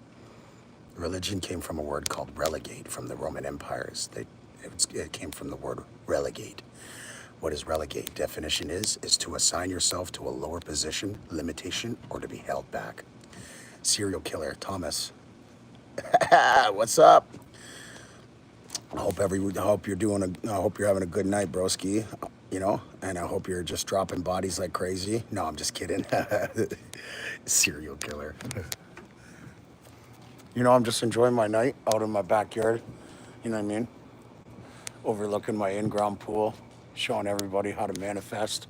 Religion came from a word called relegate from the Roman empires. It came from the word relegate. What is relegate? Definition is to assign yourself to a lower position, limitation, or to be held back. Serial killer, Thomas. What's up? I hope you're having a good night, broski. You know, and I hope you're just dropping bodies like crazy. No, I'm just kidding. Serial killer. You know, I'm just enjoying my night out in my backyard. You know what I mean? Overlooking my in-ground pool, showing everybody how to manifest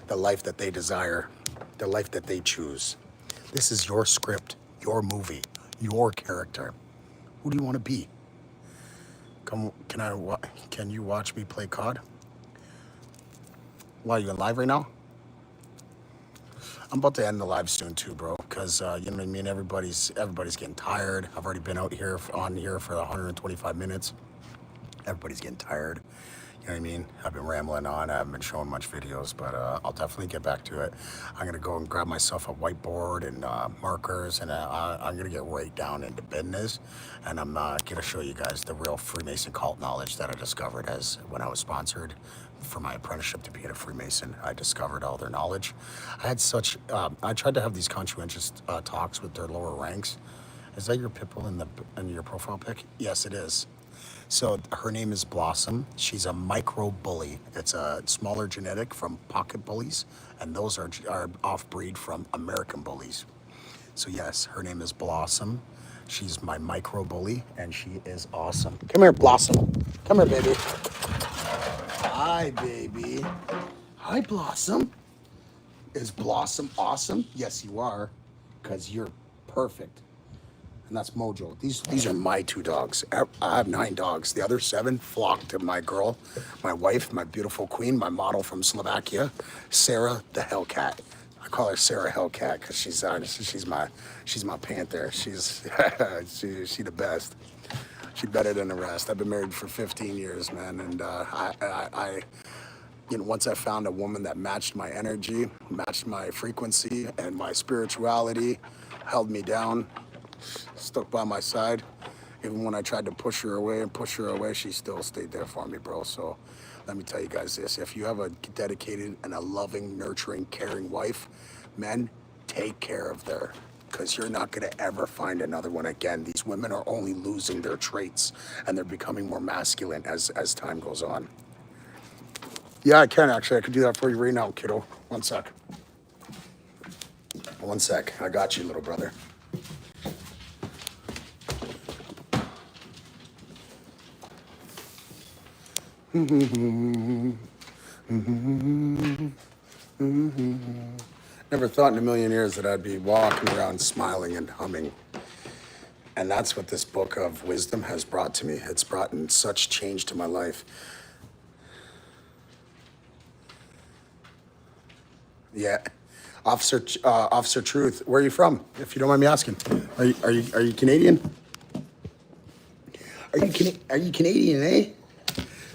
the life that they desire. the life that they choose. This is your script, your movie, your character. Who do you want to be? Can you watch me play COD? Why, are you live right now? I'm about to end the live soon too, bro, because you know what I mean. Everybody's getting tired. I've already been out here on here for 125 minutes. Everybody's getting tired. You know what I mean? I've been rambling on. I haven't been showing much videos, but I'll definitely get back to it. I'm gonna go and grab myself a whiteboard and markers, and I'm gonna get right down into business. And I'm gonna show you guys the real Freemason cult knowledge that I discovered as when I was sponsored for my apprenticeship to be a Freemason. I discovered all their knowledge. I had such. I tried to have these conscientious talks with their lower ranks. Is that your pitbull in your profile pic? Yes, it is. So her name is Blossom. She's a micro bully. It's a smaller genetic from pocket bullies, and those are off-breed from American bullies. So yes, her name is Blossom. She's my micro bully, and she is awesome. Come here, Blossom. Come here, baby. Hi, baby. Hi, Blossom. Is Blossom awesome? Yes, you are, because you're perfect. And that's Mojo. These are my 2 dogs. I have 9 dogs. The other 7 flock to my girl, my wife, my beautiful queen, my model from Slovakia, Sarah the Hellcat. I call her Sarah Hellcat because she's my panther. She's she the best. She better than the rest. I've been married for 15 years, man, and I you know, once I found a woman that matched my energy, matched my frequency and my spirituality, held me down, stuck by my side. Even when I tried to push her away, she still stayed there for me, bro. So let me tell you guys this. If you have a dedicated and a loving, nurturing, caring wife, men, take care of her, because you're not going to ever find another one again. These women are only losing their traits, and they're becoming more masculine as time goes on. Yeah, I can actually. I could do that for you right now, kiddo. One sec. One sec. I got you, little brother. Never thought in a million years that I'd be walking around smiling and humming. And that's what this book of wisdom has brought to me. It's brought in such change to my life. Yeah. Officer Truth, where are you from? If you don't mind me asking. Are you Canadian? Are you Canadian, eh?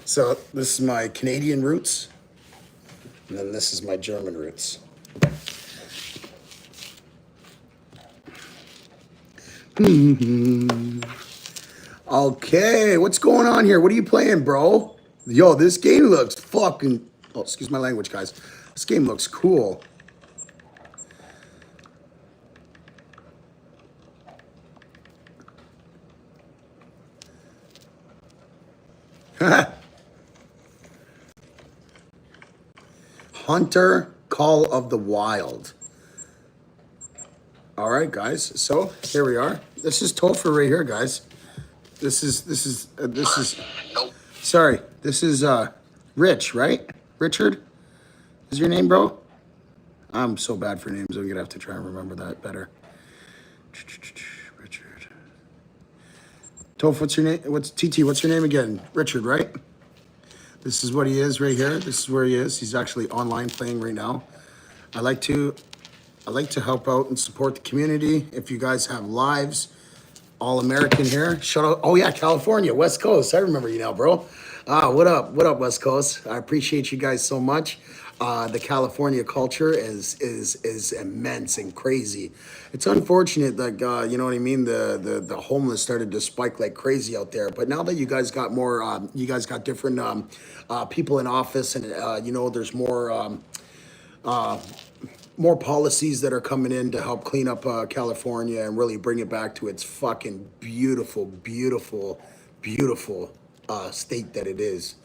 So this is my Canadian roots, and then this is my German roots. Okay, what's going on here? What are you playing, bro? Yo, this game looks fucking... Oh, excuse my language, guys. This game looks cool. Hunter Call of the Wild. All right, guys. So here we are. This is Topher right here, guys. This is sorry. This is Rich, right? Richard is your name, bro? I'm so bad for names. I'm gonna have to try and remember that better. Richard. Toph, what's your name? What's TT? What's your name again? Richard, right? This is what he is right here. This is where he is. He's actually online playing right now. I like to help out and support the community. If you guys have lives, all American here. Shout out. Oh yeah, California, West Coast. I remember you now, bro. What up? What up, West Coast? I appreciate you guys so much. The California culture is immense and crazy. It's unfortunate that you know what I mean. The homeless started to spike like crazy out there. But now that you guys got more, you guys got different people in office, and you know there's more policies that are coming in to help clean up California and really bring it back to its fucking beautiful, beautiful, beautiful state that it is.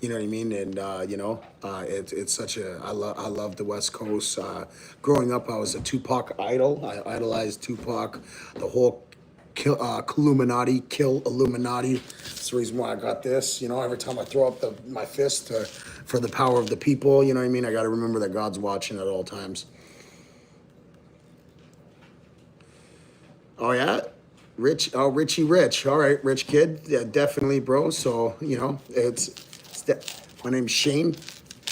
You know what I mean? And you know, it's such a I love the West Coast. Growing up, I was a Tupac idol. I idolized Tupac. The whole kill Illuminati. That's the reason why I got this. You know, every time I throw up my fist for the power of the people, you know what I mean? I got to remember that God's watching at all times. Oh yeah, Rich. Oh, Richie Rich. All right, rich kid. Yeah, definitely, bro. So my name's Shane.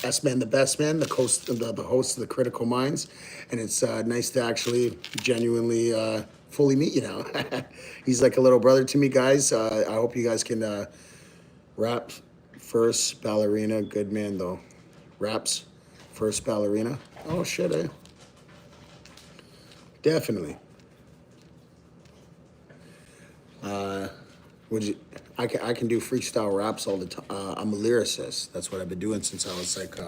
S man, the best man, the host of the Critical Minds, and it's nice to actually genuinely fully meet you now. He's like a little brother to me, guys. I hope you guys can rap first ballerina. Good man though. Raps first ballerina. Oh shit, eh? Definitely. Would you? I can do freestyle raps all the time. I'm a lyricist. That's what I've been doing since I was like.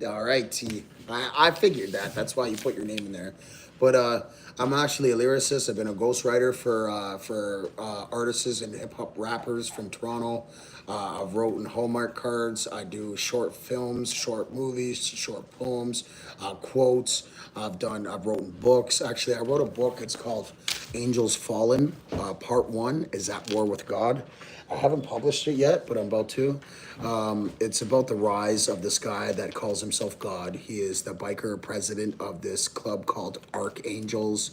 All right, T. I figured that. That's why you put your name in there. But I'm actually a lyricist. I've been a ghostwriter for artists and hip hop rappers from Toronto. I've written Hallmark cards. I do short films, short movies, short poems, quotes. I've written books. Actually, I wrote a book. It's called Angels Fallen. Part one is At War with God. I haven't published it yet, but I'm about to. It's about the rise of this guy that calls himself God. He is the biker president of this club called Archangels.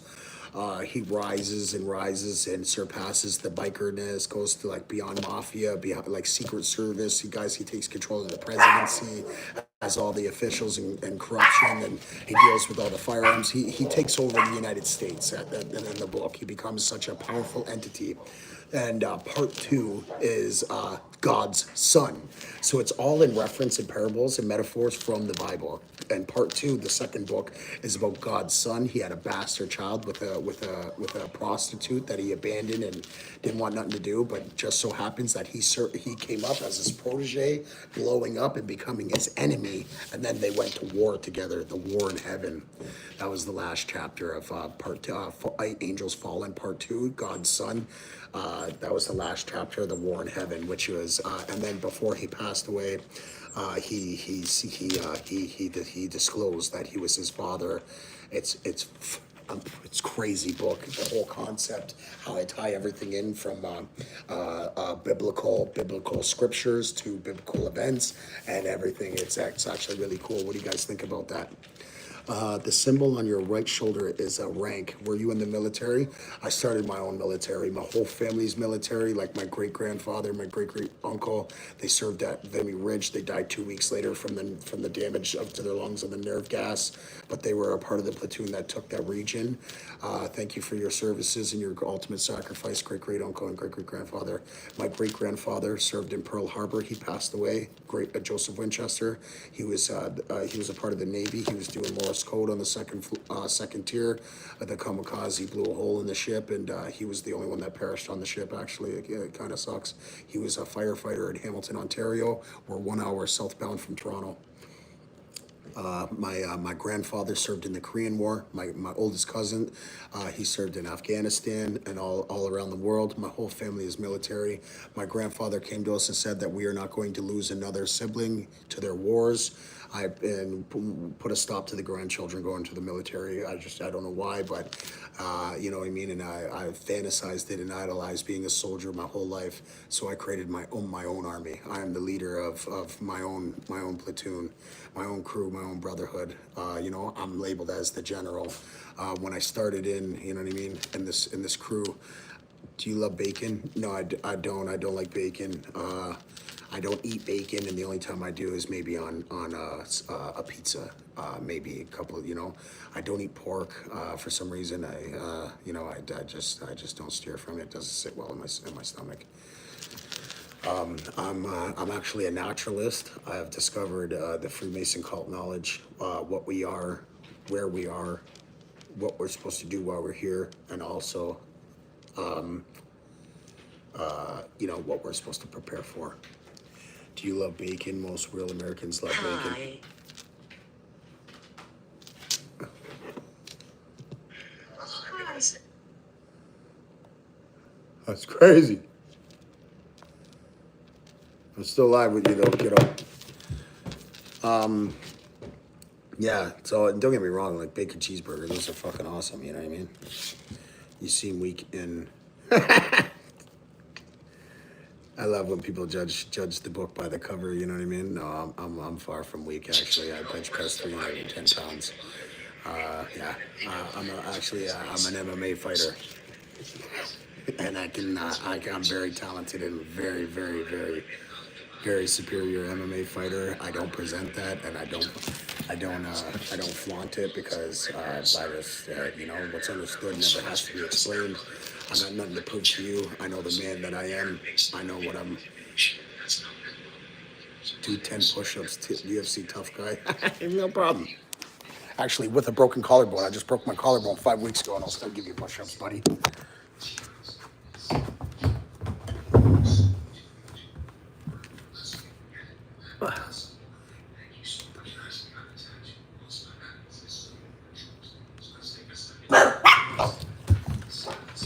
He rises and rises and surpasses the bikerness, goes to like beyond mafia, beyond like Secret Service. He takes control of the presidency, has all the officials and corruption, and he deals with all the firearms. He takes over the United States in the book. He becomes such a powerful entity. And part two is God's son. So it's all in reference and parables and metaphors from the Bible. And part two, the second book, is about God's son. He had a bastard child with a prostitute that he abandoned and didn't want nothing to do. But just so happens that he came up as his protege, blowing up and becoming his enemy. And then they went to war together, the war in heaven. That was the last chapter of part two, Angels Fallen, part two, God's son. That was the last chapter of the War in Heaven, which was, and then before he passed away, he disclosed that he was his father. It's crazy book. The whole concept, how I tie everything in from biblical scriptures to biblical events and everything. It's actually really cool. What do you guys think about that? The symbol on your right shoulder is a rank. Were you in the military? I started my own military. My whole family's military, like my great-grandfather, my great-great-uncle, they served at Vimy Ridge. They died 2 weeks later from the damage up to their lungs of the nerve gas, but they were a part of the platoon that took that region. Thank you for your services and your ultimate sacrifice, great-great-uncle and great-great-grandfather. My great-grandfather served in Pearl Harbor. He passed away. Joseph Winchester. He was a part of the Navy. He was doing Morse code on the second tier. The kamikaze blew a hole in the ship, and he was the only one that perished on the ship. Actually, it kind of sucks. He was a firefighter in Hamilton, Ontario. We're 1 hour southbound from Toronto. My grandfather served in the Korean War. My oldest cousin, he served in Afghanistan and all around the world. My whole family is military. My grandfather came to us and said that we are not going to lose another sibling to their wars. And put a stop to the grandchildren going to the military. I don't know why, but you know what I mean. And I fantasized it and idolized being a soldier my whole life. So I created my own army. I am the leader of my own platoon, my own crew, my own brotherhood. I'm labeled as the general. When I started you know what I mean, in this crew. Do you love bacon? No, I don't. I don't like bacon. I don't eat bacon, and the only time I do is maybe on a pizza, maybe a couple of, I don't eat pork for some reason. I just don't steer from it. It doesn't sit well in my stomach. I'm actually a naturalist. I have discovered the Freemason cult knowledge, what we are, where we are, what we're supposed to do while we're here, and also, what we're supposed to prepare for. Do you love bacon? Most real Americans love bacon. That's crazy. I'm still live with you though, kiddo. Yeah, so don't get me wrong, like bacon cheeseburgers, those are fucking awesome, you know what I mean? You seem weak in I love when people judge the book by the cover. You know what I mean? No, I'm far from weak. Actually, I bench press 310 pounds. I'm an MMA fighter, and I'm very talented and very superior MMA fighter. I don't present that, and I don't flaunt it because what's understood never has to be explained. I got nothing to prove to you. I know the man that I am. I know what I'm. Do 10 push-ups, UFC tough guy. No problem. Actually, with a broken collarbone, I just broke my collarbone 5 weeks ago, and I'll still give you push-ups, buddy.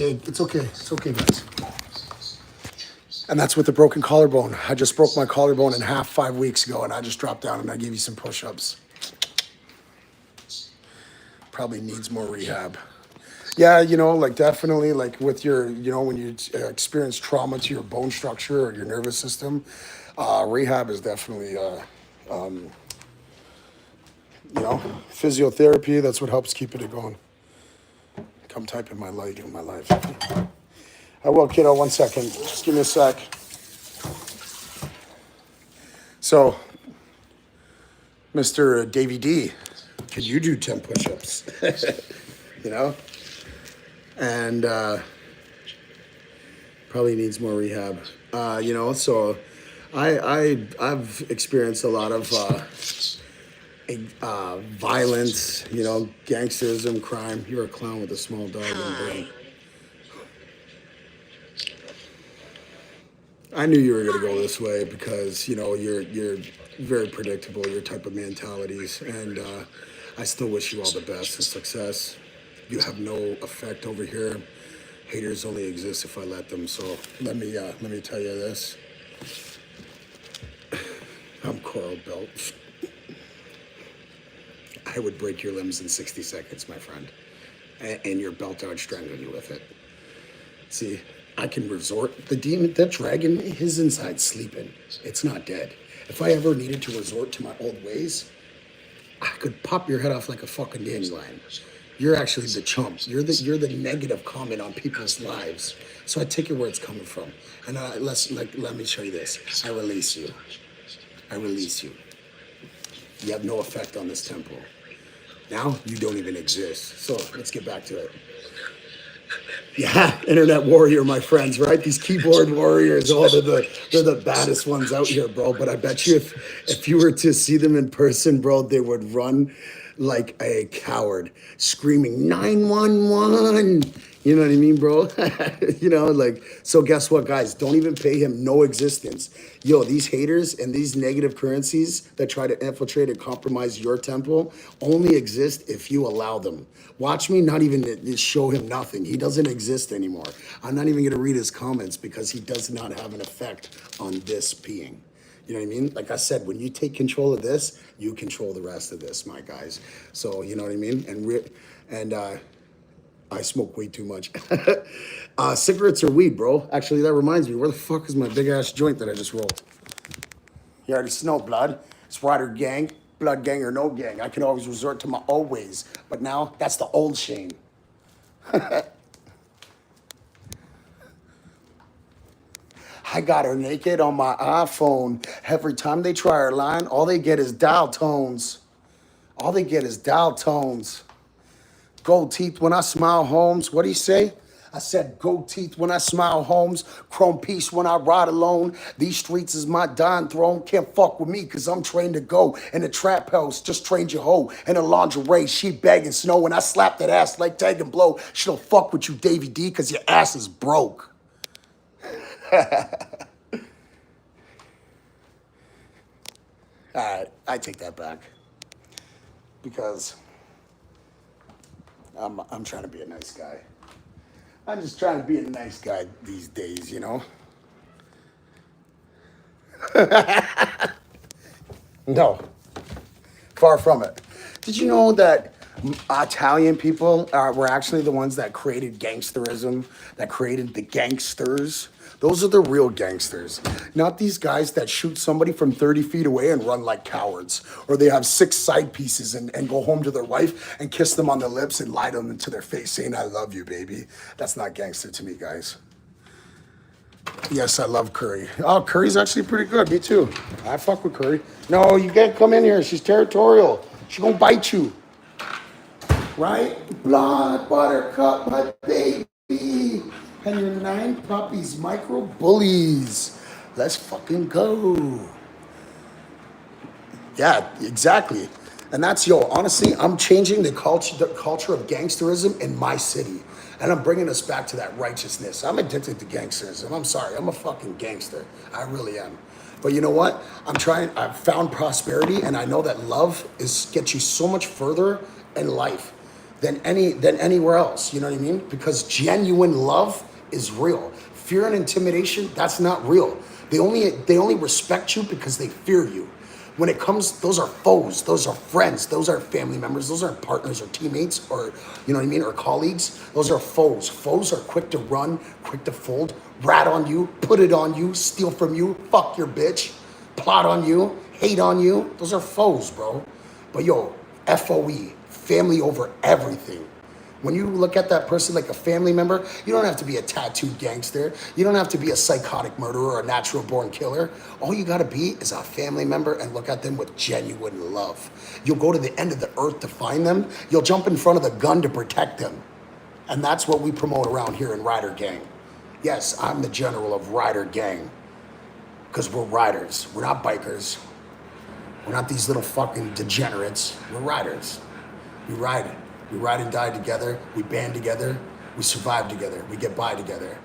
Okay, it's okay. It's okay, guys. And that's with the broken collarbone. I just broke my collarbone in half 5 weeks ago, and I just dropped down and I gave you some push-ups. Probably needs more rehab. Yeah, like definitely, like with your, when you experience trauma to your bone structure or your nervous system, rehab is definitely, physiotherapy. That's what helps keep it going. Come type in my life. I will, kiddo. 1 second. Just give me a sec. So, Mr. Davey D, could you do 10 push-ups? And probably needs more rehab. So I've experienced a lot of violence, gangsterism, crime. You're a clown with a small dog and brain. I knew you were gonna go this way because you're very predictable, your type of mentalities, and I still wish you all the best and success. You have no effect over here. Haters only exist if I let them. So let me tell you this. I'm Coral Belt. I would break your limbs in 60 seconds, my friend, and your belt I would strangle you with it. See, I can resort. The demon, that dragon, his inside sleeping. It's not dead. If I ever needed to resort to my old ways, I could pop your head off like a fucking dandelion. You're actually the chump. You're the negative comment on people's lives. So I take it where it's coming from. And let me show you this. I release you. I release you. You have no effect on this temple. Now you don't even exist. So let's get back to it. Yeah, internet warrior, my friends, right? These keyboard warriors, they're the baddest ones out here, bro. But I bet you if you were to see them in person, bro, they would run like a coward, screaming 911. You know what I mean, bro? So guess what, guys? Don't even pay him no existence. Yo, these haters and these negative currencies that try to infiltrate and compromise your temple only exist if you allow them. Watch me not even show him nothing. He doesn't exist anymore. I'm not even going to read his comments because he does not have an effect on this being. You know what I mean? Like I said, when you take control of this, you control the rest of this, my guys. So, you know what I mean? And I smoke way too much. Cigarettes or weed, bro? Actually, that reminds me, where the fuck is my big-ass joint that I just rolled? You already know, blood. It's Rider gang, blood gang or no gang. I can always resort to my old ways. But now, that's the old Shane. I got her naked on my iPhone. Every time they try her line, all they get is dial tones. All they get is dial tones. Gold teeth when I smile, Holmes. What do you say? I said gold teeth when I smile, Holmes. Chrome piece when I ride alone. These streets is my dying throne. Can't fuck with me cause I'm trained to go. In the trap house, just trained your hoe. In a lingerie, she bagging snow. When I slap that ass like tag and blow. She don't fuck with you, Davey D, cause your ass is broke. Alright, I take that back. Because I'm trying to be a nice guy. I'm just trying to be a nice guy these days, you know? No. Far from it. Did you know that Italian people were actually the ones that created gangsterism, that created the gangsters. Those are the real gangsters, not these guys that shoot somebody from 30 feet away and run like cowards, or they have 6 side pieces and go home to their wife and kiss them on the lips and lie to them into their face saying, I love you, baby. That's not gangster to me, guys. Yes, I love Curry. Oh, Curry's actually pretty good. Me too. I fuck with Curry. No, you can't come in here. She's territorial. She gonna bite you. Right? Blonde buttercup, my baby. And your 9 puppies, micro bullies. Let's fucking go. Yeah, exactly. And that's, honestly, I'm changing the culture of gangsterism in my city. And I'm bringing us back to that righteousness. I'm addicted to gangsterism. I'm sorry. I'm a fucking gangster. I really am. But you know what? I've found prosperity, and I know that love gets you so much further in life than anywhere else. You know what I mean? Because genuine love is real. Fear and intimidation, that's not real. They only respect you because they fear you. When it comes, those are foes, those are friends, those are family members, those are partners or teammates or, you know what I mean, or colleagues. Those are foes. Foes are quick to run, quick to fold, rat on you, put it on you, steal from you, fuck your bitch, plot on you, hate on you. Those are foes, bro. But FOE, family over everything. When you look at that person like a family member, you don't have to be a tattooed gangster. You don't have to be a psychotic murderer or a natural born killer. All you gotta be is a family member and look at them with genuine love. You'll go to the end of the earth to find them. You'll jump in front of the gun to protect them. And that's what we promote around here in Rider Gang. Yes, I'm the general of Rider Gang. Because we're riders. We're not bikers. We're not these little fucking degenerates. We're riders. We ride it. We ride and die together. We band together. We survive together. We get by together.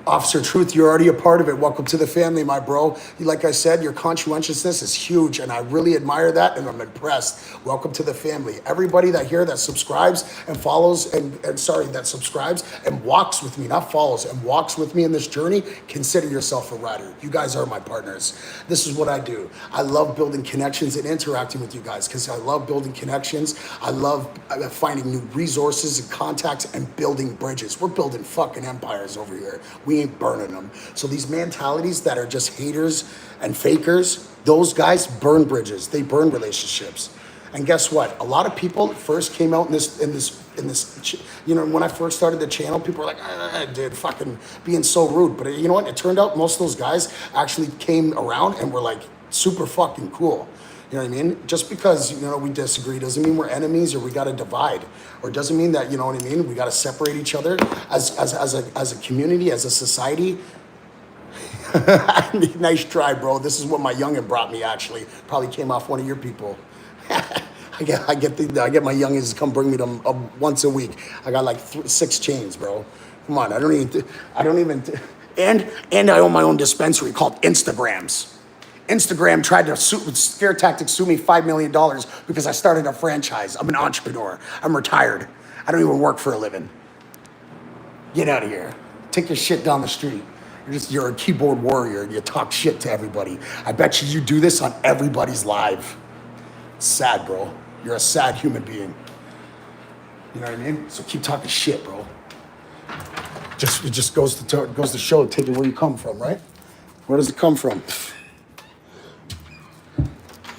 Officer Truth, you're already a part of it. Welcome to the family, my bro. Like I said, your conscientiousness is huge, and I really admire that, and I'm impressed. Welcome to the family. Everybody that subscribes and follows, that subscribes and walks with me, not follows, and walks with me in this journey, consider yourself a rider. You guys are my partners. This is what I do. I love building connections and interacting with you guys because I love building connections. I love finding new resources and contacts and building bridges. We're building fucking empires over here. We ain't burning them. So these mentalities that are just haters and fakers, those guys burn bridges. They burn relationships. And guess what? A lot of people first came out in this. When I first started the channel, people were like, dude, fucking being so rude. But you know what? It turned out most of those guys actually came around and were like super fucking cool. You know what I mean? Just because, we disagree doesn't mean we're enemies or we got to divide, or doesn't mean that, you know what I mean? We got to separate each other as a community, as a society. Nice try, bro. This is what my youngin brought me, actually. Probably came off one of your people. I get my youngins to come bring me them once a week. I got like 6 chains, bro. Come on, I don't even, and I own my own dispensary called Instagrams. Instagram tried to scare tactics sue me $5 million because I started a franchise. I'm an entrepreneur. I'm retired. I don't even work for a living. Get out of here. Take your shit down the street. You're a keyboard warrior and you talk shit to everybody. I bet you do this on everybody's live. It's sad, bro. You're a sad human being. You know what I mean? So keep talking shit, bro. It just goes to show, take it where you come from, right? Where does it come from?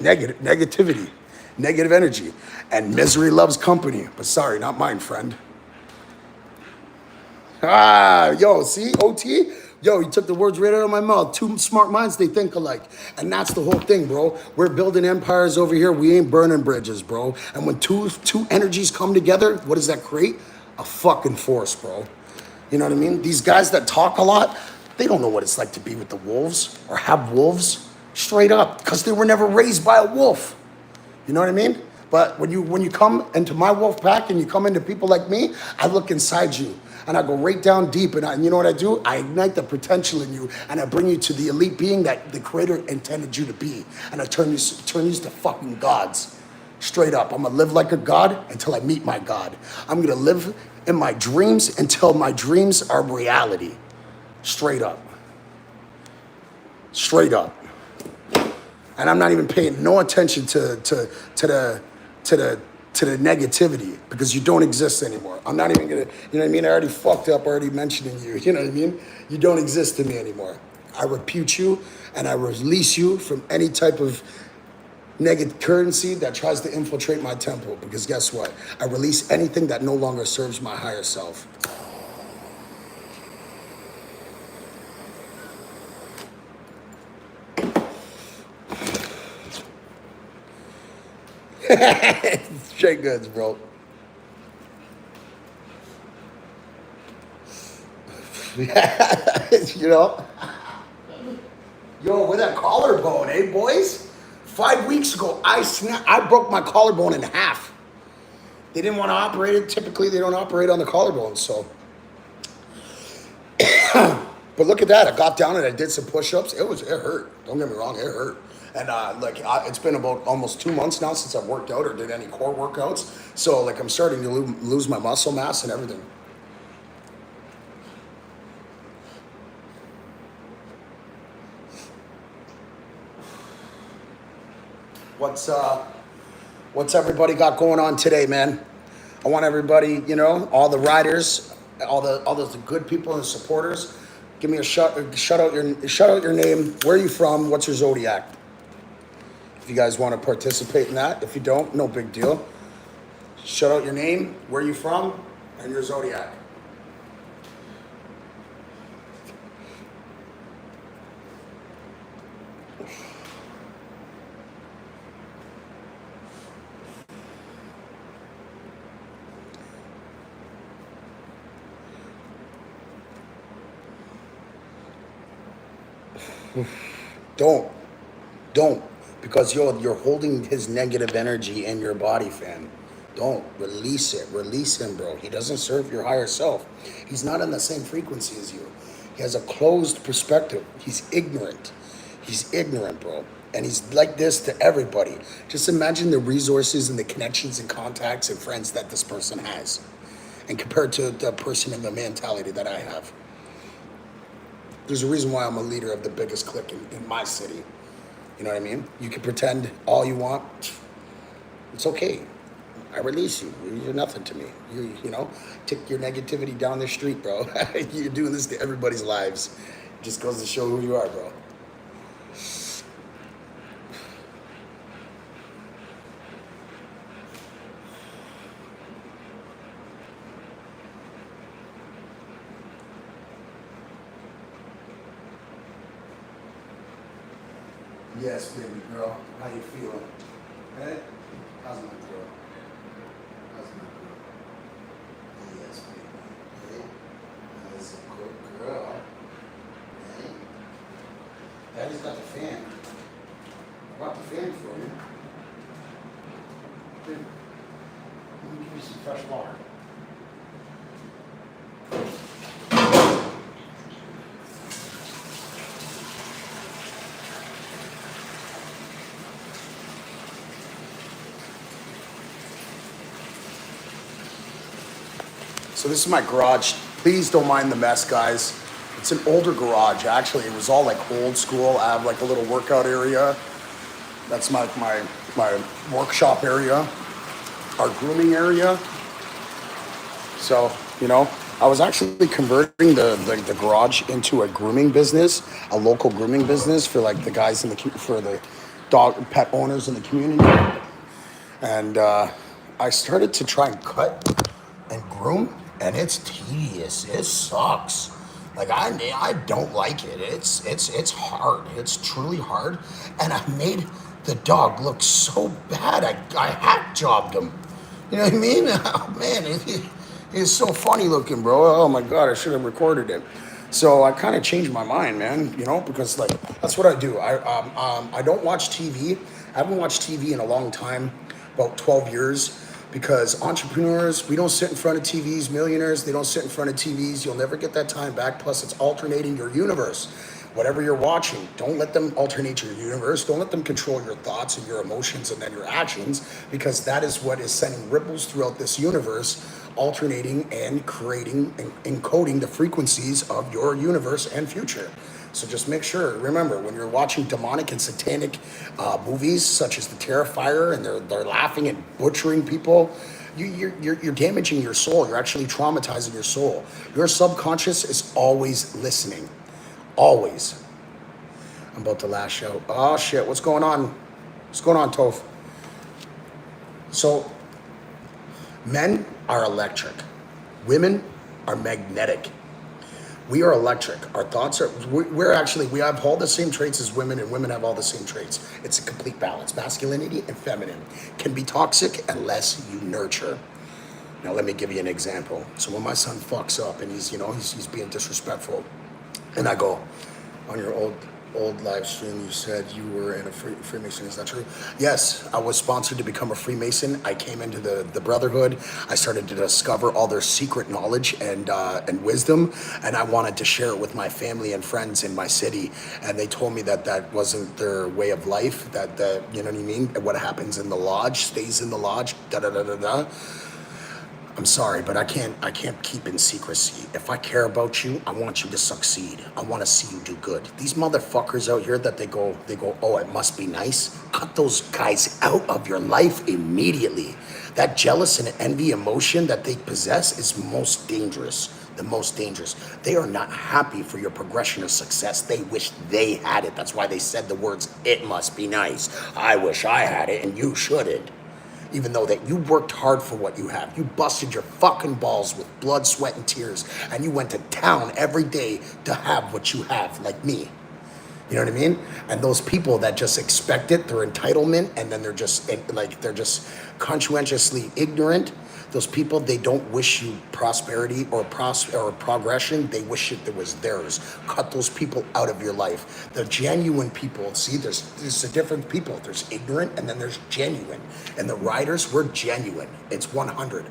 Negativity, negative energy, and misery loves company. But sorry, not mine, friend. See, OT? You took the words right out of my mouth. 2 smart minds, they think alike. And that's the whole thing, bro. We're building empires over here. We ain't burning bridges, bro. And when two energies come together, what does that create? A fucking force, bro. You know what I mean? These guys that talk a lot, they don't know what it's like to be with the wolves or have wolves. Straight up, because they were never raised by a wolf. You know what I mean? But when you come into my wolf pack and you come into people like me, I look inside you and I go right down deep and you know what I do? I ignite the potential in you and I bring you to the elite being that the creator intended you to be. And I turn you to fucking gods. Straight up, I'm gonna live like a god until I meet my God. I'm gonna live in my dreams until my dreams are reality. Straight up. Straight up. And I'm not even paying no attention to the to the negativity because you don't exist anymore. I'm not even gonna, you know what I mean? I already fucked up already mentioning you, you know what I mean? You don't exist to me anymore. I repute you and I release you from any type of negative currency that tries to infiltrate my temple because guess what? I release anything that no longer serves my higher self. Straight goods, bro. You know? Yo, with that collarbone, eh, boys? 5 weeks ago, I broke my collarbone in half. They didn't want to operate it. Typically, they don't operate on the collarbone, so. But look at that. I got down and I did some push-ups. It hurt. Don't get me wrong, it hurt. And it's been about almost 2 months now since I've worked out or did any core workouts. So like I'm starting to lose my muscle mass and everything. What's everybody got going on today, man? I want everybody, you know, all the riders, all those good people and supporters. Give me a shout out your name. Where are you from? What's your zodiac? If you guys want to participate in that. If you don't, no big deal. Shout out your name, where are you from, and your zodiac. Don't. Don't. Because you're holding his negative energy in your body, fam. Don't. Release it. Release him, bro. He doesn't serve your higher self. He's not in the same frequency as you. He has a closed perspective. He's ignorant. He's ignorant, bro. And he's like this to everybody. Just imagine the resources and the connections and contacts and friends that this person has. And compared to the person and the mentality that I have. There's a reason why I'm a leader of the biggest clique in my city. You know what I mean? You can pretend all you want. It's okay. I release you. You're nothing to me. You know, take your negativity down the street, bro. You're doing this to everybody's lives. It just goes to show who you are, bro. Yes, baby girl. How you feeling? Hey? How's my girl? How's my girl? Yes, baby. Hey? That's a good girl. Hey? Daddy's got the fan. I brought the fan for you. Here. Let me give you some fresh water. So this is my garage. Please don't mind the mess, guys. It's an older garage. Actually, it was all like old school. I have like a little workout area. That's my workshop area, our grooming area. So, you know, I was actually converting the garage into a grooming business, a local grooming business for like the guys for the dog pet owners in the community. And I started to try and cut and groom, and it's tedious. It sucks. Like I don't like it. It's hard. It's truly hard. And I made the dog look so bad. I hack jobbed him. You know what I mean? Oh man, he's so funny looking, bro. Oh my god, I should have recorded it. So I kind of changed my mind, man. You know, because like that's what I do. I don't watch TV. I haven't watched TV in a long time, about 12 years. Because entrepreneurs, we don't sit in front of TVs. Millionaires, they don't sit in front of TVs. You'll never get that time back. Plus, it's alternating your universe. Whatever you're watching, don't let them alternate your universe. Don't let them control your thoughts and your emotions and then your actions, because that is what is sending ripples throughout this universe alternating and creating and encoding the frequencies of your universe and future. So just make sure, remember, when you're watching demonic and satanic movies such as The Terrifier, and they're laughing and butchering people, you're damaging your soul. You're actually traumatizing your soul. Your subconscious is always listening. Always. I'm about to lash out. Oh shit, what's going on? What's going on, Toph? So, men are electric. Women are magnetic. We are electric. Our thoughts are, we have all the same traits as women, and women have all the same traits. It's a complete balance. Masculinity and feminine can be toxic unless you nurture. Now, let me give you an example. So when my son fucks up and he's being disrespectful, and I go, on your old live stream, you said you were in a Freemason. Is that true? Yes, I was sponsored to become a Freemason. I came into the Brotherhood. I started to discover all their secret knowledge and wisdom, and I wanted to share it with my family and friends in my city. And they told me that wasn't their way of life. That you know what I mean? What happens in the lodge stays in the lodge. Da da da da da. I'm sorry, but I can't keep in secrecy. If I care about you, I want you to succeed. I want to see you do good. These motherfuckers out here that they go, oh, it must be nice. Cut those guys out of your life immediately. That jealous and envy emotion that they possess is most dangerous. The most dangerous. They are not happy for your progression of success. They wish they had it. That's why they said the words, it must be nice. I wish I had it and you shouldn't. Even though that you worked hard for what you have. You busted your fucking balls with blood, sweat, and tears. And you went to town every day to have what you have, like me. You know what I mean? And those people that just expect it, their entitlement, and then they're just conscientiously ignorant. Those people, they don't wish you prosperity or progression. They wish it was theirs. Cut those people out of your life. The genuine people, see, there's a different people. There's ignorant and then there's genuine. And the riders, we're genuine. It's 100.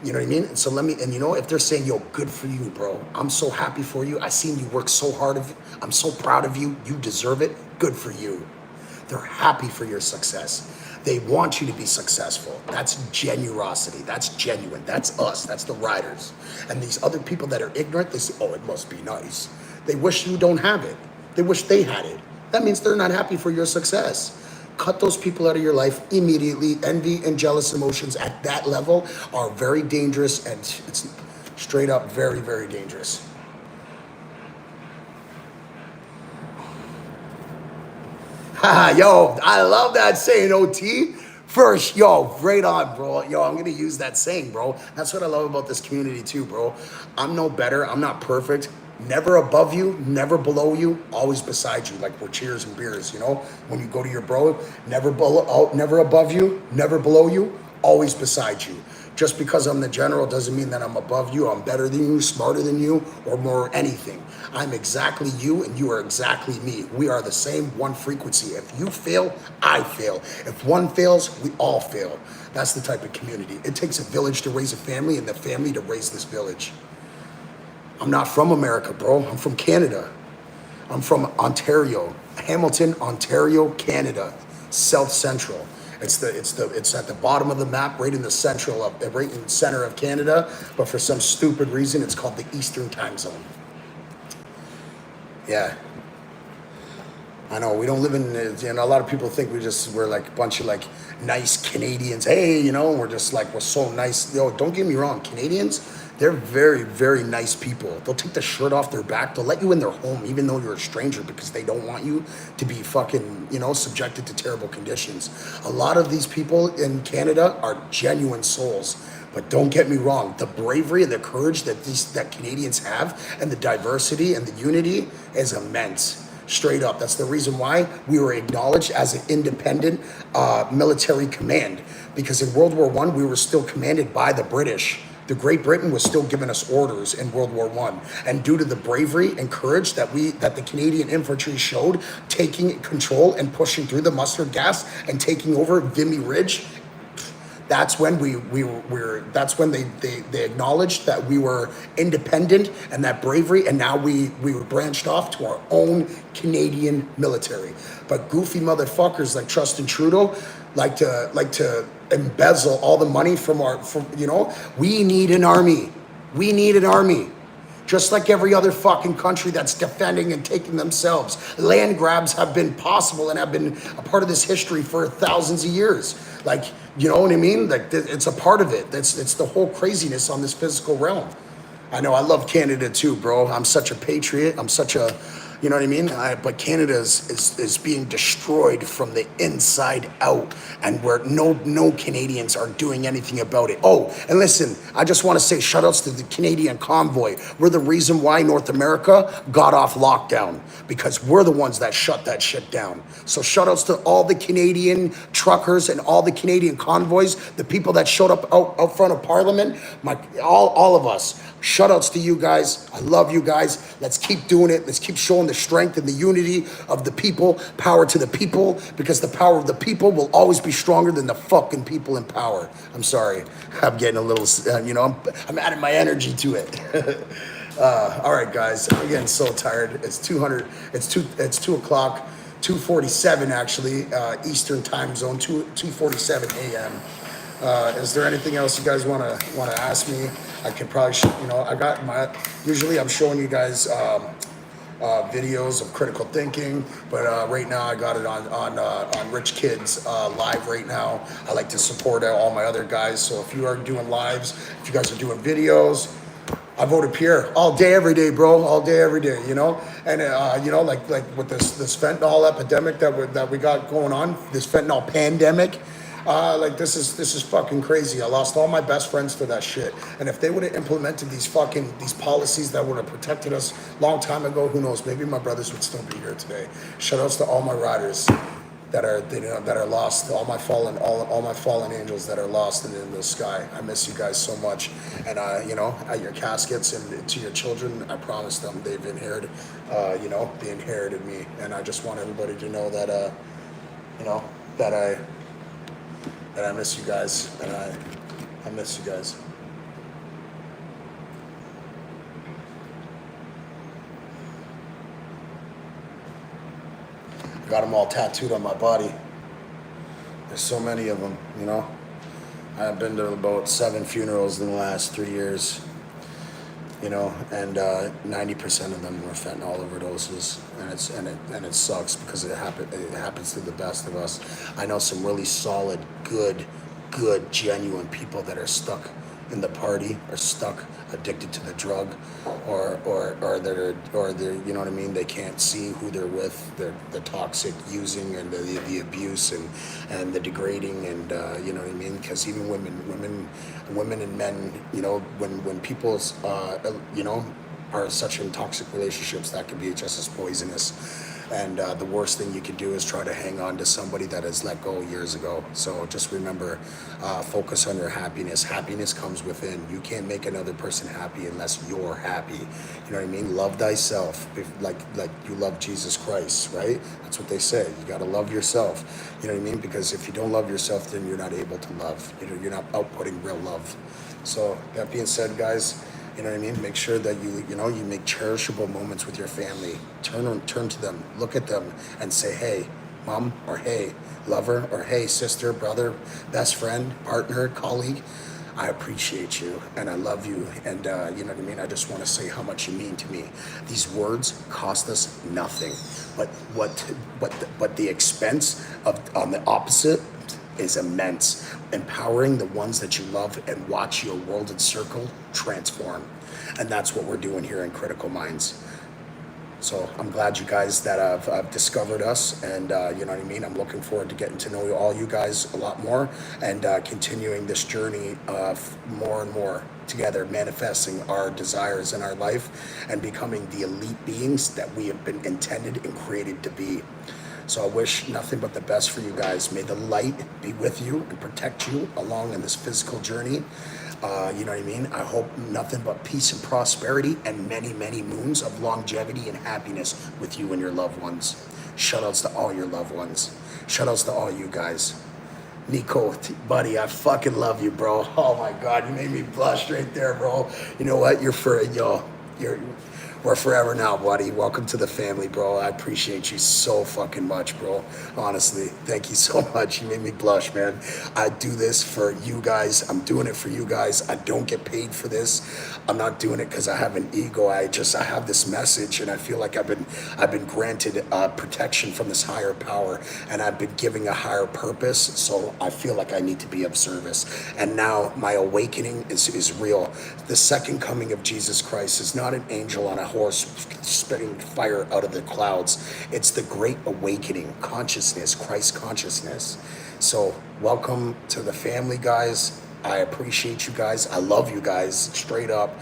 You know what I mean? And so if they're saying, yo, good for you, bro. I'm so happy for you. I seen you work so hard. I'm so proud of you. You deserve it. Good for you. They're happy for your success. They want you to be successful. That's generosity. That's genuine. That's us. That's the riders. And these other people that are ignorant, they say, oh, it must be nice. They wish you don't have it. They wish they had it. That means they're not happy for your success. Cut those people out of your life immediately. Envy and jealous emotions at that level are very dangerous, and it's straight up very, very dangerous. Yo, I love that saying, OT. First, yo, right on, bro. Yo, I'm going to use that saying, bro. That's what I love about this community too, bro. I'm no better. I'm not perfect. Never above you, never below you, always beside you, like we're cheers and beers, you know? When you go to your bro, never above you, never below you, always beside you. Just because I'm the general doesn't mean that I'm above you, I'm better than you, smarter than you, or more anything. I'm exactly you and you are exactly me. We are the same, one frequency. If you fail, I fail. If one fails, we all fail. That's the type of community. It takes a village to raise a family and the family to raise this village. I'm not from America, bro. I'm from Canada. I'm from Ontario, Hamilton, Ontario, Canada, South Central. It's at the bottom of the map, right in the center of Canada. But for some stupid reason, it's called the Eastern Time Zone. Yeah, I know we don't live in. A lot of people think we're like a bunch of like nice Canadians. Hey, we're so nice. Yo, don't get me wrong, Canadians. They're very, very nice people. They'll take the shirt off their back. They'll let you in their home, even though you're a stranger, because they don't want you to be fucking, subjected to terrible conditions. A lot of these people in Canada are genuine souls. But don't get me wrong, the bravery and the courage that Canadians have, and the diversity and the unity is immense. Straight up. That's the reason why we were acknowledged as an independent military command. Because in World War I, we were still commanded by the British. The Great Britain was still giving us orders in World War I. And due to the bravery and courage that the Canadian infantry showed, taking control and pushing through the mustard gas and taking over Vimy Ridge, that's when they acknowledged that we were independent and that bravery, and now we were branched off to our own Canadian military. But goofy motherfuckers like Justin Trudeau like to embezzle all the money from you know, we need an army. We need an army. Just like every other fucking country that's defending and taking themselves. Land grabs have been possible and have been a part of this history for thousands of years. Like, you know what I mean? Like, it's a part of it. It's the whole craziness on this physical realm. I know I love Canada too, bro. I'm such a patriot. I'm such a, you know what I mean? But Canada is being destroyed from the inside out, and where no Canadians are doing anything about it. Oh, and listen, I just want to say shout outs to the Canadian convoy. We're the reason why North America got off lockdown, because we're the ones that shut that shit down. So shout outs to all the Canadian truckers and all the Canadian convoys, the people that showed up out front of Parliament, all of us. Shout outs to you guys. I love you guys. Let's keep doing it. Let's keep showing the strength and the unity of the people. Power to the people, because the power of the people will always be stronger than the fucking people in power. I'm sorry. I'm getting a little, you know, I'm adding my energy to it. All right, guys. I'm getting so tired. It's 2 o'clock, 2:47 actually, Eastern time zone, 2:47 a.m. Is there anything else you guys want to ask me? I could probably, you know, usually I'm showing you guys videos of critical thinking, but right now I got it on Rich Kids live right now. I like to support all my other guys, so if you are doing lives, if you guys are doing videos, I voted Pierre all day, every day, bro. All day, every day, you know? And, you know, like with this fentanyl epidemic that we got going on, this fentanyl pandemic, like this is fucking crazy. I lost all my best friends for that shit. And if they would have implemented these policies that would have protected us long time ago, who knows? Maybe my brothers would still be here today. Shout outs to all my riders that are lost, all my fallen angels that are lost in the sky. I miss you guys so much. And you know, at your caskets and to your children, I promise them they've inherited, you know, they inherited me. And I just want everybody to know that, you know, that I miss you guys, and I miss you guys. I got them all tattooed on my body. There's so many of them, you know. I've been to about 7 funerals in the last 3 years, you know, and 90% of them were fentanyl overdoses, and it sucks because it happens to the best of us. I know some really solid, good, genuine people that are stuck in the party, or stuck addicted to the drug, or they're you know what I mean, they can't see who they're with, the toxic using and the abuse and the degrading, and you know what I mean, because even women and men, you know, when people's you know, are such in toxic relationships, that can be just as poisonous. And the worst thing you can do is try to hang on to somebody that has let go years ago. So just remember, focus on your happiness. Happiness comes within. You can't make another person happy unless you're happy. You know what I mean? Love thyself, like you love Jesus Christ, right? That's what they say. You got to love yourself. You know what I mean? Because if you don't love yourself, then you're not able to love. You know, you're not outputting real love. So that being said, guys, you know what I mean? Make sure that you know, you make cherishable moments with your family. Turn to them, look at them, and say, hey, mom, or hey, lover, or hey, sister, brother, best friend, partner, colleague, I appreciate you and I love you, and you know what I mean? I just want to say how much you mean to me. These words cost us nothing, but the expense on the opposite is immense. Empowering the ones that you love and watch your world and circle transform. And that's what we're doing here in Critical Minds. So I'm glad you guys that have discovered us, and you know what I mean? I'm looking forward to getting to know all you guys a lot more, and continuing this journey of more and more together, manifesting our desires in our life and becoming the elite beings that we have been intended and created to be. So I wish nothing but the best for you guys. May the light be with you and protect you along in this physical journey. You know what I mean? I hope nothing but peace and prosperity and many, many moons of longevity and happiness with you and your loved ones. Shout outs to all your loved ones. Shout outs to all you guys. Nico, buddy, I fucking love you, bro. Oh my God, you made me blush right there, bro. You know what? We're We're forever now, buddy. Welcome to the family, bro. I appreciate you so fucking much, bro. Honestly, thank you so much. You made me blush, man. I do this for you guys. I'm doing it for you guys. I don't get paid for this. I'm not doing it because I have an ego. I have this message, and I feel like I've been granted protection from this higher power, and I've been giving a higher purpose. So I feel like I need to be of service. And now my awakening is real. The second coming of Jesus Christ is not an angel on a horse spitting fire out of the clouds. It's the great awakening, consciousness, Christ consciousness. So welcome to the family, guys. I appreciate you guys. I love you guys, straight up.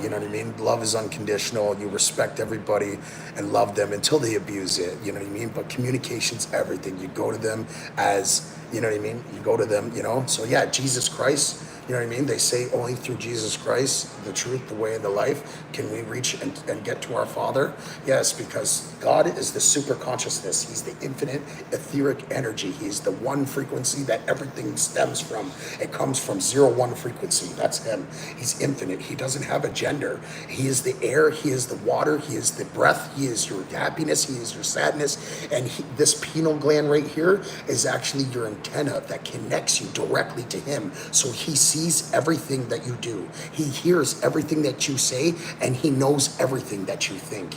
You know what I mean? Love is unconditional. You respect everybody and love them until they abuse it. You know what I mean? But communication's everything. You go to them as, you know what I mean? You go to them, you know? So yeah, Jesus Christ, you know what I mean? They say only through Jesus Christ, the truth, the way, and the life, can we reach and get to our Father. Yes, because God is the super consciousness. He's the infinite etheric energy. He's the one frequency that everything stems from. It comes from 0-1 frequency. That's him. He's infinite. He doesn't have a gender. He is the air. He is the water. He is the breath. He is your happiness. He is your sadness. And this pineal gland right here is actually your antenna that connects you directly to him. So he sees everything that you do. He hears everything that you say, and he knows everything that you think.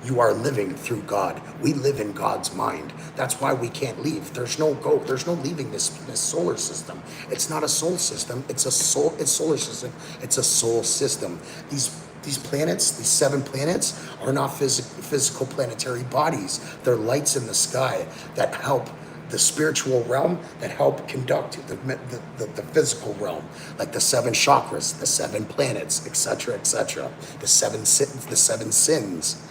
You are living through God. We live in God's mind. That's why we can't leave. There's no leaving this solar system. It's not a soul system. It's solar system. It's a soul system. These planets, these 7 planets, are not physical planetary bodies. They're lights in the sky that help the spiritual realm, that help conduct the physical realm, like the 7 chakras, the 7 planets, etc., etc. The seven sins.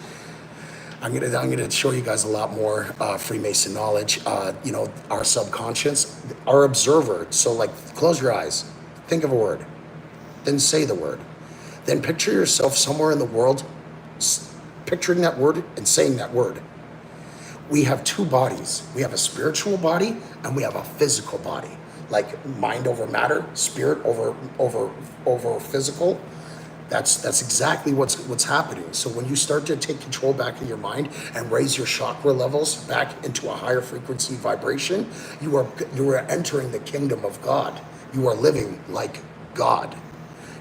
I'm gonna show you guys a lot more Freemason knowledge. You know, our subconscious, our observer. So like, close your eyes, think of a word, then say the word, then picture yourself somewhere in the world, picturing that word and saying that word. We have 2 bodies. We have a spiritual body and we have a physical body. Like mind over matter, spirit over physical. That's exactly what's happening. So when you start to take control back in your mind and raise your chakra levels back into a higher frequency vibration, you are entering the kingdom of God. You are living like God.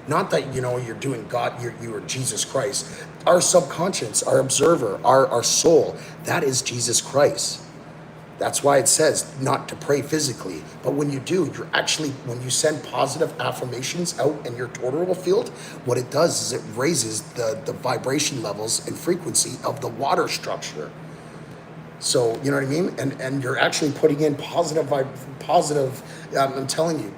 Not that, you know, you're doing God, you are Jesus Christ. Our subconscious, our observer, our soul, that is Jesus Christ. That's why it says not to pray physically. But when you do, when you send positive affirmations out in your toroidal field, what it does is it raises the vibration levels and frequency of the water structure. So, you know what I mean? And you're actually putting in positive, I'm telling you,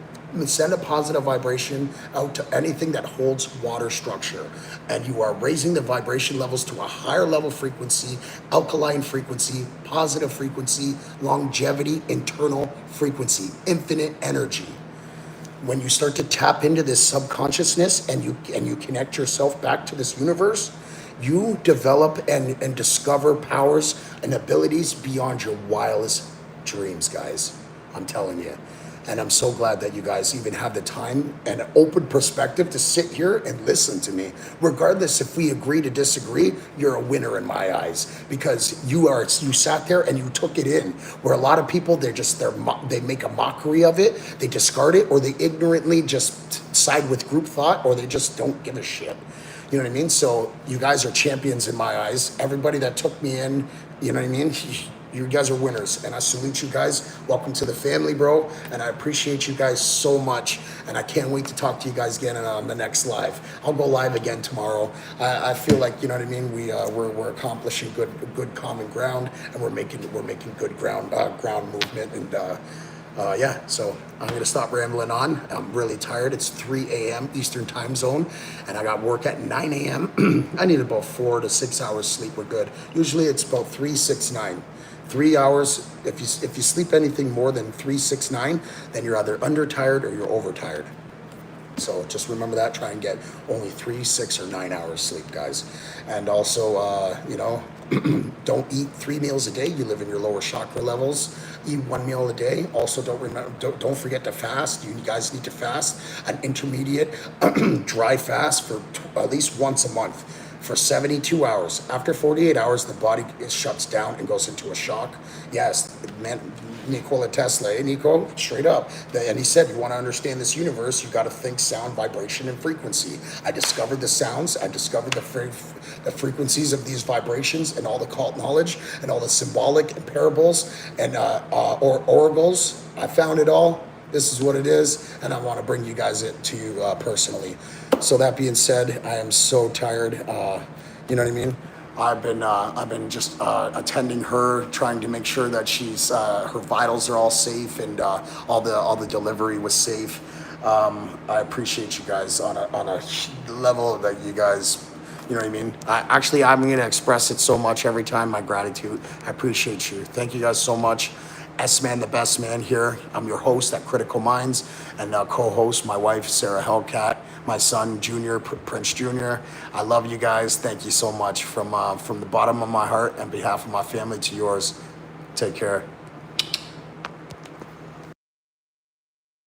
send a positive vibration out to anything that holds water structure. And you are raising the vibration levels to a higher level frequency, alkaline frequency, positive frequency, longevity, internal frequency, infinite energy. When you start to tap into this subconsciousness and you connect yourself back to this universe, you develop and discover powers and abilities beyond your wildest dreams, guys. I'm telling you. And I'm so glad that you guys even have the time and an open perspective to sit here and listen to me. Regardless if we agree to disagree, you're a winner in my eyes, because you sat there and you took it in. Where a lot of people, they make a mockery of it, they discard it, or they ignorantly just side with group thought, or they just don't give a shit. You know what I mean? So you guys are champions in my eyes. Everybody that took me in, you know what I mean? You guys are winners, and I salute you guys. Welcome to the family, bro, and I appreciate you guys so much, and I can't wait to talk to you guys again on the next live. I'll go live again tomorrow. I feel like, you know what I mean, we're accomplishing good common ground, and we're making good ground movement, and yeah, so I'm gonna stop rambling on. I'm really tired. It's 3 a.m. Eastern time zone, and I got work at 9 a.m. I need about 4 to 6 hours sleep. We're good. Usually it's about 3, 6, 9. 3 hours. If you sleep anything more than 3, 6, 9, then you're either undertired or you're overtired. So just remember that. Try and get only 3, 6, or 9 hours sleep, guys. And also, you know, don't eat 3 meals a day. You live in your lower chakra levels. Eat 1 meal a day. Also, don't forget to fast. You guys need to fast an intermediate dry fast for at least once a month. for 72 hours. After 48 hours, the body shuts down and goes into a shock. Yes, man, Nikola Tesla, hey, Nico, straight up. And he said, you want to understand this universe, you got to think sound, vibration, and frequency. I discovered the sounds, I discovered the frequencies of these vibrations and all the cult knowledge and all the symbolic and parables and or oracles. I found it all. This is what it is, and I want to bring you guys it to you personally. So that being said, I am so tired. You know what I mean? I've been just attending her, trying to make sure that she's her vitals are all safe and all the delivery was safe. I appreciate you guys on a level that you guys, you know what I mean? I'm going to express it so much every time, my gratitude. I appreciate you. Thank you guys so much. S-Man, the best man here. I'm your host at Critical Minds and co-host, my wife, Sarah Hellcat, my son, Junior, Prince Junior. I love you guys. Thank you so much from the bottom of my heart and behalf of my family to yours. Take care.